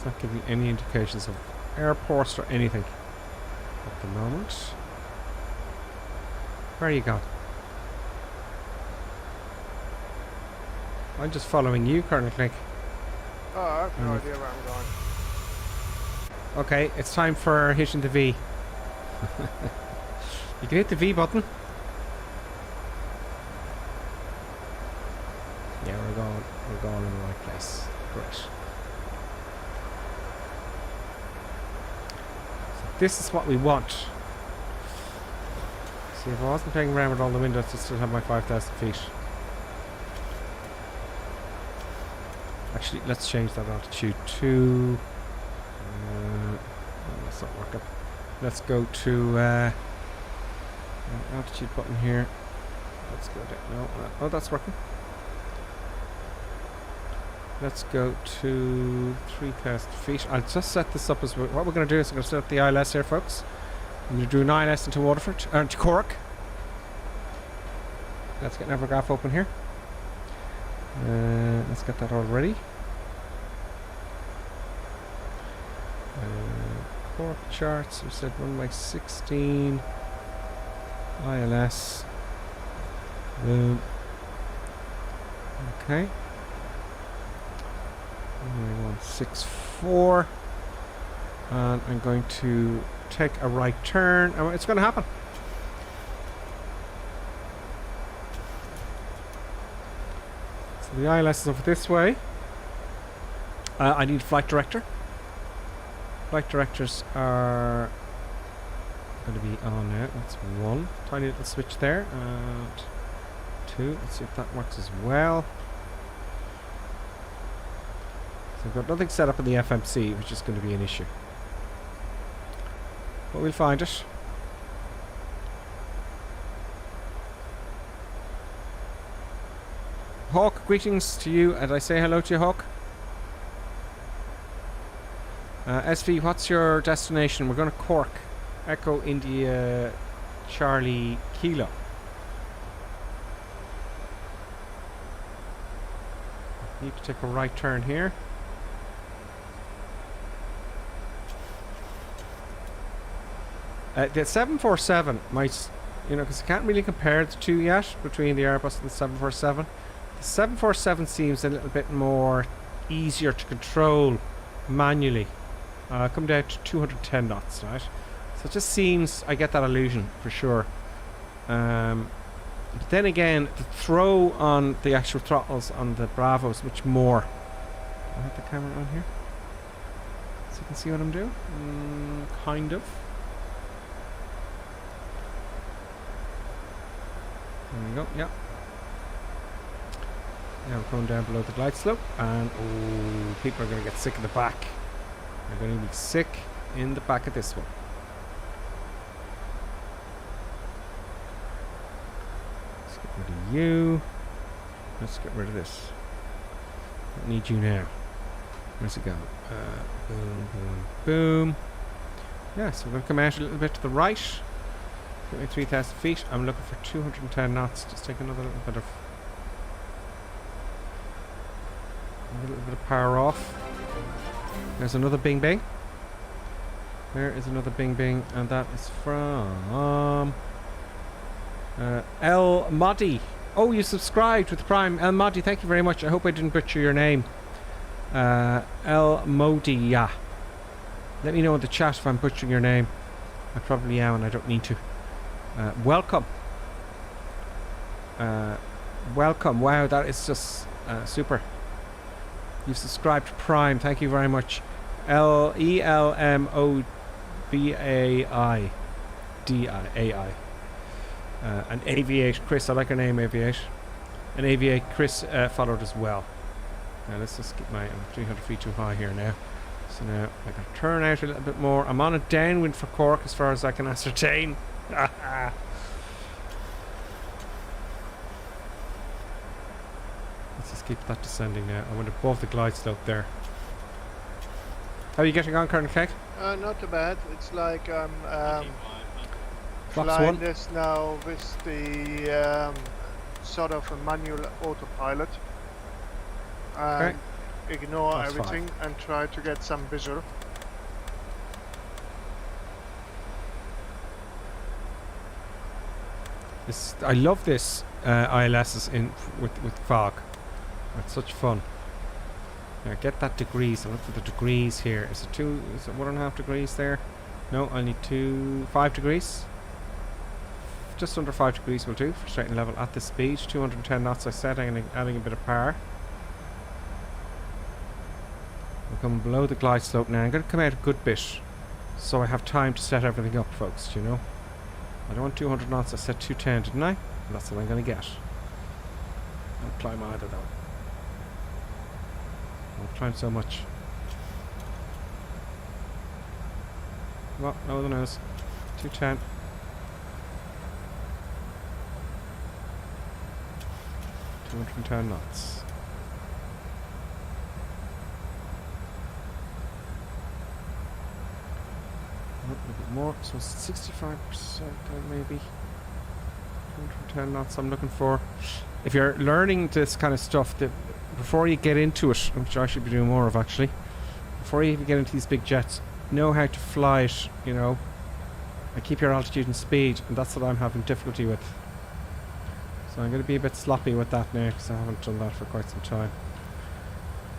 It's not giving any indications of airports or anything at the moment. Where are you going? I'm just following you, Colonel Clink. Oh, I have no idea where I'm going. Okay, it's time for hitting the V. You can hit the V button. Yeah, we're going in the right place. Great. So this is what we want. See, if I wasn't playing around with all the windows, I'd still have my 5,000 feet. Actually, let's change that altitude to... that's not working. Let's go to altitude button here. Let's go down. No, oh, that's working. Let's go to 3,000 feet. I'll just set this up as what we're going to do is we're going to set up the ILS here, folks. I'm going to do an ILS into Waterford, to Cork. Let's get Navigraph open here. Let's get that all ready. Cork charts, we said runway 16. ILS. Boom. Okay. 164. And I'm going to take a right turn. And it's going to happen. So the ILS is over this way. I need a flight director. Flight directors are going to be on now. That's one. Tiny little switch there. And two. Let's see if that works as well. So I've got nothing set up in the FMC, which is going to be an issue. But we'll find it. Hawk, greetings to you. And I say hello to you, Hawk. SV, what's your destination? We're going to Cork. Echo India Charlie Kilo. Need to take a right turn here. The 747 might, you know, because I can't really compare the two yet between the Airbus and the 747. The 747 seems a little bit more easier to control manually. Come down to 210 knots, right? So it just seems, I get that illusion for sure. But then again, the throw on the actual throttles on the Bravo is much more. I have the camera on here, so you can see what I'm doing. Kind of. There we go. Yeah. Now we're going down below the glide slope, and oh, people are going to get sick in the back. They're going to be sick in the back of this one. Let's get rid of you. Let's get rid of this. Don't need you now. Where's it going? Boom, boom, boom. Yeah, so we're going to come out a little bit to the right. Get me 3,000 feet. I'm looking for 210 knots. Just take another little bit of power off. There's another bing bing. There is another bing bing, and that is from El Madi. Oh, you subscribed with Prime. El Madi, thank you very much. I hope I didn't butcher your name. El Modi, yeah. Let me know in the chat if I'm butchering your name. I probably am, and I don't mean to. Welcome. Welcome. Wow, that is just super. You've subscribed to Prime. Thank you very much. ELMOBAIDI. And Aviate Chris. I like your name, Aviate. And Aviate Chris followed as well. Now let's just get I'm 300 feet too high here now. So now I can turn out a little bit more. I'm on a downwind for Cork as far as I can ascertain. Let's just keep that descending now. I went above the glide slope there. How are you getting on, Colonel Clegg? Not too bad. It's like I'm Flaps flying one. this now with the sort of a manual autopilot. And ignore That's everything and try to get some visual. I love this ILSs with fog. It's such fun. Now get that degrees. I look for the degrees here. Is it 1.5 degrees there? No, I need 5 degrees. Just under 5 degrees will do for straight and level at this speed. 210 knots I said, I'm adding a bit of power. We're coming below the glide slope now. I'm going to come out a good bit so I have time to set everything up, folks, do you know? I don't want 200 knots, I said 210, didn't I? And that's what I'm going to get. Don't climb either though. Don't climb so much. Well, no one knows. 210. 210 knots. A little bit more, so 65% maybe. 210 knots I'm looking for. If you're learning this kind of stuff, before you get into it, which I should be doing more of actually, before you even get into these big jets, know how to fly it, you know, and keep your altitude and speed, and that's what I'm having difficulty with. So I'm going to be a bit sloppy with that now because I haven't done that for quite some time.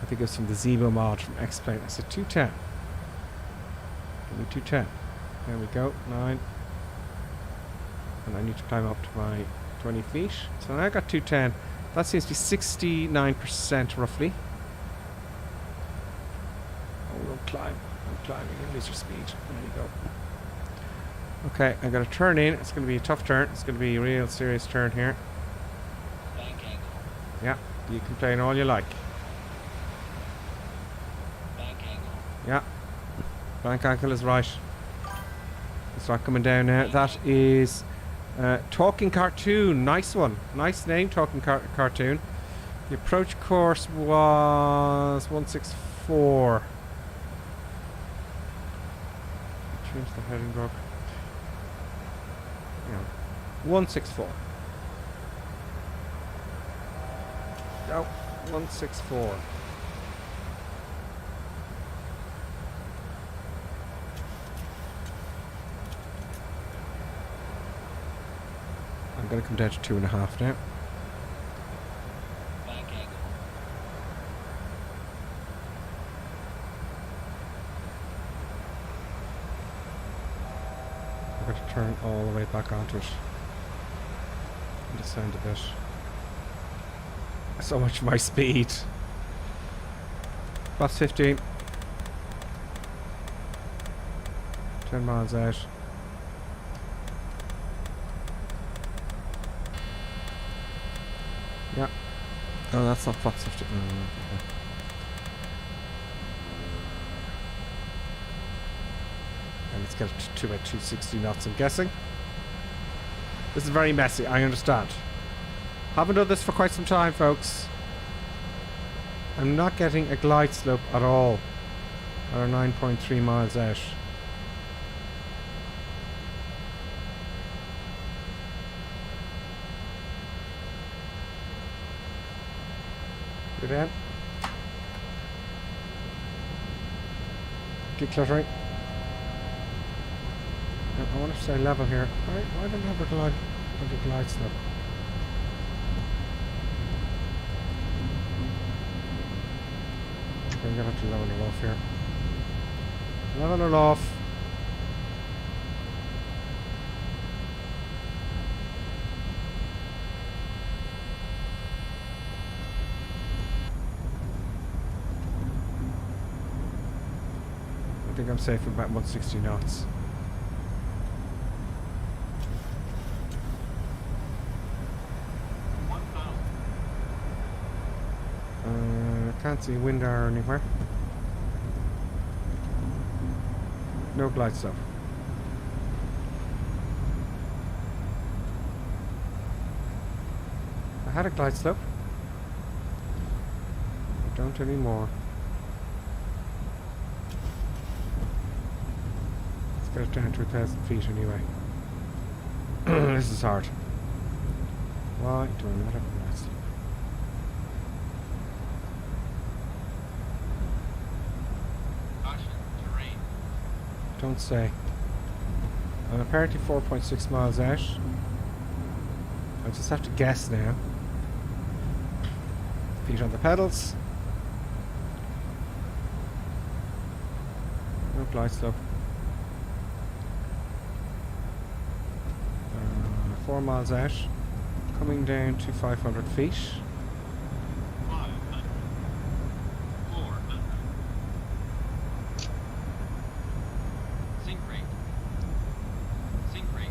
I think it was from the Zebo mod from X-Plane. I said 210. Give me 210. There we go. 9. And I need to climb up to my 20 feet. So now I got 210. That seems to be 69% roughly. Oh, we'll climb. I'm climbing. You lose your speed. There you go. Okay, I'm going to turn in. It's going to be a tough turn. It's going to be a real serious turn here. Bank angle. Yeah, you can play in all you like. Bank angle. Yeah, bank angle is right. It's not coming down now. That is Talking Cartoon. Nice one. Nice name, Talking Cartoon. The approach course was 164. Change the heading book. Yeah, 164. No, 164. I'm going to come down to 2.5 now. Bank angle. I'm going to turn all the way back onto it. And descend a bit. So much for my speed. Plus 15. 10 miles out. Yeah. Oh, that's not plus 15. No, no, no. And let's get it to about 260 knots, I'm guessing. This is very messy, I understand. Haven't done this for quite some time, folks. I'm not getting a glide slope at all. Or 9.3 miles out. Go down. Keep cluttering. I want to stay level here. Why don't I have a glide slope? Okay, I'm gonna have to level it off here. Level it off. I think I'm safe with about 160 knots. Can't see wind arrow anywhere. No glide slope. I had a glide slope. I don't anymore. Let's get it down to 1,000 feet anyway. This is hard. Why do I not have a glide slope? Don't say. I'm apparently 4.6 miles out. I just have to guess now. Feet on the pedals. No glide slope. 4 miles out. Coming down to 500 feet. 500. 400. Sink rate. Sink rate.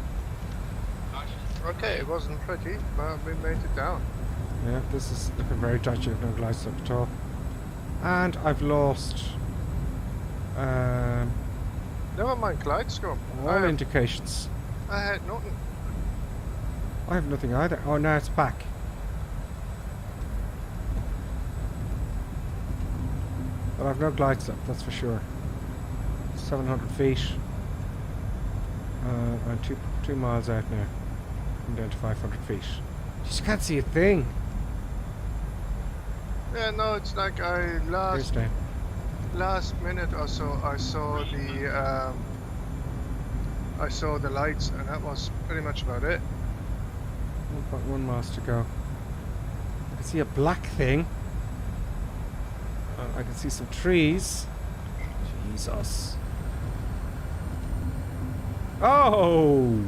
Caution. Okay, it wasn't pretty, but we made it down. Yeah, this is looking very dodgy with no glide slope at all. And I've lost Never mind glide scope. all indications. I had nothing. I have nothing either. Oh, now it's back. But I've no glide slope, that's for sure. 700 feet. I'm 2 miles out now. I'm down to 500 feet. You just can't see a thing. Yeah, no, it's like Here's down. last minute or so I saw the lights, and that was pretty much about it. 1.1 miles to go. I can see a black thing. I can see some trees. Jesus. Oh!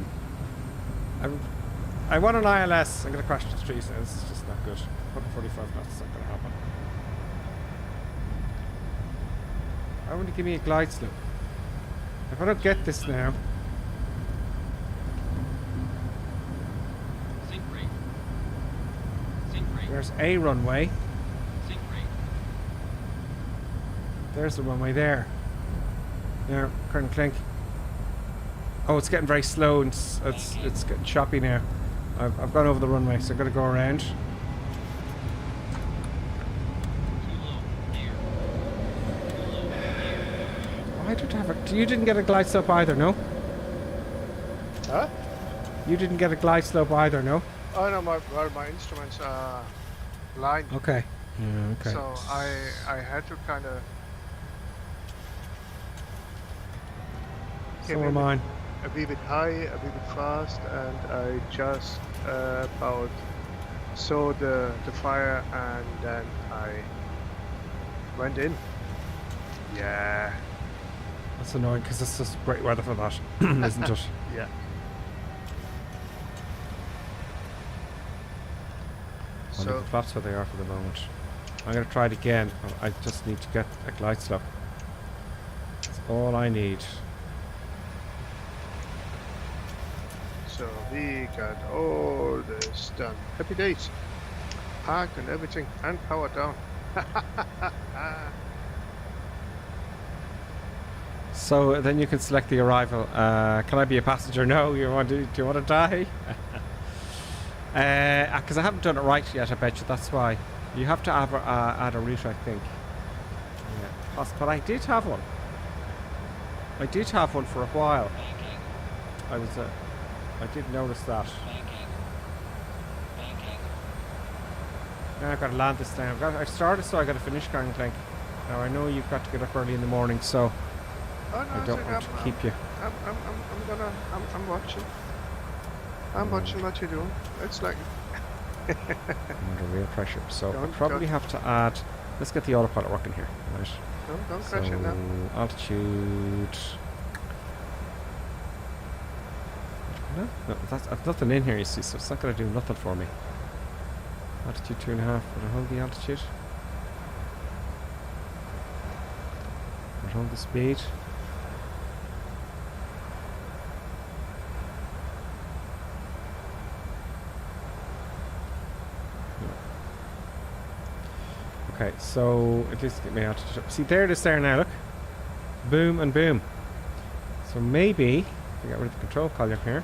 I want an ILS. I'm going to crash the trees now. This is just not good. 145 knots is not going to happen. I want to give me a glide slope. If I don't get this now. Sink rate. Sink rate. There's a runway. Sink rate. There's the runway there. Now, Colonel Clink. Oh, it's getting very slow and it's getting choppy now. I've gone over the runway, so I've got to go around. Too low. Air. Too low. Air. I don't have a... You didn't get a glide slope either, no? Huh? You didn't get a glide slope either, no? Oh no, my instruments are blind. Okay. Yeah, okay. So I had to kind of. So are mine. A wee bit high, a wee bit fast, and I just about saw the fire, and then I went in. Yeah. That's annoying because it's just great weather for that, isn't it? Yeah. I'll leave the flaps where they are for the moment. I'm going to try it again. I just need to get a glide slope. That's all I need. So we got all this done. Happy days. Parked and everything, and powered down. So then you can select the arrival. Can I be a passenger? No. Do you want to die? Because I haven't done it right yet. I bet you that's why. You have to add a route, I think. Yeah. But I did have one. I did have one for a while. Banking. I did notice that. Banking. Banking. Now I've got to land this down. I started, so I got to finish Gang Clink. Now I know you've got to get up early in the morning, so Oh, no, I don't want to keep you. I'm watching. I'm watching what you're doing. It's like. I'm under real pressure, so I Don't- probably don't- have to add. Let's get the autopilot working here, right? Don't So crash it now. altitude. No, I've nothing in here, you see, so it's not going to do nothing for me. Altitude 2.5. Would I hold the altitude? Would I hold the speed? Okay, so at least get me altitude up. See, there it is there now, look. Boom and boom. So maybe, if I get rid of the control column here,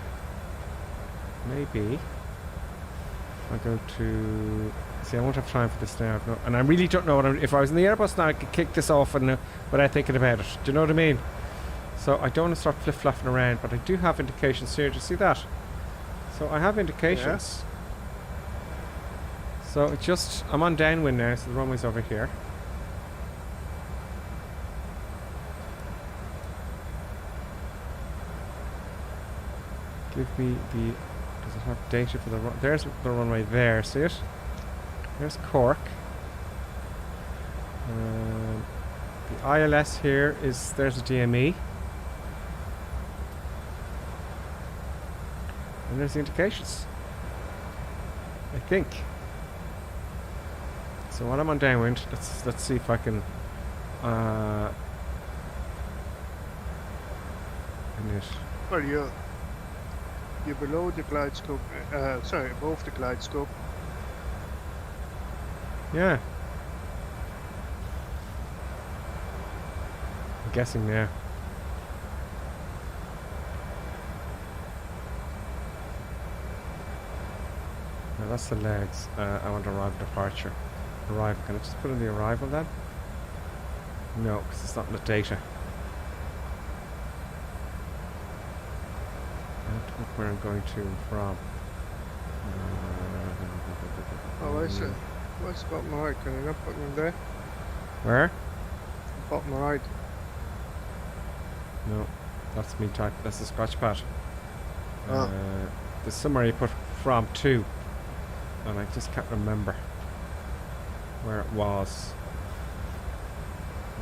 maybe I'll go to... See, I won't have time for this now. No, and I really don't know if I was in the Airbus now, I could kick this off and without thinking about it. Do you know what I mean? So I don't want to start flip-flopping around, but I do have indications here. Do you see that? So I have indications. So it's just... I'm on downwind now, so the runway's over here. Give me the... Does it have data for the... There's the runway there, see it? There's Cork. The ILS here is... There's a DME. And there's the indications. I think. So while I'm on downwind, let's see if I can... Well, you're below the glide scope. Sorry, above the glide scope. Yeah. I'm guessing now. Now that's the legs. I want arrival departure. Arrival. Can I just put in the arrival then? No, because it's not in the data. Where I'm going to and from. Oh, I see. What's bottom right? Can you not put them there? Where? Bottom right. No, that's me type. That's the scratch pad. Oh. There's somewhere you put from to, and I just can't remember where it was.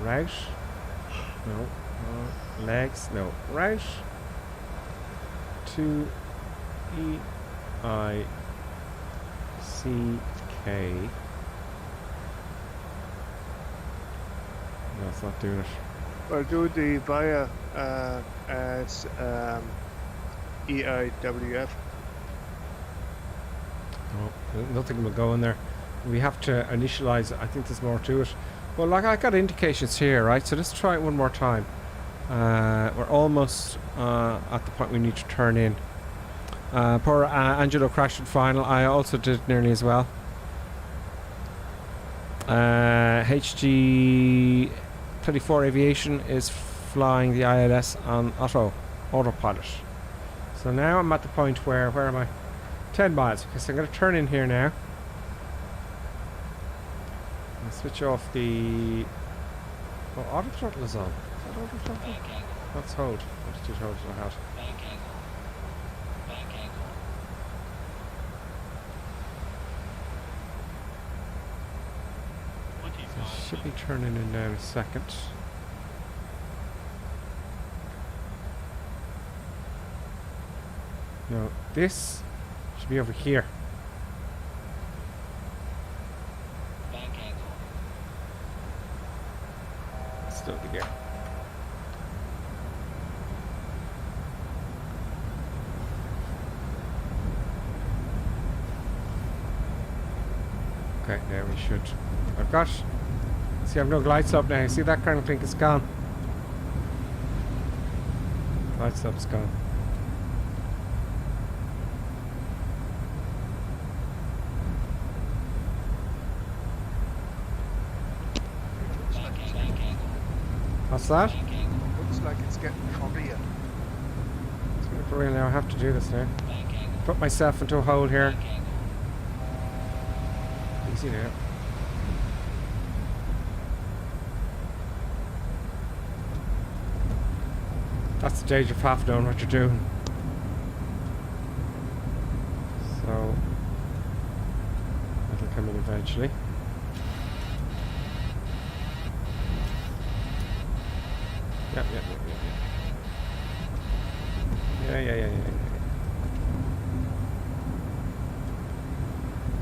Route? No. Legs? No. Route to EICK. No, it's not doing it. Well, do the via as EIWF. Oh, nothing will go in there. We have to initialize it. I think there's more to it. Well, like I got indications here, right? So let's try it one more time. We're almost at the point we need to turn in. Poor Angelo crashed in final. I also did nearly as well. HG 34 Aviation is flying the ILS on autopilot. So now I'm at the point where am I? 10 miles. Okay, so I'm going to turn in here now. I'll switch off the... Oh, auto throttle is on. Is that auto throttle? Let's hold. Let's just hold it out. Should be turning in now in a second. No, this should be over here. Still the gear. Okay, there we should. I've got. See, I've no glide slope now. See that kind of thing is gone. Glide slope's gone. What's that? Looks like it's getting foggier. It's getting for real now. I have to do this now. Put myself into a hole here. Easy now. That's the stage of half knowing what you're doing. So that'll come in eventually. Yep. Yeah.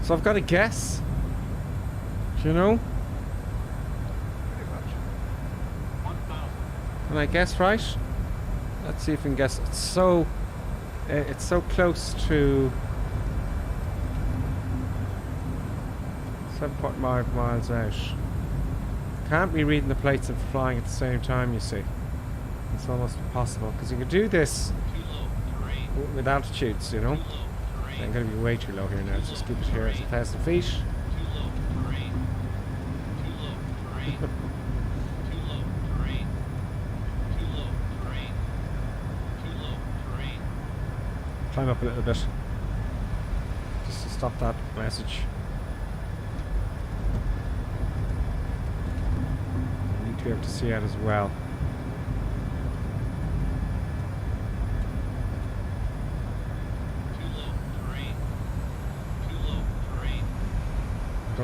So I've got a guess. Do you know? Pretty much. 1,000. Can I guess right? Let's see if we can guess. It's so close to 7.5 miles out. Can't be reading the plates and flying at the same time, you see. It's almost impossible because you can do this with altitudes, you know. I'm going to be way too low here now. Let's just keep it here at 1,000 feet. Climb up a little bit just to stop that message. I need to be able to see it as well.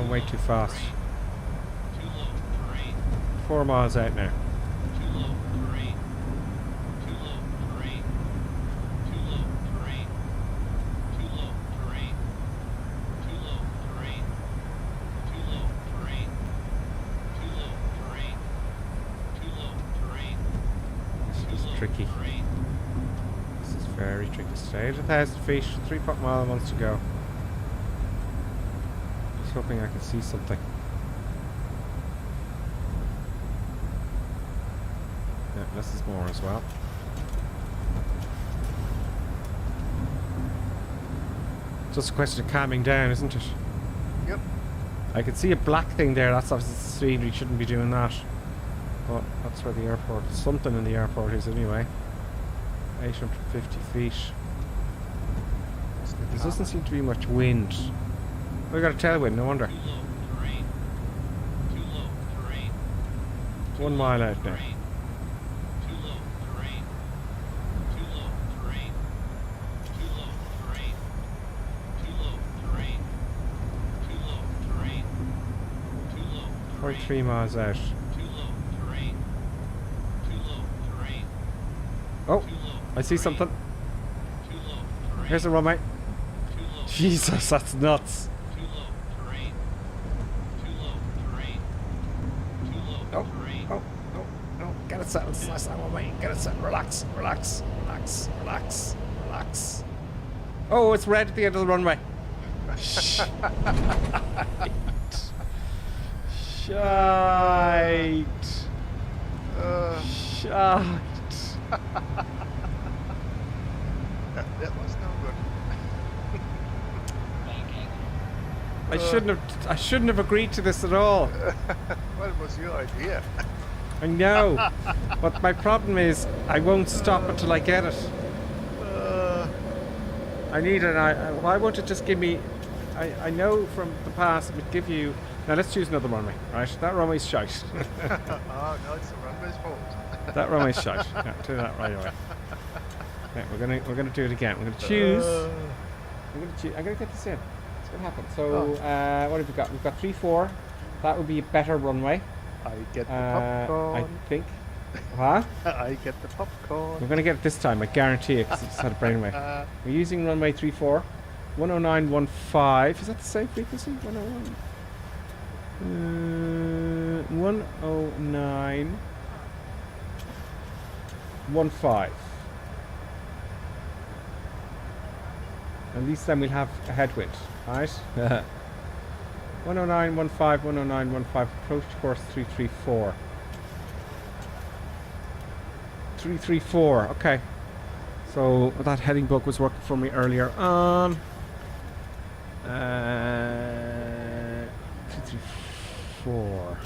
going way too fast. Too low. Terrain. 4 miles out now. Too low. Terrain. Too low. Terrain. Too low. Terrain. Too low. Terrain. Too low. Terrain. Too low. Terrain. Too low. Terrain. Too low. Terrain. This is tricky. Terrain. This is very tricky. Stay at 1,000 feet, 3 mile months to go. Just hoping I can see something. Yeah, less is more as well. Just a question of calming down, isn't it? Yep. I can see a black thing there. That's obviously the stream. You shouldn't be doing that. But that's where the airport, something in the airport is anyway. 850 feet. There doesn't seem to be much wind. We got a tailwind, no wonder. Too low. Terrain. Too low. Terrain. 1 mile out now. Terrain. Too low. Terrain. Too low. Terrain. Too low. Terrain. Too low. Terrain. Too low. Terrain. Too low. Terrain. 0.3 miles out. Too low. Terrain. Too low. Terrain. Oh, Too low. I see something. Too low. Terrain. Here's the runway. Too low. Jesus, that's nuts. Too low. Terrain. Too low. Terrain. Too low. Oh, Terrain. oh, no, no. Get it settled. Slice that one way. Get it settled. Relax, relax, relax, relax, relax. Oh, it's red at the end of the runway. Shite. Shite. Shite. That was no good. I shouldn't have agreed to this at all. Well, it was your idea. I know. But my problem is I won't stop until I get it. I need it. Why won't it just give me... I know from the past it would give you... Now let's choose another runway, right? That runway's shite. Oh, no, it's the runway's fault. That runway's shite. Yeah, do that right away. Okay, we're gonna do it again. We're gonna choose. I'm gonna get this in. That's what happened. So what have we got? We've got 3-4. That would be a better runway. I get the popcorn. I think. Huh? I get the popcorn. We're gonna get it this time. I guarantee it, because it's had a brainwave. We're using runway 34. 109.15. Is that the same frequency? 109. 109.15. At least then we'll have a headwind, right? 109.15, 109.15, approach course 334. 334, okay. So that heading book was working for me earlier on. 334.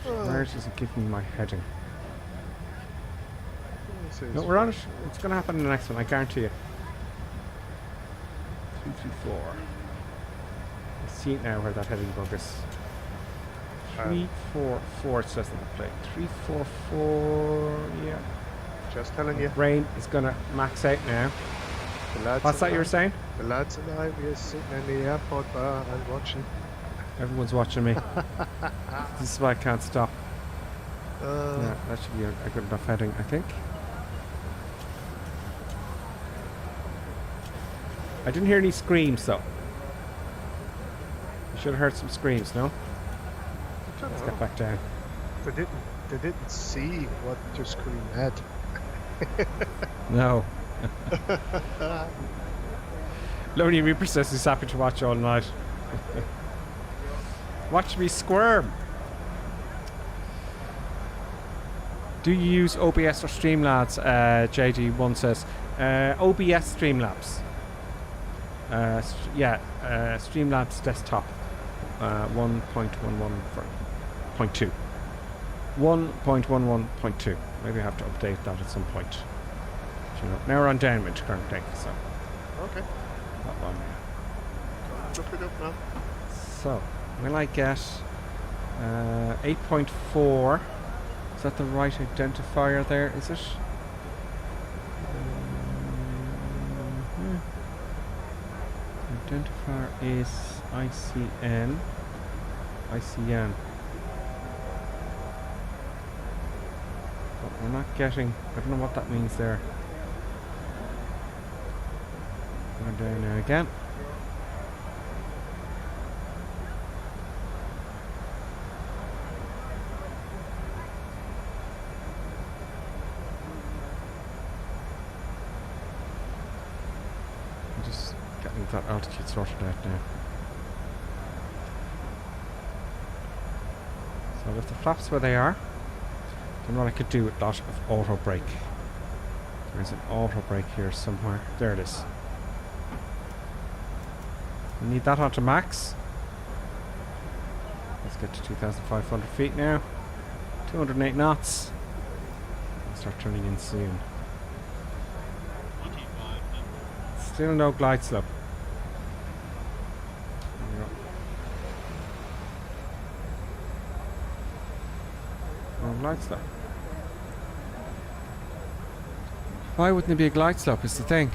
Where does it give me my heading? No, we're on it. It's going to happen in the next one, I guarantee you. 334. I see it now where that heading book is. 344 it says on the plate. 344, yeah. Just telling you. Brain is going to max out now. The lads What's that and you were saying? The lads and I, we are sitting in the airport bar and watching. Everyone's watching me. This is why I can't stop. Yeah, that should be a good enough heading, I think. I didn't hear any screams though. You should have heard some screams, no? Let's get back down. They didn't see what your screen had. No. Lonely Reaper says he's happy to watch all night. Watch me squirm. Do you use OBS or Streamlabs? JD1 says. OBS Streamlabs. Streamlabs desktop. 1.11.2. 1.11.2. Maybe I have to update that at some point. You know, now we're on downwind currently, so. Okay. That one. Look it up now. So, will I get 8.4? Is that the right identifier there? Is it? Identifier is ICN. ICN. But we're not getting... I don't know what that means there. Going down now again. I'm just getting that altitude sorted out now. So with the flaps where they are, then what I could do with that of auto brake. There's an auto brake here somewhere. There it is. We need that onto max. Let's get to 2,500 feet now. 208 knots. I'll start turning in soon. 25. Still no glide slope. There we go. No glide slope. Why wouldn't there be a glide slope is the thing.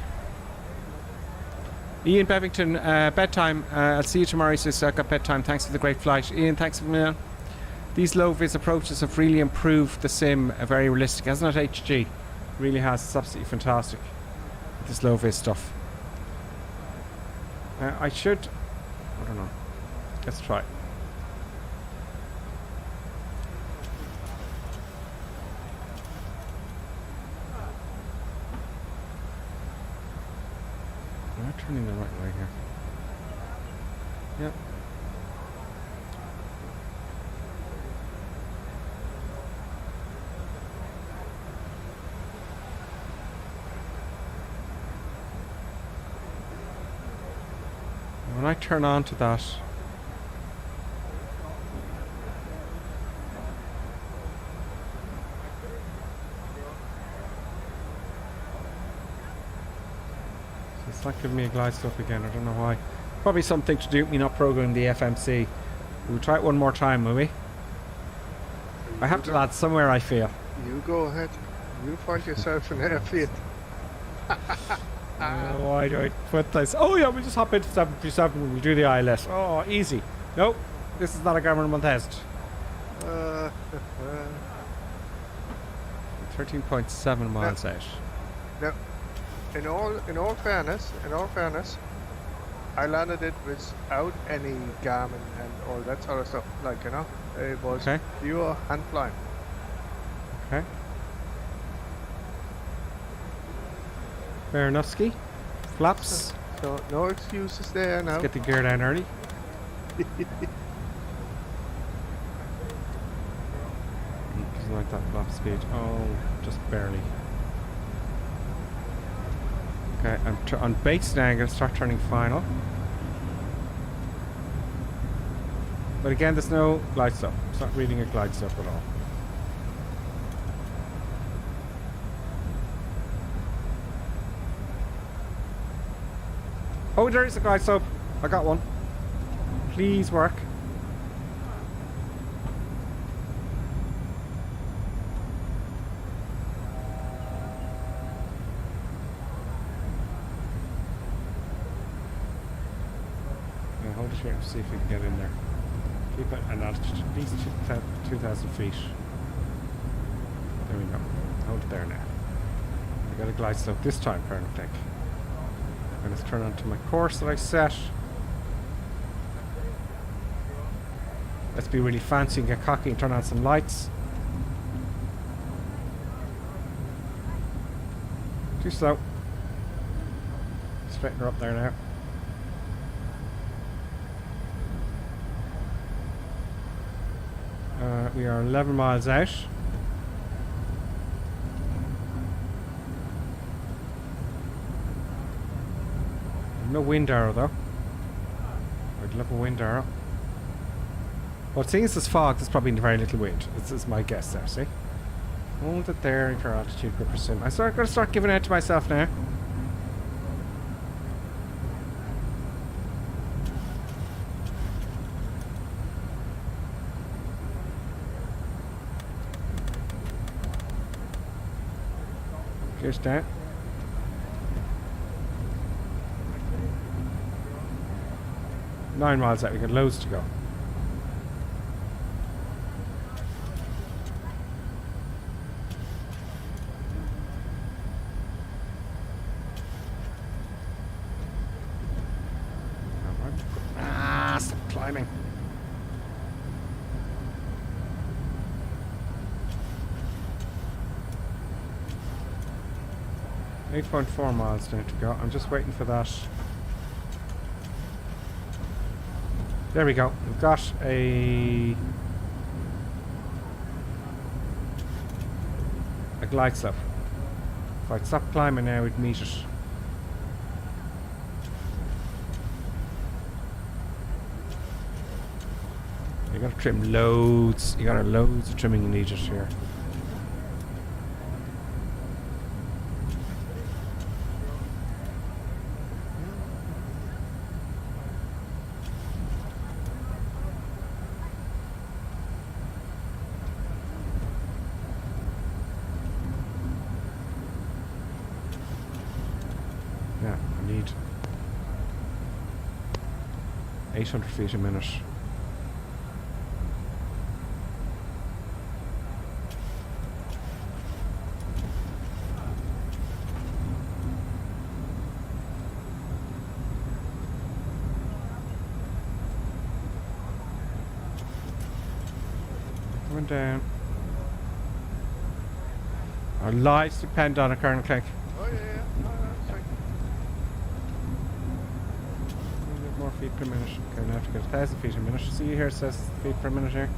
Ian Bevington, bedtime. I'll see you tomorrow. He says, I got bedtime. Thanks for the great flight. Ian, thanks for me. These low-vis approaches have really improved the sim. Very realistic, hasn't it, HG? Really has. It's absolutely fantastic. This low-vis stuff. I should... I don't know. Let's try. Am I turning the right way here? Yep. When I turn on to that, it's not giving me a glide slope again. I don't know why. Probably something to do with me not programming the FMC. We'll try it one more time, will we? I have to land somewhere, I feel. You go ahead. You find yourself an airfield. Why do I put this? Oh yeah, we'll just hop into 737 and we'll do the ILS. Oh, easy. Nope, this is not a government test. 13.7 miles out. No. In all fairness, I landed it without any Garmin and all that sort of stuff. Like, you know, it was pure hand flying. Okay. Fair enough, ski. Flaps. So no excuses there now. Let's get the gear down early. Doesn't like that flap speed. Oh, just barely. Okay, I'm on base now. I'm going to start turning final. But again, there's no glide slope. It's not reading a glide slope at all. Oh, there is a glide slope. I got one. Please work. Yeah, hold it here and see if we can get in there. Keep it an altitude at least 2,000 feet. There we go. Hold it there now. I got a glide slope this time, perfect. I'm going to turn on to my course that I set. Let's be really fancy and get cocky and turn on some lights. Too slow. Straighten her up there now. We are 11 miles out. No wind arrow though. I'd love a wind arrow. Well, seeing as there's fog, there's probably very little wind. This is my guess there, see? Hold it there for altitude gripper sim. I'm going to start giving out to myself now. Gears down. 9 miles out. We got loads to go. Stop climbing. .4 miles down to go. I'm just waiting for that. There we go. We've got a glide slope. If I'd stop climbing now, we'd meet it. You gotta trim loads. You got loads of trimming you need it here. Yeah, I need 800 feet a minute. Coming down. Our lives depend on it, Colonel Clegg. Oh yeah, yeah. No, that's fine. A bit more feet per minute. Okay, now I have to get 1,000 feet a minute. See here it says feet per minute here.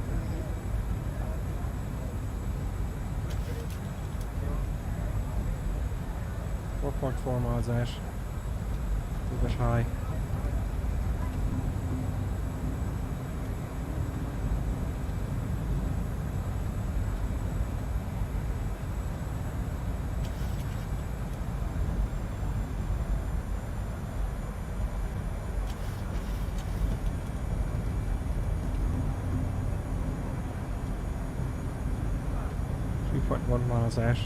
4.4 miles out. A bit high. Miles out.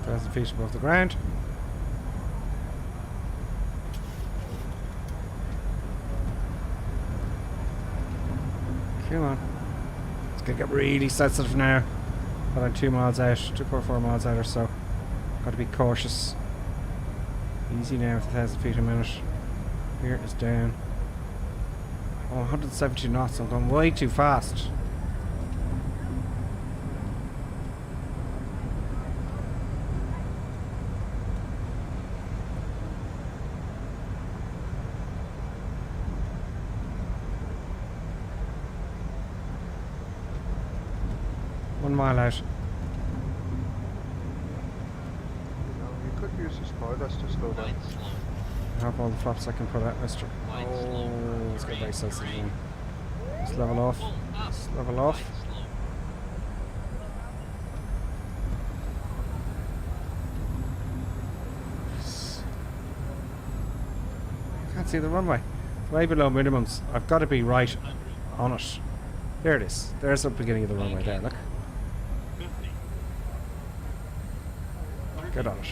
1,000 feet above the ground. Come on. It's gonna get really sensitive now. But I'm 2 miles out, 2.4 miles out or so. Gotta be cautious. Easy now with 1,000 feet a minute. Here is down. Oh, 170 knots. I'm going way too fast. Mile out. You could use the spoilers to slow down. I have all the flaps I can put out, mister. Oh, it's got very sensitive in. Just level off. Just level off. I can't see the runway. It's way below minimums. I've got to be right on it. There it is. There's the beginning of the runway there, look. Get on it.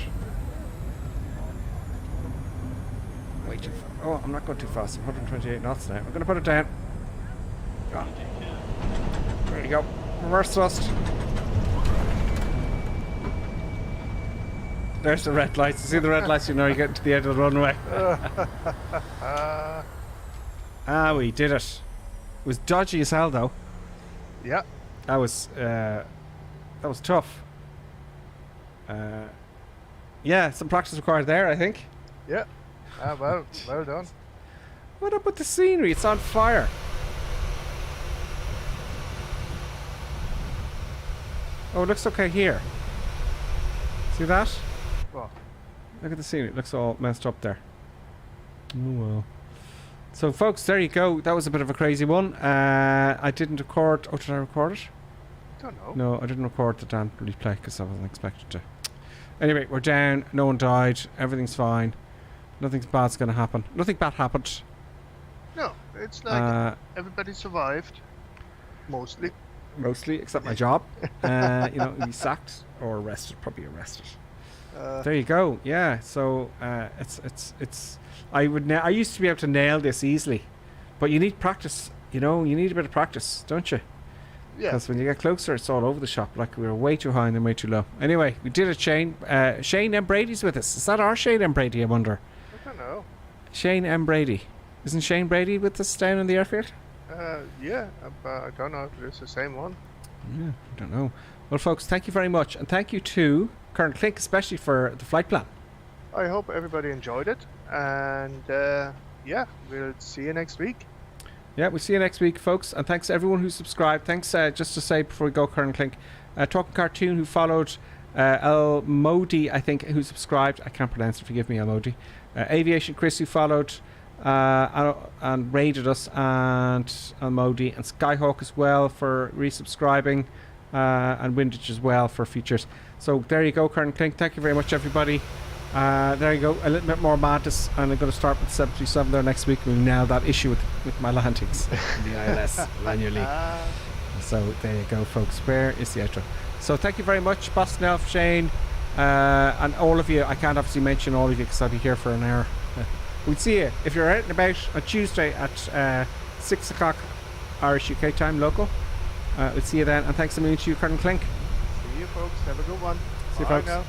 Way too fast. Oh, I'm not going too fast. I'm 128 knots now. I'm going to put it down. Oh. There you go. Reverse thrust. There's the red lights. You see the red lights, you know you get to the end of the runway. We did it. It was dodgy as hell though. Yeah. That was tough. Yeah, some practice required there, I think. Yeah. Well done. What up with the scenery? It's on fire. Oh, it looks okay here. See that? What? Look at the scenery. It looks all messed up there. Oh well. So, folks, there you go. That was a bit of a crazy one. I didn't record. Oh, did I record it? Don't know. No, I didn't record the damn replay because I wasn't expected to. Anyway, we're down. No one died. Everything's fine. Nothing bad's going to happen. Nothing bad happened. No, it's like everybody survived. Mostly. Mostly, except my job. You know, be sacked or arrested. Probably arrested. There you go. Yeah. So it's. I used to be able to nail this easily, but you need practice. You know, you need a bit of practice, don't you? Yeah. Because when you get closer, it's all over the shop. Like we were way too high and then way too low. Anyway, we did it, Shane. Shane M. Brady's with us. Is that our Shane M. Brady, I wonder? I don't know. Shane M. Brady. Isn't Shane Brady with us down in the airfield? Yeah, but I don't know if it's the same one. Yeah, I don't know. Well, folks, thank you very much. And thank you to Colonel Clink, especially for the flight plan. I hope everybody enjoyed it. And yeah, we'll see you next week. Yeah, we'll see you next week, folks. And thanks to everyone who subscribed. Thanks, just to say before we go, Colonel Clink, Talking Cartoon, who followed, El Modi, I think, who subscribed. I can't pronounce it, forgive me, El Modi. Aviation Chris, who followed and raided us, and El Modi, and Skyhawk as well for resubscribing, and Windage as well for features. So there you go, Colonel Clink. Thank you very much, everybody. There you go, a little bit more madness, and I'm going to start with 737 there next week. We'll nail that issue with my landings in the ILS manually. So there you go, folks. Where is the outro? So thank you very much, Boston Elf, Shane, and all of you. I can't obviously mention all of you because I'll be here for an hour. We'll see you if you're out and about on Tuesday at 6 o'clock Irish UK time, local. We'll see you then, and thanks a million to you, Colonel Clink. See you, folks. Have a good one. See you, Bye folks. now.